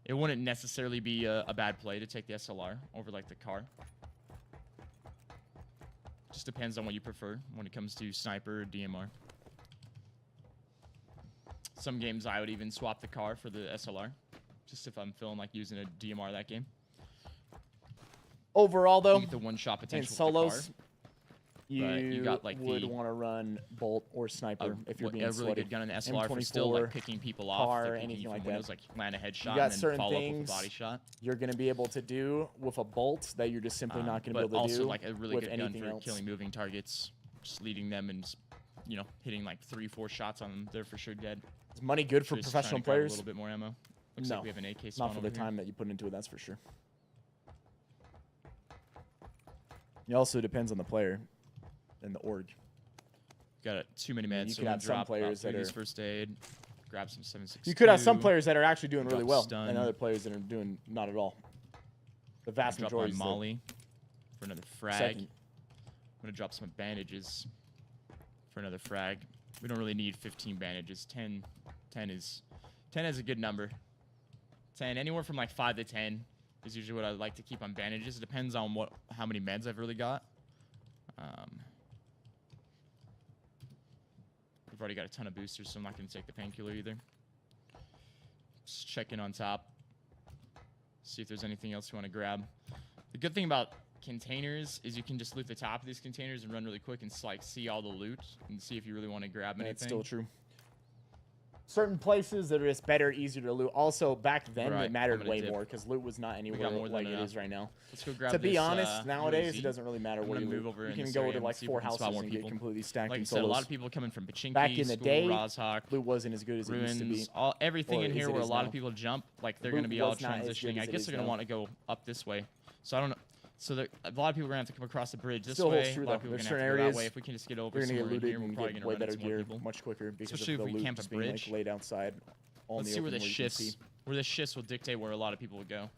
It wouldn't necessarily be a bad play to take the SLR over like the car. Just depends on what you prefer when it comes to sniper or DMR. Some games I would even swap the car for the SLR, just if I'm feeling like using a DMR that game. Overall, though, You get the one-shot in potential with solos, the car. you got, like, would the- want to run bolt or sniper if you're being a really sweaty. good gun in the SLR for still like M24, picking people off. car, if they're peeking anything from like windows, that. like land a headshot got and then certain follow up with things a body shot. You're going to be able to do with a bolt that you're just simply not going to be But able to also do like a really with good gun anything for else. killing moving targets, just leading them and you know hitting like 3-4 shots on them. They're for sure dead. Is money good for Just trying to professional grab players? A little bit more ammo. Looks No, like we have an AK spawn Not for over the here. time that you put into it, that's for sure. It also depends on the player and the org. Got too many mean, meds. you so could I'm have gonna some drop players that use are- first aid. Grab some 7.62. You could have some players that are actually doing really Drop well, stun. and other players that are doing not at all. The vast Drop majority on is the Molly for another frag. second. I'm gonna drop some bandages for another frag. We don't really need 15 bandages. 10 is a good number. 10, anywhere from like 5 to 10 is usually what I like to keep on bandages. It depends on how many meds I've really got. We've already got a ton of boosters, so I'm not gonna take the painkiller either. Just check in on top. See if there's anything else you want to grab. The good thing about containers is you can just loot the top of these containers and run really quick and like see all the loot and see if you really want to grab And anything. it's still true. Certain places that are just better, easier to loot. Also, back then Right, it I'm mattered gonna way dip. more because loot was not anywhere more than like it enough. is right now. Let's go grab To be this, honest, nowadays UAZ. it doesn't really matter I'm where you gonna move loot. over You in can this go area to and like see if 4 we can spot houses more and get people. completely stacked Like in I said, a lot solos. of people coming from Pachinki, Back in the School, day, Rozhok, Loot wasn't as good as it used to be. Ruins, everything or in as here it where a is lot now. of people jump, like they're Loot going to be all was not as good transitioning. I as it guess is they're going to now. want to go up this way. So I don't know. So a lot of people are going to have to come across the bridge this Still way. holds true a lot of though. people are There's going to certain have to go that areas way. If we can just get over You're gonna get somewhere in looted here, we're and probably get going to way run better into more gear people. much quicker because Especially of if the we loot camp a just being like bridge. laid outside. All in Let's the see where open the where you can shifts, see. where the shifts will dictate where a lot of people will go.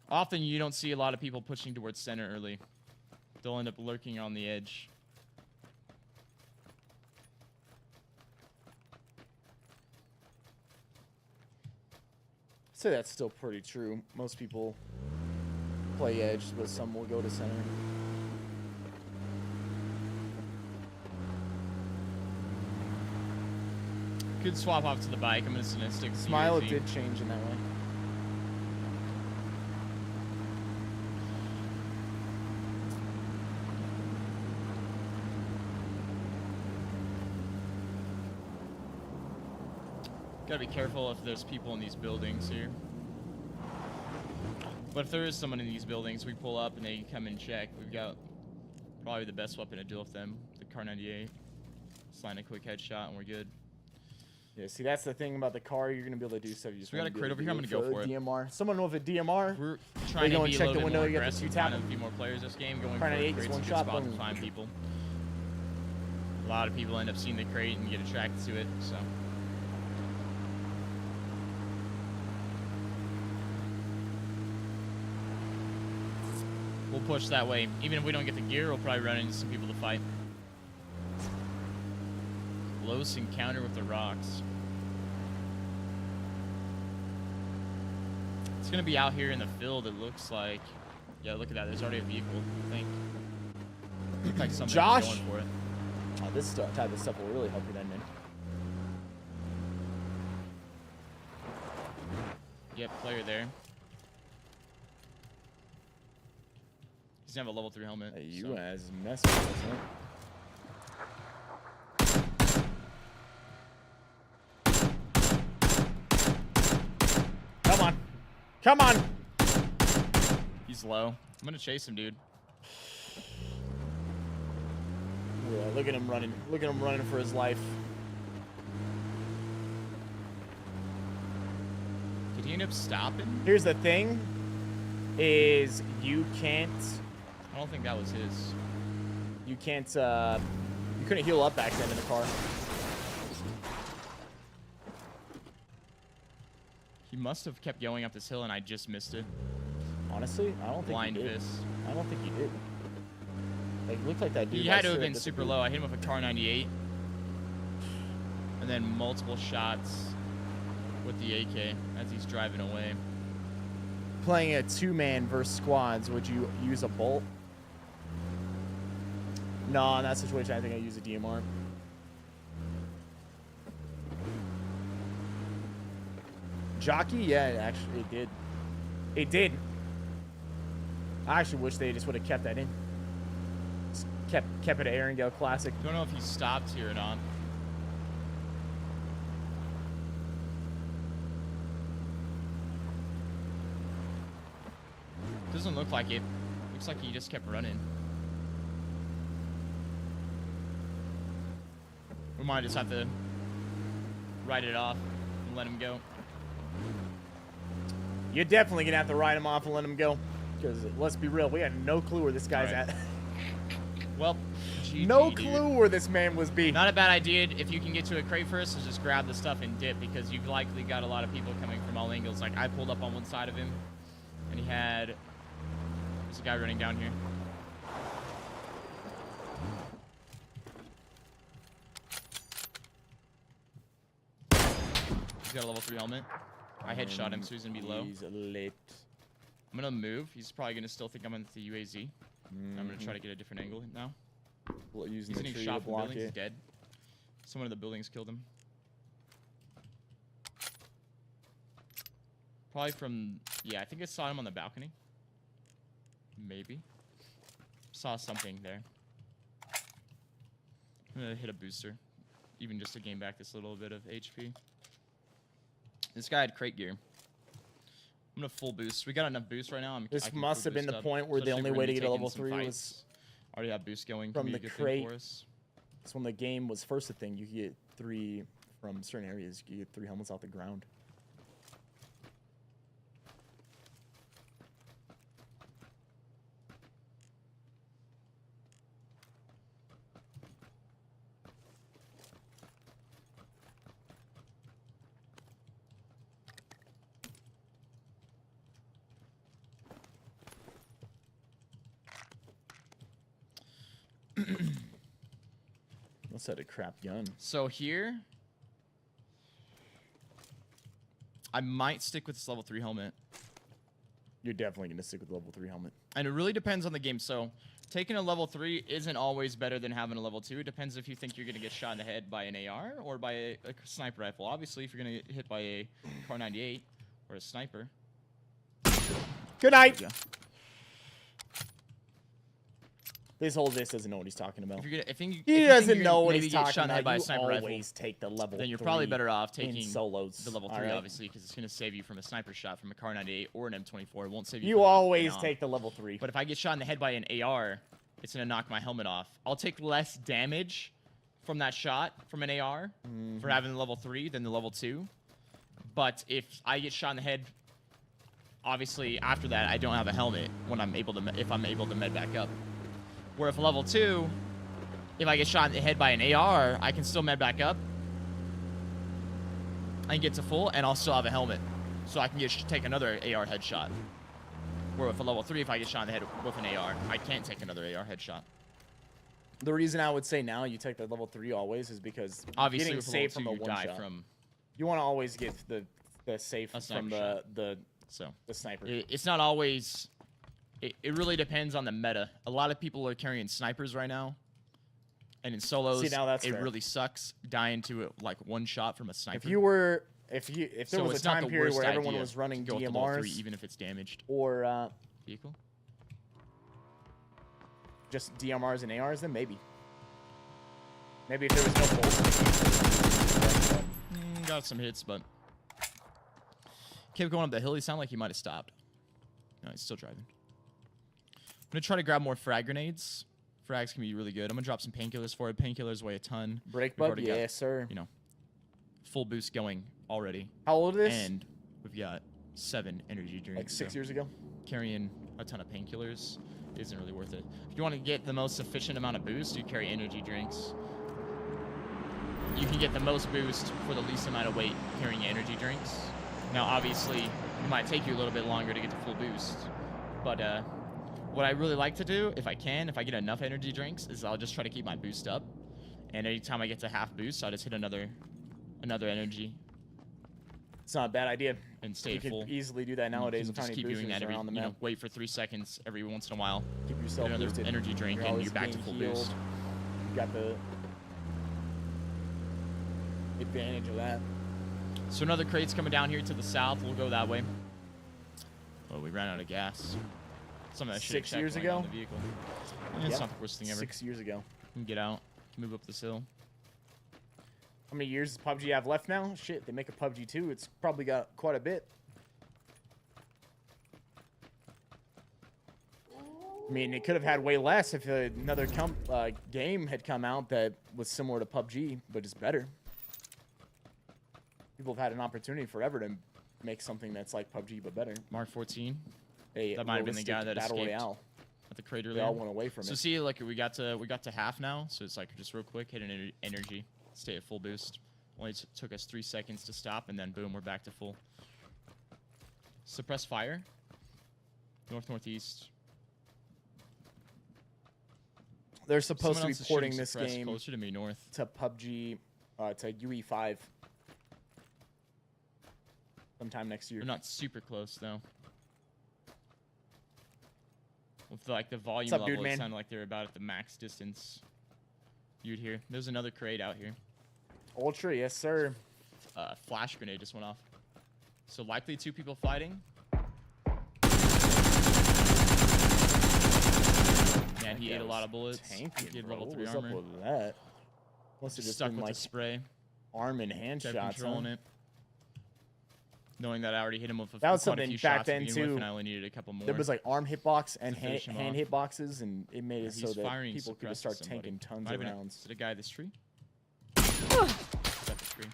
Often you don't see a lot of people pushing towards center early. They'll end up lurking on the edge. I'd say that's still pretty true. Most people play edge, but some will go to center. Could swap off to the bike. I'm just gonna stick with the Smile UAZ. did change in that way. Gotta be careful if there's people in these buildings here. But if there is someone in these buildings, we pull up and they come and check. We've got probably the best weapon to deal with them, the Car 98. Slide a quick headshot and we're good. Yeah, see, that's the thing about the car. You're gonna be able to do stuff. You just we got wanna a be crate able over to here. I'm do gonna go for it. DMR. Someone with a DMR. We're trying go to and be a check little the bit window, more you get the aggressive, two tap. find a few more players this game, going Car for 98 crates is one and shot, spots to boom. find people. A lot of people end up seeing the crate and get attracted to it, so. We'll push that way. Even if we don't get the gear, we'll probably run into some people to fight. Close encounter with the rocks. It's gonna be out here in the field, it looks like. Yeah, look at that. There's already a vehicle, I think. Looks like something's Josh? going for it. Oh, this type of stuff will really help you then, man. Yep, player there. He's gonna have a level 3 helmet. Hey, you so. as messy, isn't it? Come on. Come on. He's low. I'm gonna chase him, dude. Yeah, look at him running. Look at him running for his life. Did he end up stopping? Here's the thing, is you can't, I don't think that was his. you couldn't heal up back then in the car. He must have kept going up this hill and I just missed it. Honestly, I don't think Blind he did. fist. I don't think he did. Like, looked like that dude. He had to have been super low. I hit him with a car 98. And then multiple shots with the AK as he's driving away. Playing a 2-man versus squads, would you use a bolt? No, in that situation, I think I use a DMR. Jockey? Yeah, actually, it did. It did. I actually wish they just would have kept that in. Just kept it an Erangel classic. Don't know if he stopped here or not. Doesn't look like it. Looks like he just kept running. We might just have to write it off and let him go. You're definitely going to have to write him off and let him go. Because let's be real, we had no clue where this guy's Right. at. Well, GG, No dude. clue where this man was be. Not a bad idea if you can get to a crate first, is just grab the stuff and dip, because you've likely got a lot of people coming from all angles. Like, I pulled up on one side of him, and he had... There's a guy running down here. He's got a level 3 helmet. I headshot him, so he's gonna be low. He's lit. I'm gonna move. He's probably gonna still think I'm in the UAZ. I'm gonna try to get a different angle now. Using He's the getting tree shot to from the block building. He's it. dead. Someone in the buildings killed him. Probably from... Yeah, I think I saw him on the balcony. Maybe. Saw something there. I'm gonna hit a booster. Even just to gain back this little bit of HP. This guy had crate gear. I'm gonna full boost. We got enough boost right now. This I can must full have been boost the up, point where the especially only if we're way gonna to be get a level taking some 3 fights. was Already have boost going. from Can be the a good crate. thing for us. That's when the game was first a thing. You could get 3 from certain areas. You could get 3 helmets off the ground. Must have had a crap gun. So here, I might stick with this level 3 helmet. You're definitely going to stick with the level 3 helmet. And it really depends on the game. So taking a level 3 isn't always better than having a level 2. It depends if you think you're going to get shot in the head by an AR or by a sniper rifle. Obviously, if you're going to get hit by a Car 98 or a sniper. Good night. Yeah. This whole this doesn't know what he's talking about. If you're gonna, if you, He if you doesn't think you're know gonna what maybe he's get talking shot in the head about. by a You sniper rifle, always take the level then you're 3 probably better off in taking solos. the level 3, alright? obviously, because it's going to save you from a sniper shot from a Car 98 or an M24. It won't save you. You from always an take the level 3. But if I get shot in the head by an AR, it's going to knock my helmet off. I'll take less damage from that shot from an AR for having the level 3 than the level 2. But if I get shot in the head, obviously after that I don't have a helmet when I'm able to if I'm able to med back up. Where if a level 2, if I get shot in the head by an AR, I can still med back up. I can get to full and I'll still have a helmet. So I can take another AR headshot. Where with a level 3, if I get shot in the head with an AR, I can't take another AR headshot. The reason I would say now you take the level 3 always is because Obviously, getting with a safe level from 2, a you one die shot. from... You want to always get the safe A sniper from shot. the So sniper. it's not always... It really depends on the meta. A lot of people are carrying snipers right now. And in solos, See, now that's it fair. really sucks dying to like one shot from a sniper. If there So was a it's not time the period worst where everyone idea was running to go with the level 3, DMRs even if it's damaged or vehicle. just DMRs and ARs, then maybe. Maybe if there was no bullshit. Got some hits, but kept going up the hill. He sounded like he might have stopped. No, he's still driving. I'm gonna try to grab more frag grenades Frags can be really good. I'm gonna drop some painkillers for it. Painkillers weigh a ton. Break We've bug, already got, yes, sir. You know, full boost going already. How old is this? And we've got 7 energy drinks. Like 6 so years ago. carrying a ton of painkillers isn't really worth it. If you want to get the most efficient amount of boost, you carry energy drinks. You can get the most boost for the least amount of weight carrying energy drinks. Now, obviously, it might take you a little bit longer to get to full boost. But what I really like to do, if I get enough energy drinks, is I'll just try to keep my boost up. And anytime I get to half boost, I'll just hit another energy It's not a bad idea. and stay You at full. can easily do that nowadays You with can just tiny keep doing boosters that every, around the you know, map. wait for 3 seconds every once in a while. Keep Get yourself another boosted. energy drink You're and always you're back to being full healed. boost. You got the advantage of that. So another crate's coming down here to the south. We'll go that way. Oh, we ran out of gas. Some of that shit 6 years ago? The vehicle. It's Yep. not the worst thing ever. 6 years ago. We can get out, move up this hill. How many years does PUBG have left now? Shit, they make a PUBG 2. It's probably got quite a bit. I mean, it could have had way less if another game had come out that was similar to PUBG, but just better. People have had an opportunity forever to make something that's like PUBG but better. Mark 14 A That might have been the guy realistic that Battle escaped. Royale. at the crate They earlier. all went away from So it. see, like we got to half now. So it's like just real quick, hit an energy, stay at full boost. Only took us 3 seconds to stop, and then boom, we're back to full. Suppress fire. Northeast. They're supposed Someone to be else is porting shooting this suppress game closer to me north. to PUBG, to UE5 sometime next year. They're not super close though. With like the volume What's up, level, dude, it man? sounded like they're about at the max distance. You'd hear. There's another crate out here. Ultra, yes sir. Flash grenade just went off. So likely 2 people fighting. Man, he ate a lot of bullets. Tanky, He had bro. level What 3 was armor. up with that? Must have just Stuck been with like the spray. arm and hand Kept shots. controlling Huh? it. Knowing that I already hit him with That was quite a something few back shots to then, begin with, too. and I only needed a couple more. There was like arm hitbox and To finish hand him hitboxes, and it made it He's so that firing people could just suppress start at somebody. tanking tons Might of have been rounds. Is it a guy at this tree? At the tree.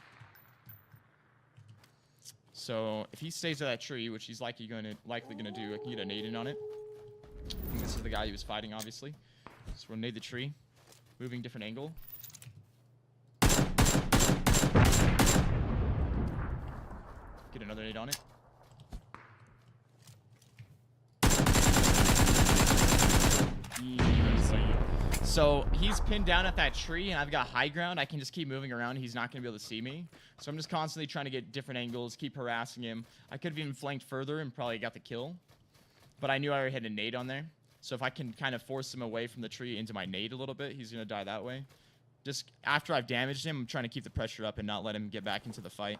So if he stays at that tree, which he's likely gonna do, I can get a nade in on it. And this is the guy he was fighting, obviously. So we'll nade the tree, moving different angle. Get another nade on it. Easy. So he's pinned down at that tree, and I've got high ground. I can just keep moving around. He's not going to be able to see me. So I'm just constantly trying to get different angles, keep harassing him. I could have even flanked further and probably got the kill. But I knew I already had a nade on there. So if I can kind of force him away from the tree into my nade a little bit, he's going to die that way. Just after I've damaged him, I'm trying to keep the pressure up and not let him get back into the fight.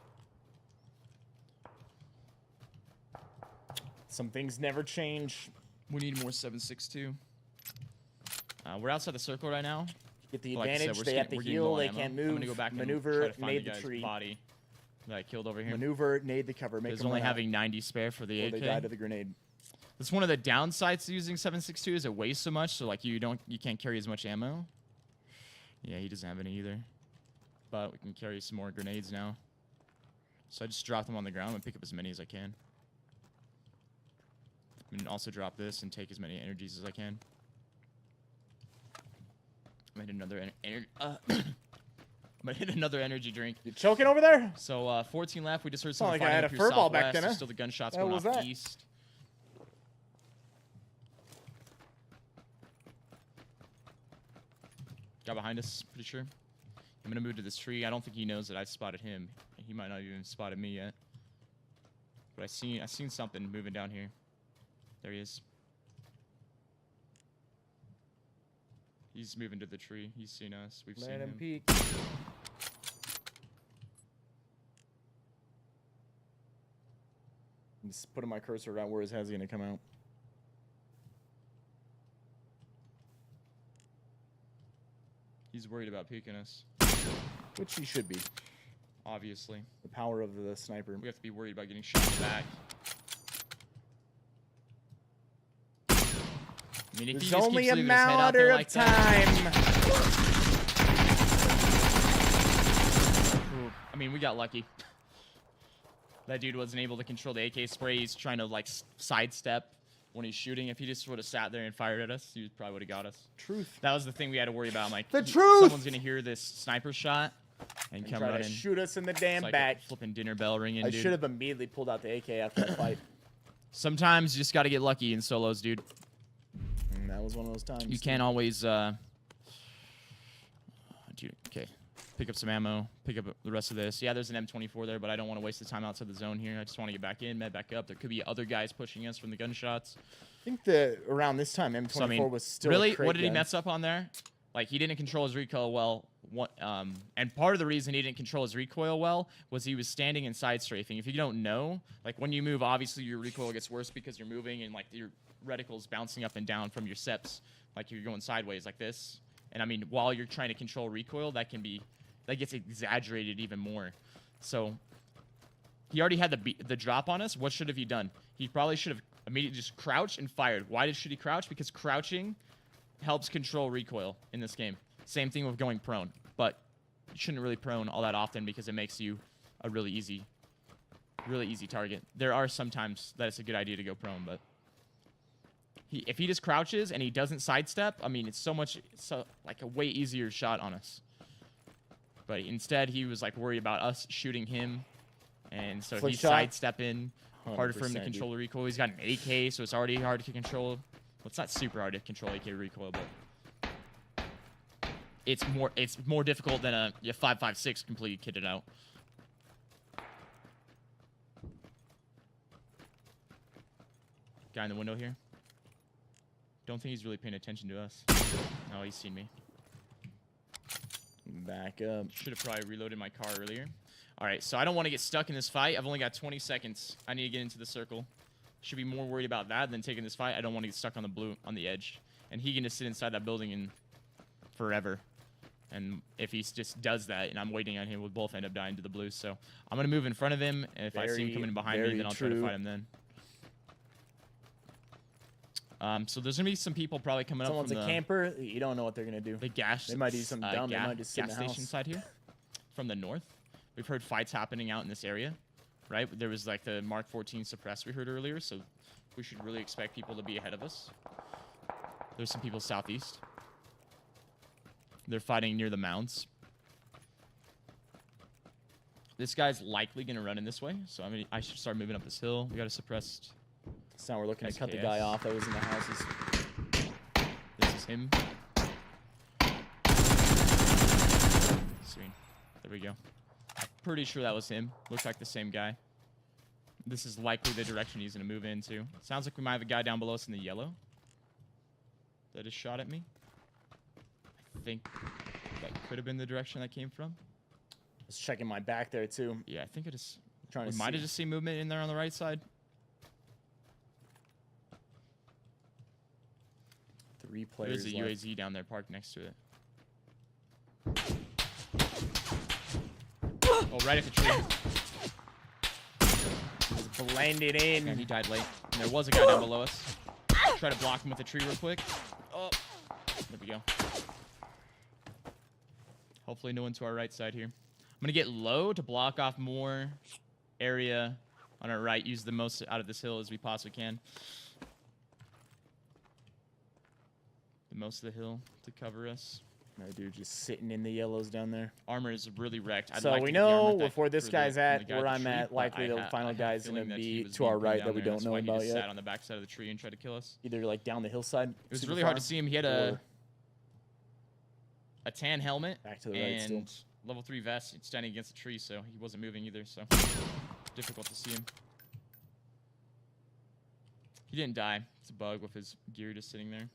Some things never change. We need more 7.62. We're outside the circle right now. Get the But like I said, advantage. we're they have to getting heal. low on They ammo. can't I'm gonna move. go back and Maneuver. try to find Nade the the guy's tree. body that I killed over here. Maneuver. Nade the cover. Make There's them only run out, having 90 spare for the or AK. they die to the grenade. That's one of the downsides to using 7.62 is it weighs so much, so like you can't carry as much ammo. Yeah, he doesn't have any either. But we can carry some more grenades now. So I just drop them on the ground and pick up as many as I can. And also drop this and take as many energies as I can. I'm gonna hit another I'm gonna hit another energy drink. You choking over there? So 14 left. We just heard Sound someone like I fighting had up a here furball back southwest. then, There's huh? still the gunshots The hell going was off that? east. Guy behind us, pretty sure. I'm gonna move to this tree. I don't think he knows that I spotted him. He might not even spotted me yet. But I seen something moving down here. There he is. He's moving to the tree. He's seen us. We've seen Let him him. peek. I'm just putting my cursor around where his head's gonna come out. He's worried about peeking us. Which he should be. Obviously. The power of the sniper. We have to be worried about getting shot back. mean, if he There's just only keeps a leaving his head out matter there of like that, time. I mean, we got lucky. That dude wasn't able to control the AK spray. He's trying to like sidestep when he's shooting. If he just would have sat there and fired at us, he probably would have got us. Truth. That was the thing we had to worry about. I'm like, The truth! Someone's gonna hear this sniper shot and come Try to running. shoot us in the damn It's like back. a flipping dinner bell ringing, I dude. should have immediately pulled out the AK after the fight. Sometimes you just gotta get lucky in solos, dude. And that was one of those times. You can't always, dude, okay. Pick up some ammo, pick up the rest of this. Yeah, there's an M24 there, but I don't want to waste the time outside the zone here. I just want to get back in, med back up. There could be other guys pushing us from the gunshots. I think that around this time, M24 So, I mean, was still really, a crate what did he gun. mess up on there? Like, he didn't control his recoil well. And part of the reason he didn't control his recoil well was he was standing and side strafing. If you don't know, like, when you move, obviously your recoil gets worse because you're moving and, like, your reticle's bouncing up and down from your seps. Like, you're going sideways like this. And, I mean, while you're trying to control recoil, that gets exaggerated even more. So, he already had the drop on us. What should have he done? He probably should have immediately just crouched and fired. Why should he crouch? Because crouching helps control recoil in this game. Same thing with going prone, but you shouldn't really prone all that often because it makes you a really easy target. There are some times that it's a good idea to go prone, but if he just crouches and he doesn't sidestep, I mean, it's like a way easier shot on us. But instead, he was like worried about us shooting him, and so Flick he's shot. sidestepping. Harder for him to 100%, control the recoil. He's got an AK, so it's already hard to control. Well, it's not super hard to control AK recoil, but it's more difficult than a 5.56 completely kitted out. Guy in the window here. Don't think he's really paying attention to us. No, he's seen me. Back up. Should have probably reloaded my car earlier. All right, so I don't want to get stuck in this fight. I've only got 20 seconds. I need to get into the circle. Should be more worried about that than taking this fight. I don't want to get stuck on the edge. And he can just sit inside that building in forever. And if he just does that, and I'm waiting on him, we'll both end up dying to the blue. So I'm going to move in front of him, and if I see him coming in behind me, then I'll try to fight him then. So there's going to be some people probably coming Someone's up from a camper. You don't know what they're going to do. the gas. They might do something dumb. They might just sit in gas the station house. side here from the north. We've heard fights happening out in this area, right? There was like the Mark 14 suppress we heard earlier, so we should really expect people to be ahead of us. There's some people southeast. They're fighting near the mounds. This guy's likely going to run in this way, so I should start moving up this hill. We got a suppressed. So now we're looking to cut the SKS. guy off that was in the houses. This is him. Sweet. There we go. Pretty sure that was him. Looks like the same guy. This is likely the direction he's going to move into. Sounds like we might have a guy down below us in the yellow that just shot at me. I think that could have been the direction that came from. I was checking my back there too. Yeah, I think it is. Trying We to might have see. just seen movement in there on the right side. 3 players There's a left. UAZ down there parked next to it. Oh, right at the tree. Just blended in. And he died late. And there was a guy down below us. Try to block him with a tree real quick. Oh, there we go. Hopefully no one to our right side here. I'm going to get low to block off more area on our right. Use the most out of this hill as we possibly can. The most of the hill to cover us. No dude just sitting in the yellows down there. Armor is really wrecked. I'd So like we to get the armor know back where this for guy's the at, guy where the I'm tree, at. but Likely the I final have a guy's going feeling to that he be was to our being pinned right down that we there. don't That's know why he about just sat yet. on the backside of the tree and tried to kill us. Either like down the hillside. It was super really hard far, to see him. He had or a tan helmet back to the right still. and level 3 vest. It's standing against a tree, so he wasn't moving either. So difficult to see him. He didn't die. It's a bug with his gear just sitting there.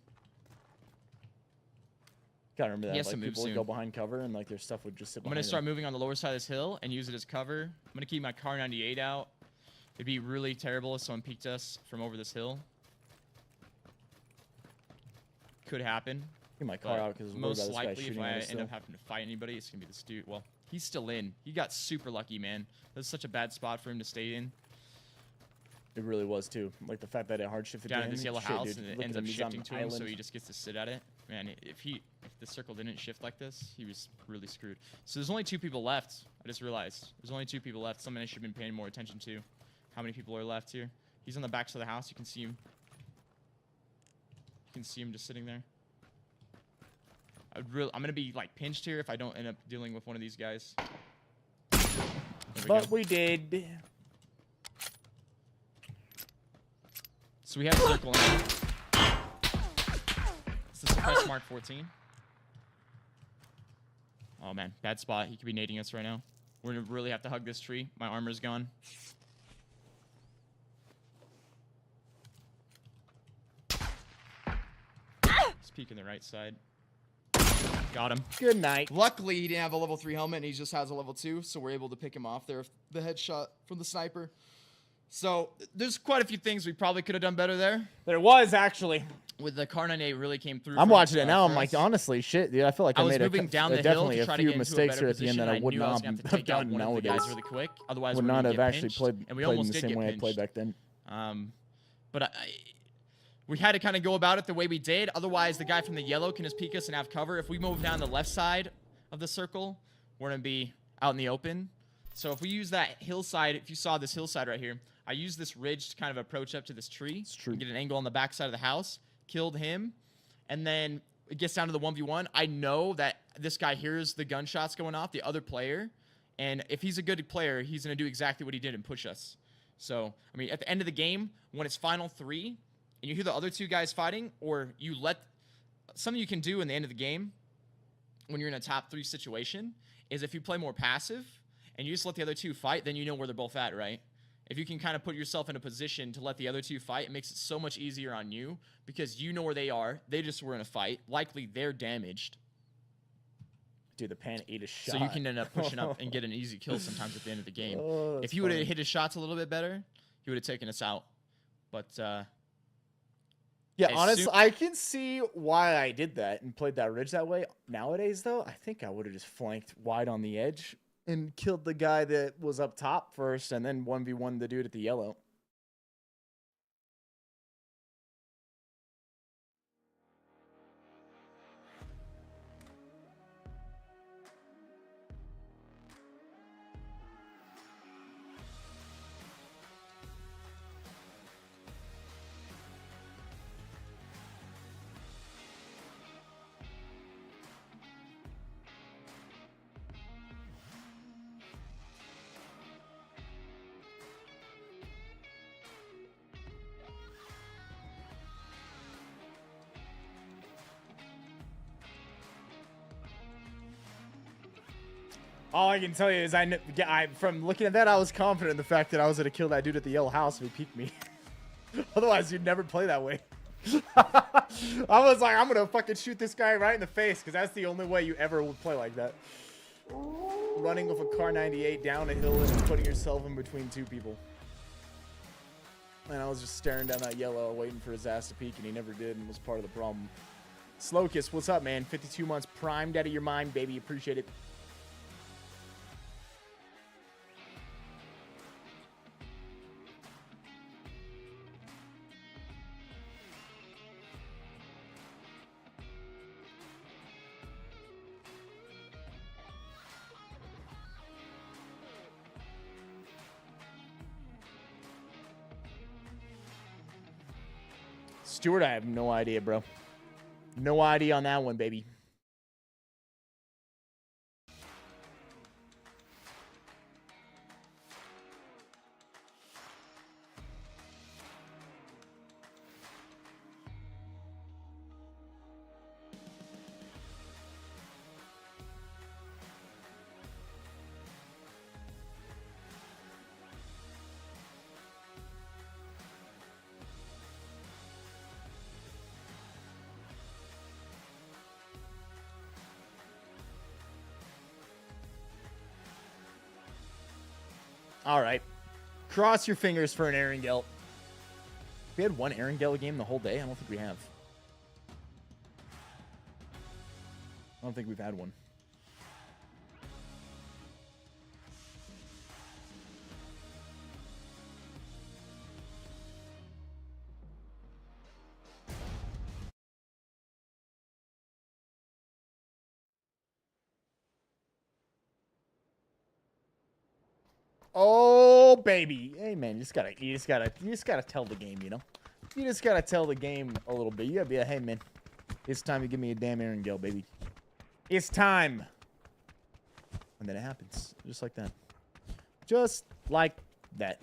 Gotta remember He that. has to Like move people would soon. go behind cover and like their stuff would just sit I'm behind going to start them. moving on the lower side of this hill and use it as cover. I'm going to keep my car 98 out. It'd be really terrible if someone peeked us from over this hill. Could happen. Get my car But out because most about this guy likely, if shooting I at us end up still. having to fight anybody, it's going to be this dude. Well, he's still in. He got super lucky, man. That's such a bad spot for him to stay in. It really was too. Like the fact that it hard shifted down to in this him. yellow Shit, house, dude, and it look ends at up him, he's on shifting an to him, so island. he just gets to sit at it. Man, if the circle didn't shift like this, he was really screwed. So there's only 2 people left. I just realized there's only 2 people left. Something I should have been paying more attention to. How many people are left here? He's on the back side of the house. You can see him. You can see him just sitting there. I'm gonna be like pinched here if I don't end up dealing with one of these guys. But we did. So we have a circle now. It's the suppressed Mark 14. Oh man, bad spot. He could be nading us right now. We're gonna really have to hug this tree. My armor's gone. He's peeking the right side. Got him. Good night. Luckily, he didn't have a level 3 helmet, and he just has a level 2, so we're able to pick him off there with the headshot from the sniper. So there's quite a few things we probably could have done better there. There was actually. With the Car 98 really came through. I'm watching it now. for I'm like, us. honestly, shit, dude. I feel like I I was made moving down the hill definitely to a try to few get into a mistakes better here at the end position. that I would knew I was not gonna have to have take out done one of the nowadays. guys really quick. Otherwise, Would we're not gonna have get actually pinched, played and we in almost the did same get way I played pinched. back then. But we had to kind of go about it the way we did. Otherwise, the guy from the yellow can just peek us and have cover. If we move down the left side of the circle, we're going to be out in the open. So if we use that hillside, if you saw this hillside right here, I used this ridge to kind of approach up to this tree. It's true. And get an angle on the back side of the house. Killed him. And then it gets down to the 1v1. I know that this guy hears the gunshots going off, the other player. And if he's a good player, he's going to do exactly what he did and push us. So, I mean, at the end of the game, when it's final 3, and you hear the other 2 guys fighting, or you let... Something you can do in the end of the game, when you're in a top 3 situation, is if you play more passive, and you just let the other 2 fight, then you know where they're both at, right? If you can kind of put yourself in a position to let the other 2 fight, it makes it so much easier on you, because you know where they are. They just were in a fight. Likely, they're damaged. Dude, the pan ate a shot. So you can end up pushing up and get an easy kill sometimes at the end of the game. Oh, if he would have hit his shots a little bit better, he would have taken us out. But yeah, as honestly, soon- I can see why I did that and played that ridge that way. Nowadays, though, I think I would have just flanked wide on the edge and killed the guy that was up top first, and then 1v1 the dude at the yellow. All I can tell you is from looking at that, I was confident in the fact that I was going to kill that dude at the yellow house if he peeked me. Otherwise, you'd never play that way. I was like, I'm going to fucking shoot this guy right in the face, because that's the only way you ever would play like that. Running with a car 98 down a hill and putting yourself in between 2 people. And I was just staring down that yellow, waiting for his ass to peek, and he never did, and was part of the problem. Slowkiss, what's up, man? 52 months primed out of your mind, baby. Appreciate it. Stuart, I have no idea, bro. No idea on that one, baby. All right. Cross your fingers for an Erangel. We had one Erangel game the whole day? I don't think we have. I don't think we've had one. Oh baby. Hey man, you just gotta tell the game, you know? You just gotta tell the game a little bit. You gotta be like, hey man, it's time to give me a damn Aaron go, baby. It's time. And then it happens. Just like that. Just like that.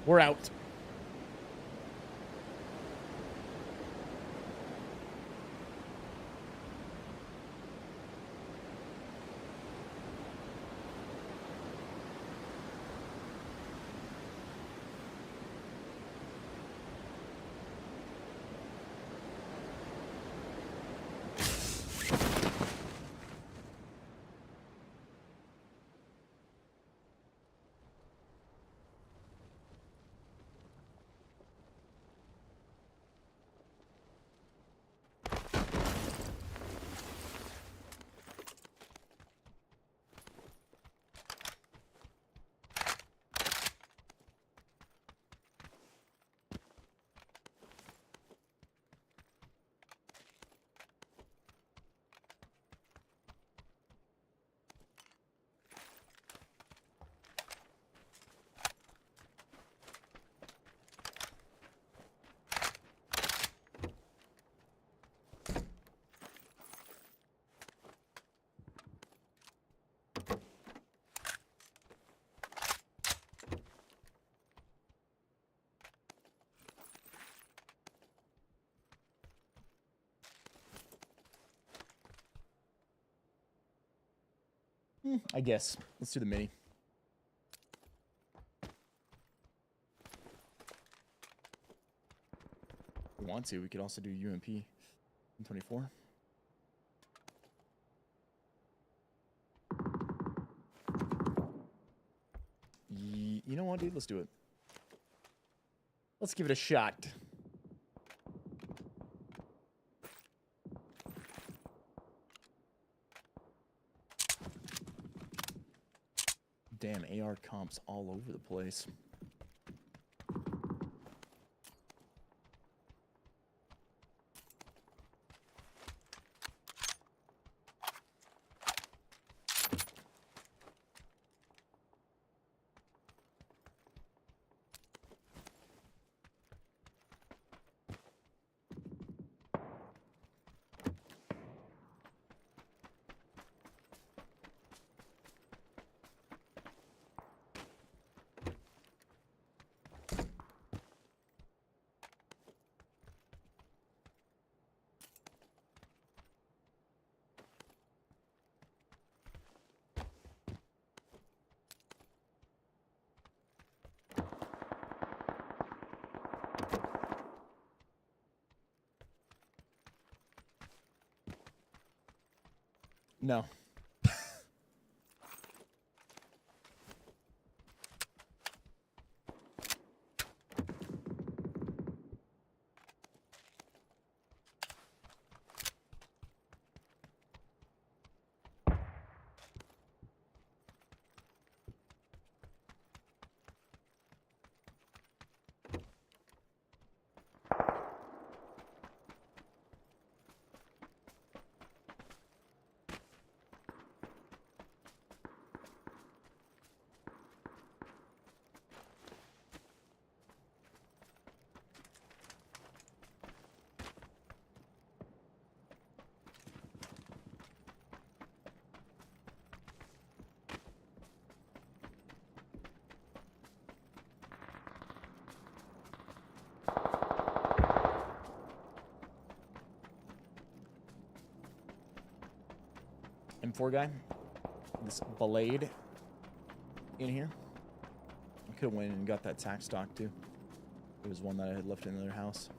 We're out. I guess. Let's do the mini. If we want to, we could also do UMP in 24. You know what, dude? Let's do it. Let's give it a shot. Damn, AR comps all over the place. No. M4 guy. This blade in here. I could have went and got that tack stock too. It was one that I had left in another house.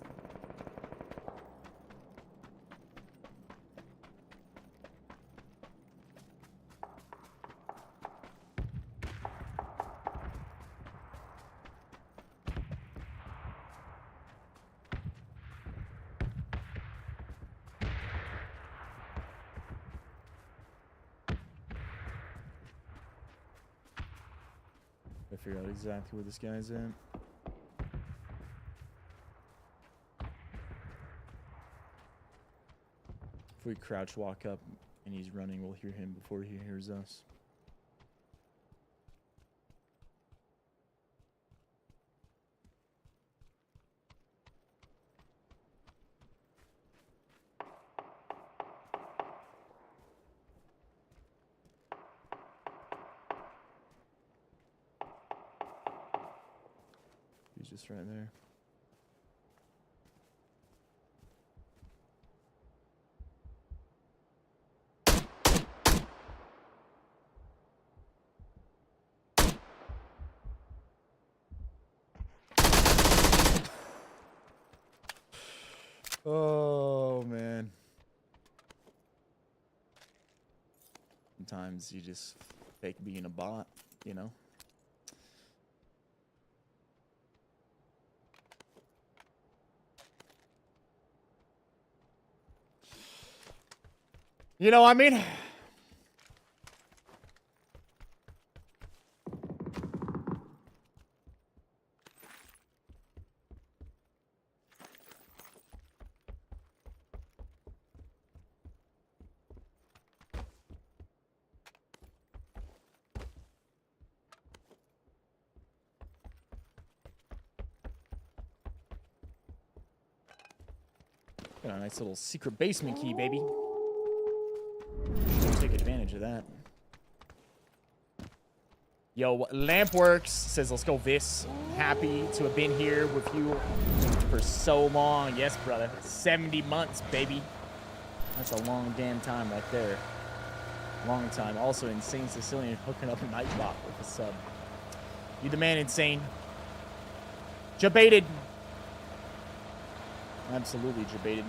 I figure out exactly where this guy's at. If we crouch walk up and he's running, we'll hear him before he hears us. He's just right there. Oh, man. Sometimes you just fake being a bot, you know? You know what I mean? Got a nice little secret basement key, baby. Should take advantage of that. Yo, Lampworks says, let's go, Viss. Happy to have been here with you for so long. Yes, brother. 70 months, baby. That's a long damn time right there. Long time. Also, Insane Sicilian hooking up a Nightbot with a sub. You the man, Insane. Jabaited. Absolutely jabaited.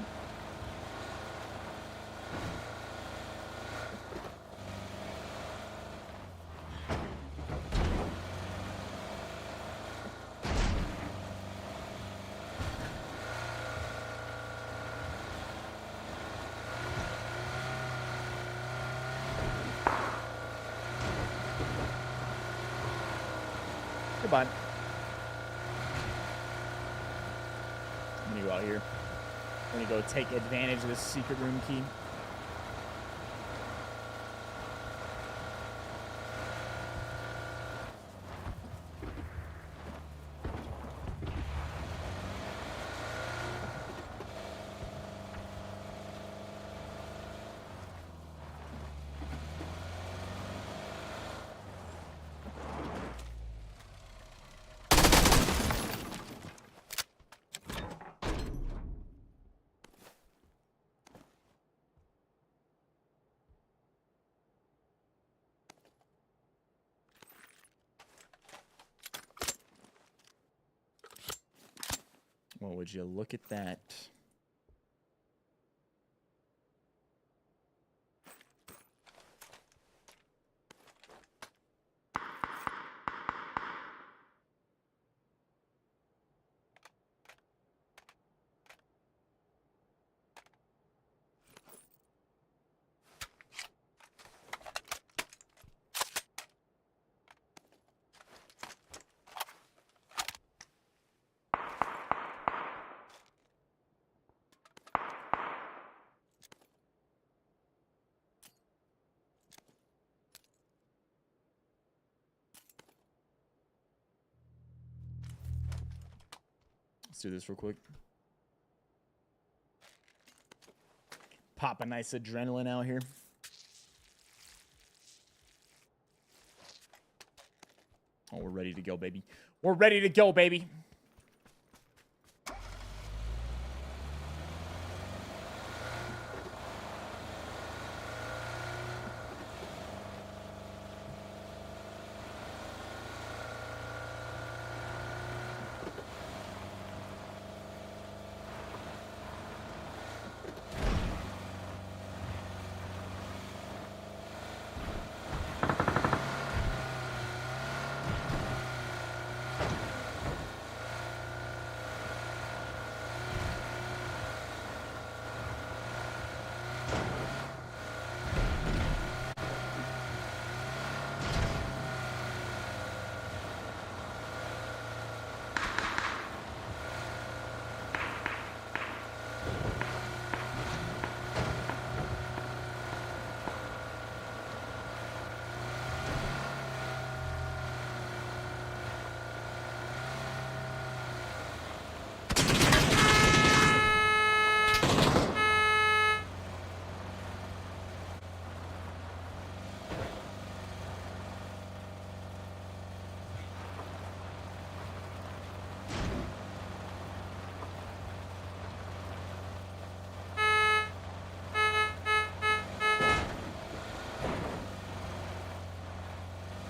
Goodbye. I'm gonna go out here. I'm gonna go take advantage of this secret room key. Well, would you look at that? Let's do this real quick. Pop a nice adrenaline out here. Oh, we're ready to go, baby. We're ready to go, baby.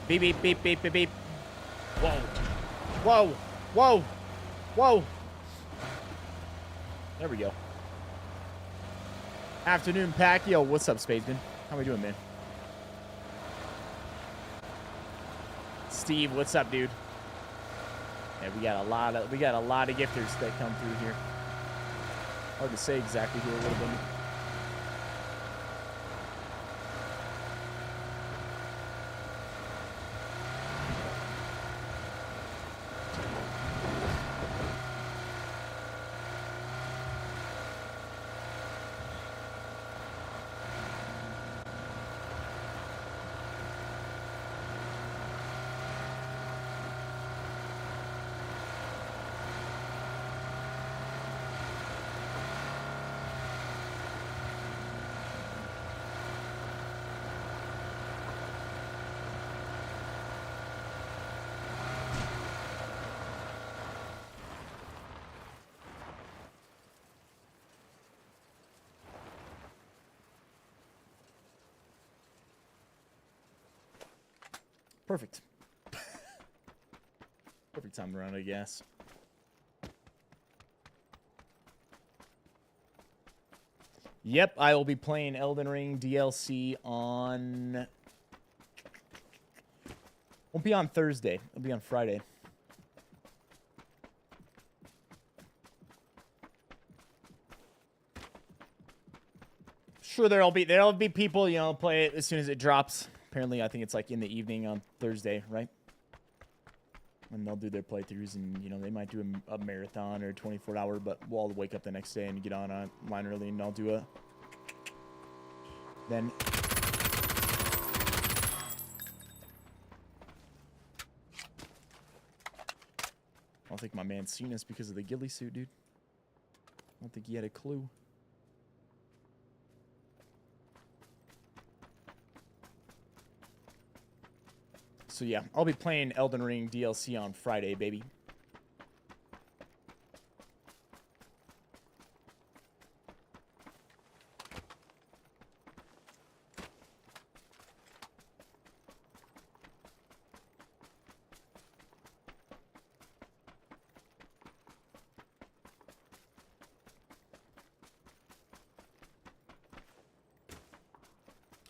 Beep, beep, beep, beep, beep, beep. Whoa. Whoa. Whoa. Whoa. There we go. Afternoon pack. Yo, what's up, Spadesman? How we doing, man? Steve, what's up, dude? Yeah, we got a lot of gifters that come through here. Hard to say exactly who a little bit. Perfect. Perfect time around, I guess. Yep, I will be playing Elden Ring DLC on... Won't be on Thursday. It'll be on Friday. Sure, there'll be people, you know, play it as soon as it drops. Apparently, I think it's like in the evening on Thursday, right? And they'll do their playthroughs, and you know they might do a marathon or 24-hour, but we'll all wake up the next day and get online early, and I'll do a. Then. I don't think my man's seen us because of the ghillie suit, dude. I don't think he had a clue. So yeah, I'll be playing Elden Ring DLC on Friday, baby.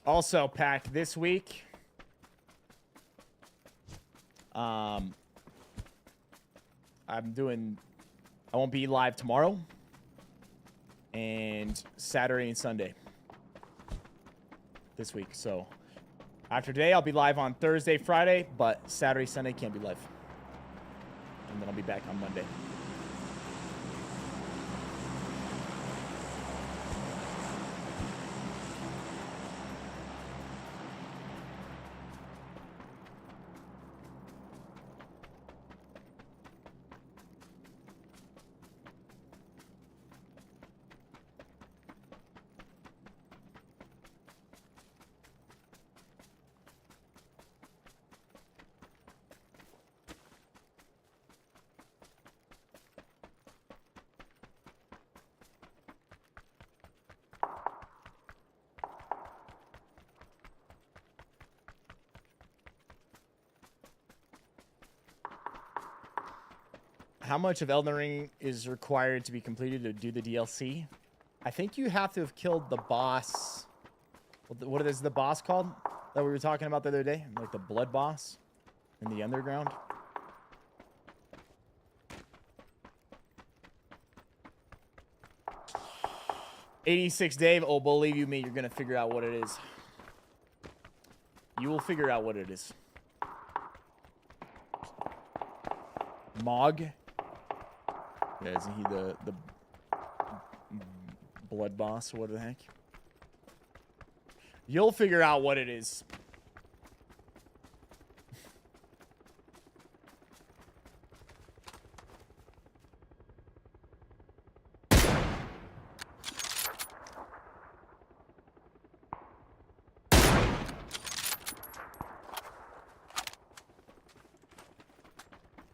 Also, Pack, this week... I won't be live tomorrow and Saturday and Sunday this week. So after today, I'll be live on Thursday, Friday, but Saturday, Sunday can't be live. And then I'll be back on Monday. How much of Elden Ring is required to be completed to do the DLC? I think you have to have killed the boss. What is the boss called that we were talking about the other day? Like the blood boss in the underground? $86 Dave. Oh, believe you me, you're going to figure out what it is. You will figure out what it is. Mog. Yeah, isn't he the blood boss or what the heck? You'll figure out what it is.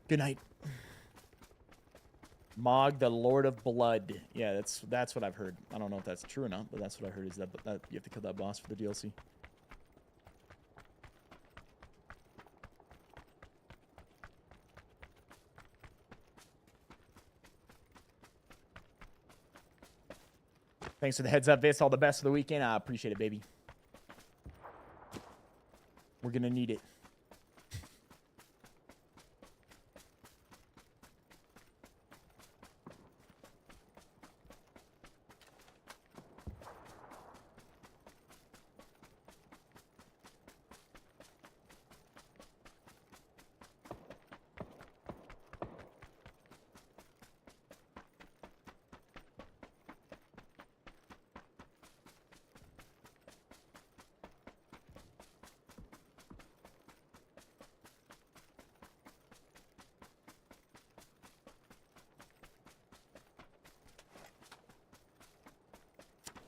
Good night. Mog, the Lord of Blood. Yeah, that's what I've heard. I don't know if that's true or not, but that's what I heard is that you have to kill that boss for the DLC. Thanks for the heads up, Viss. All the best for the weekend. I appreciate it, baby. We're going to need it.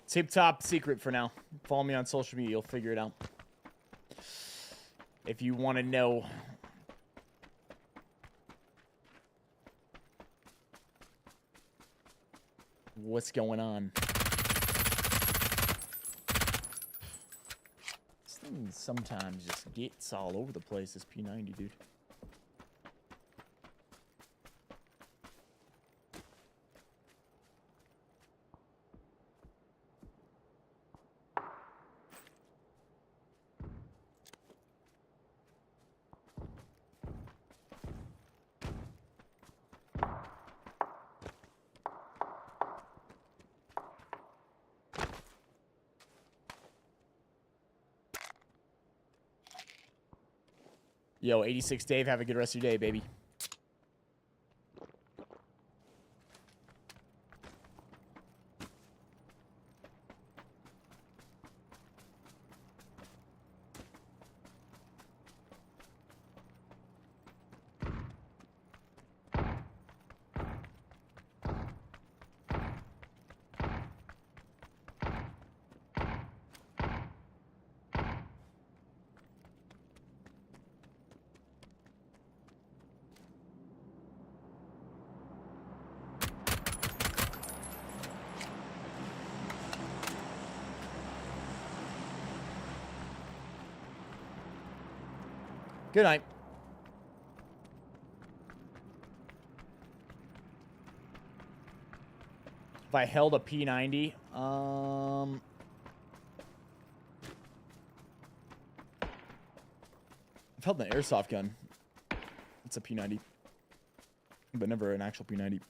Tip top secret for now. Follow me on social media. You'll figure it out. If you want to know. What's going on? This thing sometimes just gets all over the place, this P90, dude. Yo, 86 Dave, have a good rest of your day, baby. Good night. If I held a P90, I've held an airsoft gun. It's a P90, but never an actual P90.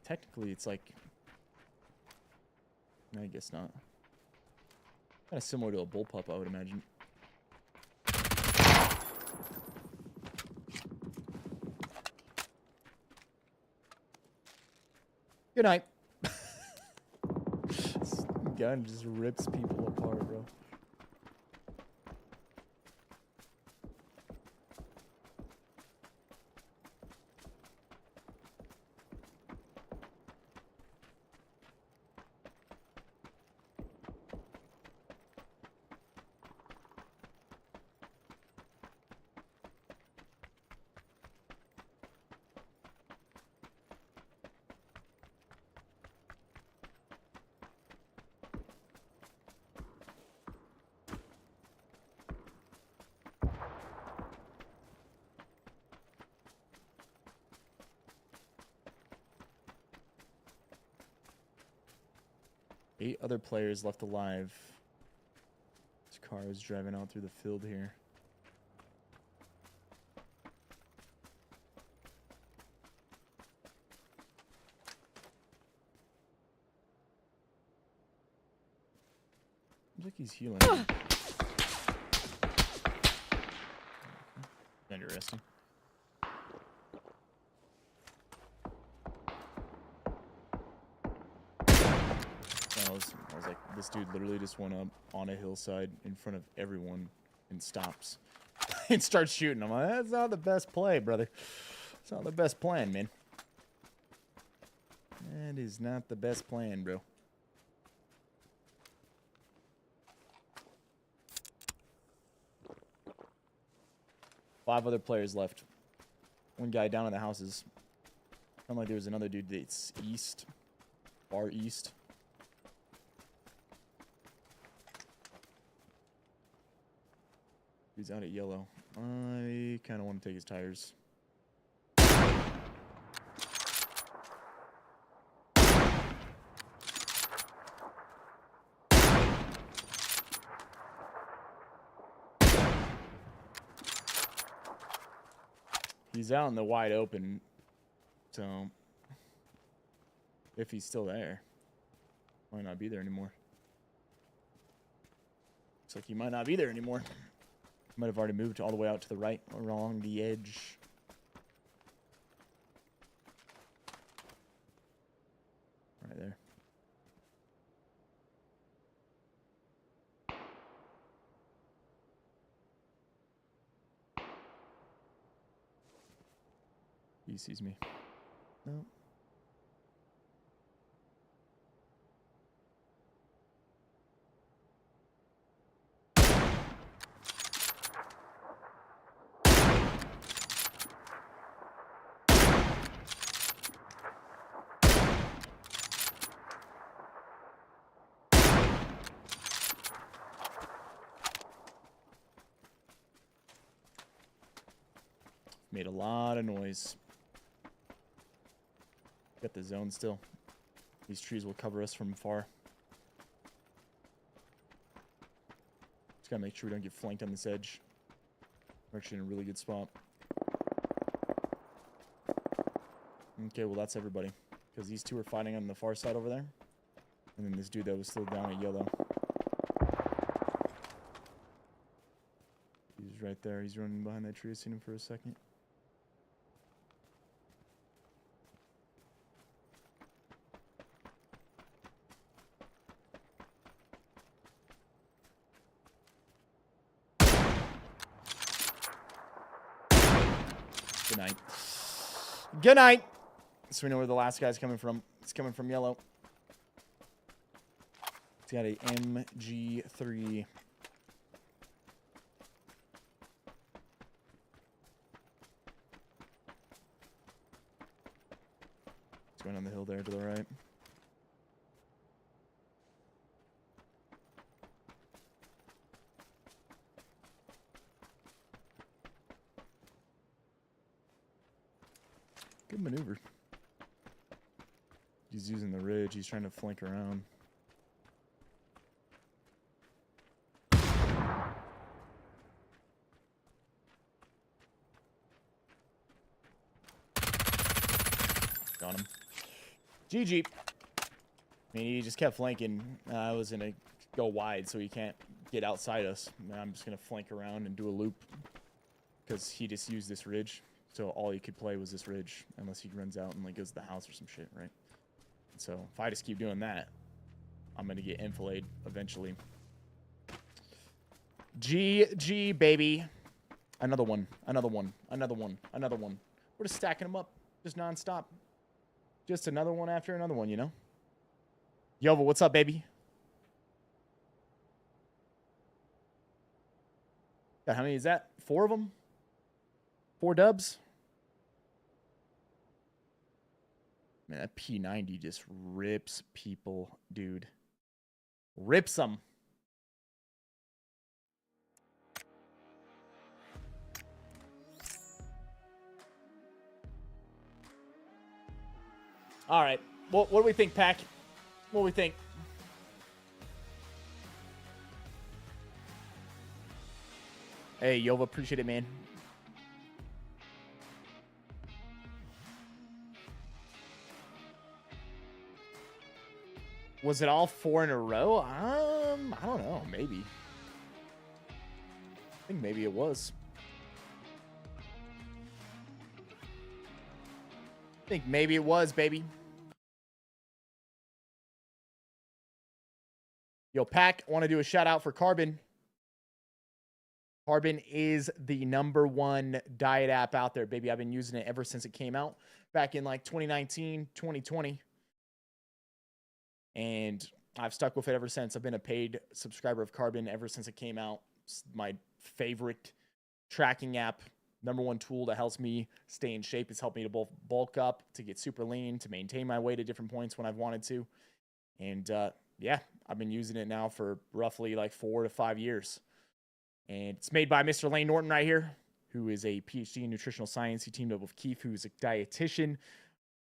Technically, it's like, I guess not. Kind of similar to a bullpup, I would imagine. Good night. This gun just rips people apart, bro. Eight other players left alive. This car is driving out through the field here. Looks like he's healing. Interesting. I was like, this dude literally just went up on a hillside in front of everyone and stops and starts shooting. I'm like, that's not the best play, brother. It's not the best plan, man. That is not the best plan, bro. Five other players left. One guy down in the houses. Sounded like there was another dude that's east, far east. He's out at yellow. I kind of want to take his tires. He's out in the wide open, so if he's still there, might not be there anymore. Looks like he might not be there anymore. Might have already moved all the way out to the right along the edge. Right there. He sees me. No. Made a lot of noise. Got the zone still. These trees will cover us from far. Just gotta make sure we don't get flanked on this edge. We're actually in a really good spot. Okay, well that's everybody. Because these two are fighting on the far side over there. And then this dude that was still down at yellow. He's right there. He's running behind that tree. I've seen him for a second. Good night. Good night. So we know where the last guy's coming from. It's coming from yellow. He's got a MG3. He's going on the hill there to the right. Good maneuver. He's using the ridge. He's trying to flank around. Got him. GG. I mean, he just kept flanking. I was going to go wide so he can't get outside us. Now I'm just going to flank around and do a loop because he just used this ridge. So all he could play was this ridge, unless he runs out and like goes to the house or some shit, right? So if I just keep doing that, I'm gonna get enfilade eventually. GG, baby. Another one, another one, another one, another one. We're just stacking them up, just nonstop. Just another one after another one, you know? Yova, what's up, baby? God, how many is that? 4 of them? 4 dubs? Man, that P90 just rips people, dude. Rips them. All right. What do we think, Pack? What do we think? Hey, Yova, appreciate it, man. Was it all 4 in a row? I don't know. Maybe. I think maybe it was. I think maybe it was, baby. Yo, Pack, I want to do a shout out for Carbon. Carbon is the #1 diet app out there, baby. I've been using it ever since it came out back in like 2019, 2020. And I've stuck with it ever since. I've been a paid subscriber of Carbon ever since it came out. It's my favorite tracking app. #1 tool that helps me stay in shape. It's helped me to both bulk up, to get super lean, to maintain my weight at different points when I've wanted to. And yeah, I've been using it now for roughly like 4 to 5 years. And it's made by Mr. Lane Norton right here, who is a PhD in nutritional science. He teamed up with Keith, who's a dietitian.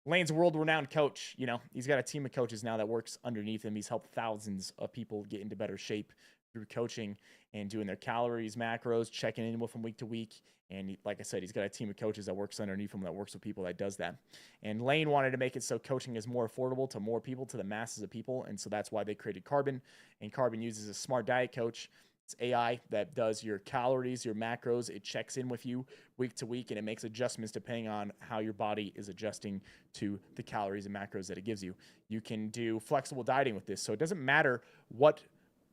Lane's a world-renowned coach. You know, he's got a team of coaches now that works underneath him. He's helped thousands of people get into better shape through coaching and doing their calories, macros, checking in with them week to week. And like I said, he's got a team of coaches that works underneath him, that works with people, that does that. And Lane wanted to make it so coaching is more affordable to more people, to the masses of people. And so that's why they created Carbon. And Carbon uses a smart diet coach. It's AI that does your calories, your macros. It checks in with you week to week, and it makes adjustments depending on how your body is adjusting to the calories and macros that it gives you. You can do flexible dieting with this. So it doesn't matter what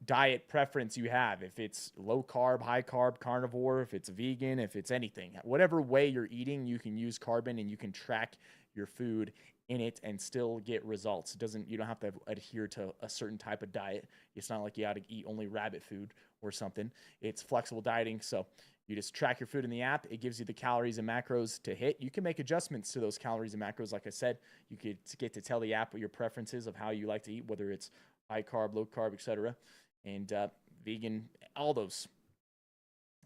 diet preference you have, if it's low carb, high carb, carnivore, if it's vegan, if it's anything, whatever way you're eating, you can use Carbon and you can track your food in it and still get results. You don't have to adhere to a certain type of diet. It's not like you got to eat only rabbit food or something. It's flexible dieting. So you just track your food in the app. It gives you the calories and macros to hit. You can make adjustments to those calories and macros. Like I said, you could get to tell the app what your preferences of how you like to eat, whether it's high carb, low carb, etc. And vegan, all those.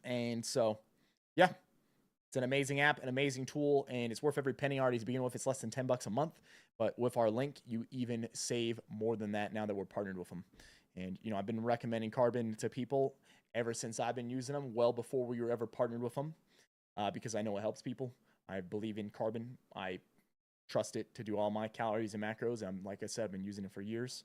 And so, yeah, it's an amazing app, an amazing tool, and it's worth every penny already to begin with. It's less than $10 a month, but with our link, you even save more than that now that we're partnered with them. And, I've been recommending Carbon to people ever since I've been using them, well before we were ever partnered with them, because I know it helps people. I believe in Carbon. I trust it to do all my calories and macros. Like I said, I've been using it for years.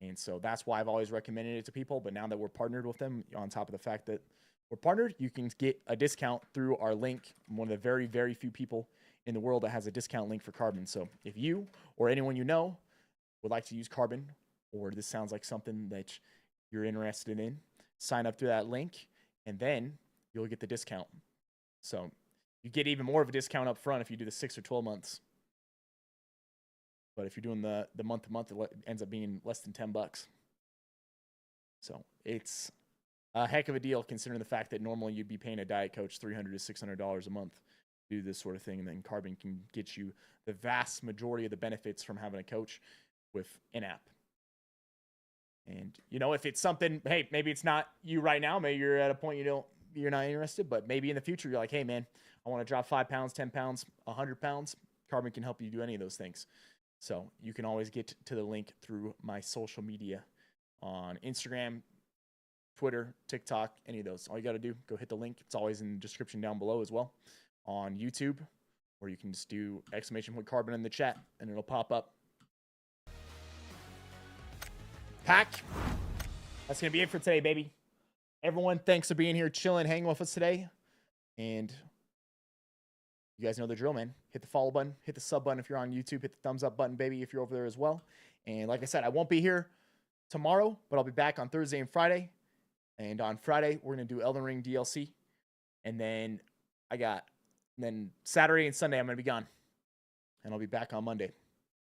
And so that's why I've always recommended it to people. But now that we're partnered with them, on top of the fact that we're partnered, you can get a discount through our link. I'm one of the very, very few people in the world that has a discount link for Carbon. So if you or anyone you know would like to use Carbon, or this sounds like something that you're interested in, sign up through that link, and then you'll get the discount. So you get even more of a discount up front if you do the 6 or 12 months. But if you're doing the month-to-month, it ends up being less than $10. So it's a heck of a deal considering the fact that normally you'd be paying a diet coach $300 to $600 a month to do this sort of thing. And then Carbon can get you the vast majority of the benefits from having a coach with an app. And, if it's something, hey, maybe it's not you right now. Maybe you're at a point you're not interested, but maybe in the future you're like, hey, man, I want to drop 5 pounds, 10 pounds, 100 pounds. Carbon can help you do any of those things. So you can always get to the link through my social media on Instagram, Twitter, TikTok, any of those. All you got to do, go hit the link. It's always in the description down below as well on YouTube, or you can just do !Carbon in the chat and it'll pop up. Pack. That's going to be it for today, baby. Everyone, thanks for being here, chilling, hanging with us today. And you guys know the drill, man. Hit the follow button, hit the sub button if you're on YouTube, hit the thumbs up button, baby, if you're over there as well. And like I said, I won't be here tomorrow, but I'll be back on Thursday and Friday. And on Friday, we're going to do Elden Ring DLC. And then Saturday and Sunday, I'm going to be gone. And I'll be back on Monday.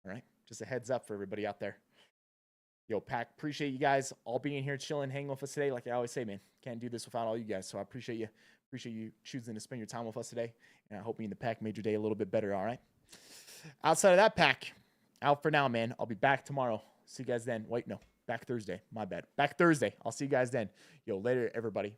All right? Just a heads up for everybody out there. Yo, Pack, appreciate you guys all being here, chilling, hanging with us today. Like I always say, man, can't do this without all you guys. So I appreciate you. Appreciate you choosing to spend your time with us today. And I hope me and the Pack made your day a little bit better, all right? Outside of that, Pack, out for now, man. I'll be back tomorrow. See you guys then. Wait, no. Back Thursday. My bad. Back Thursday. I'll see you guys then. Yo, later, everybody.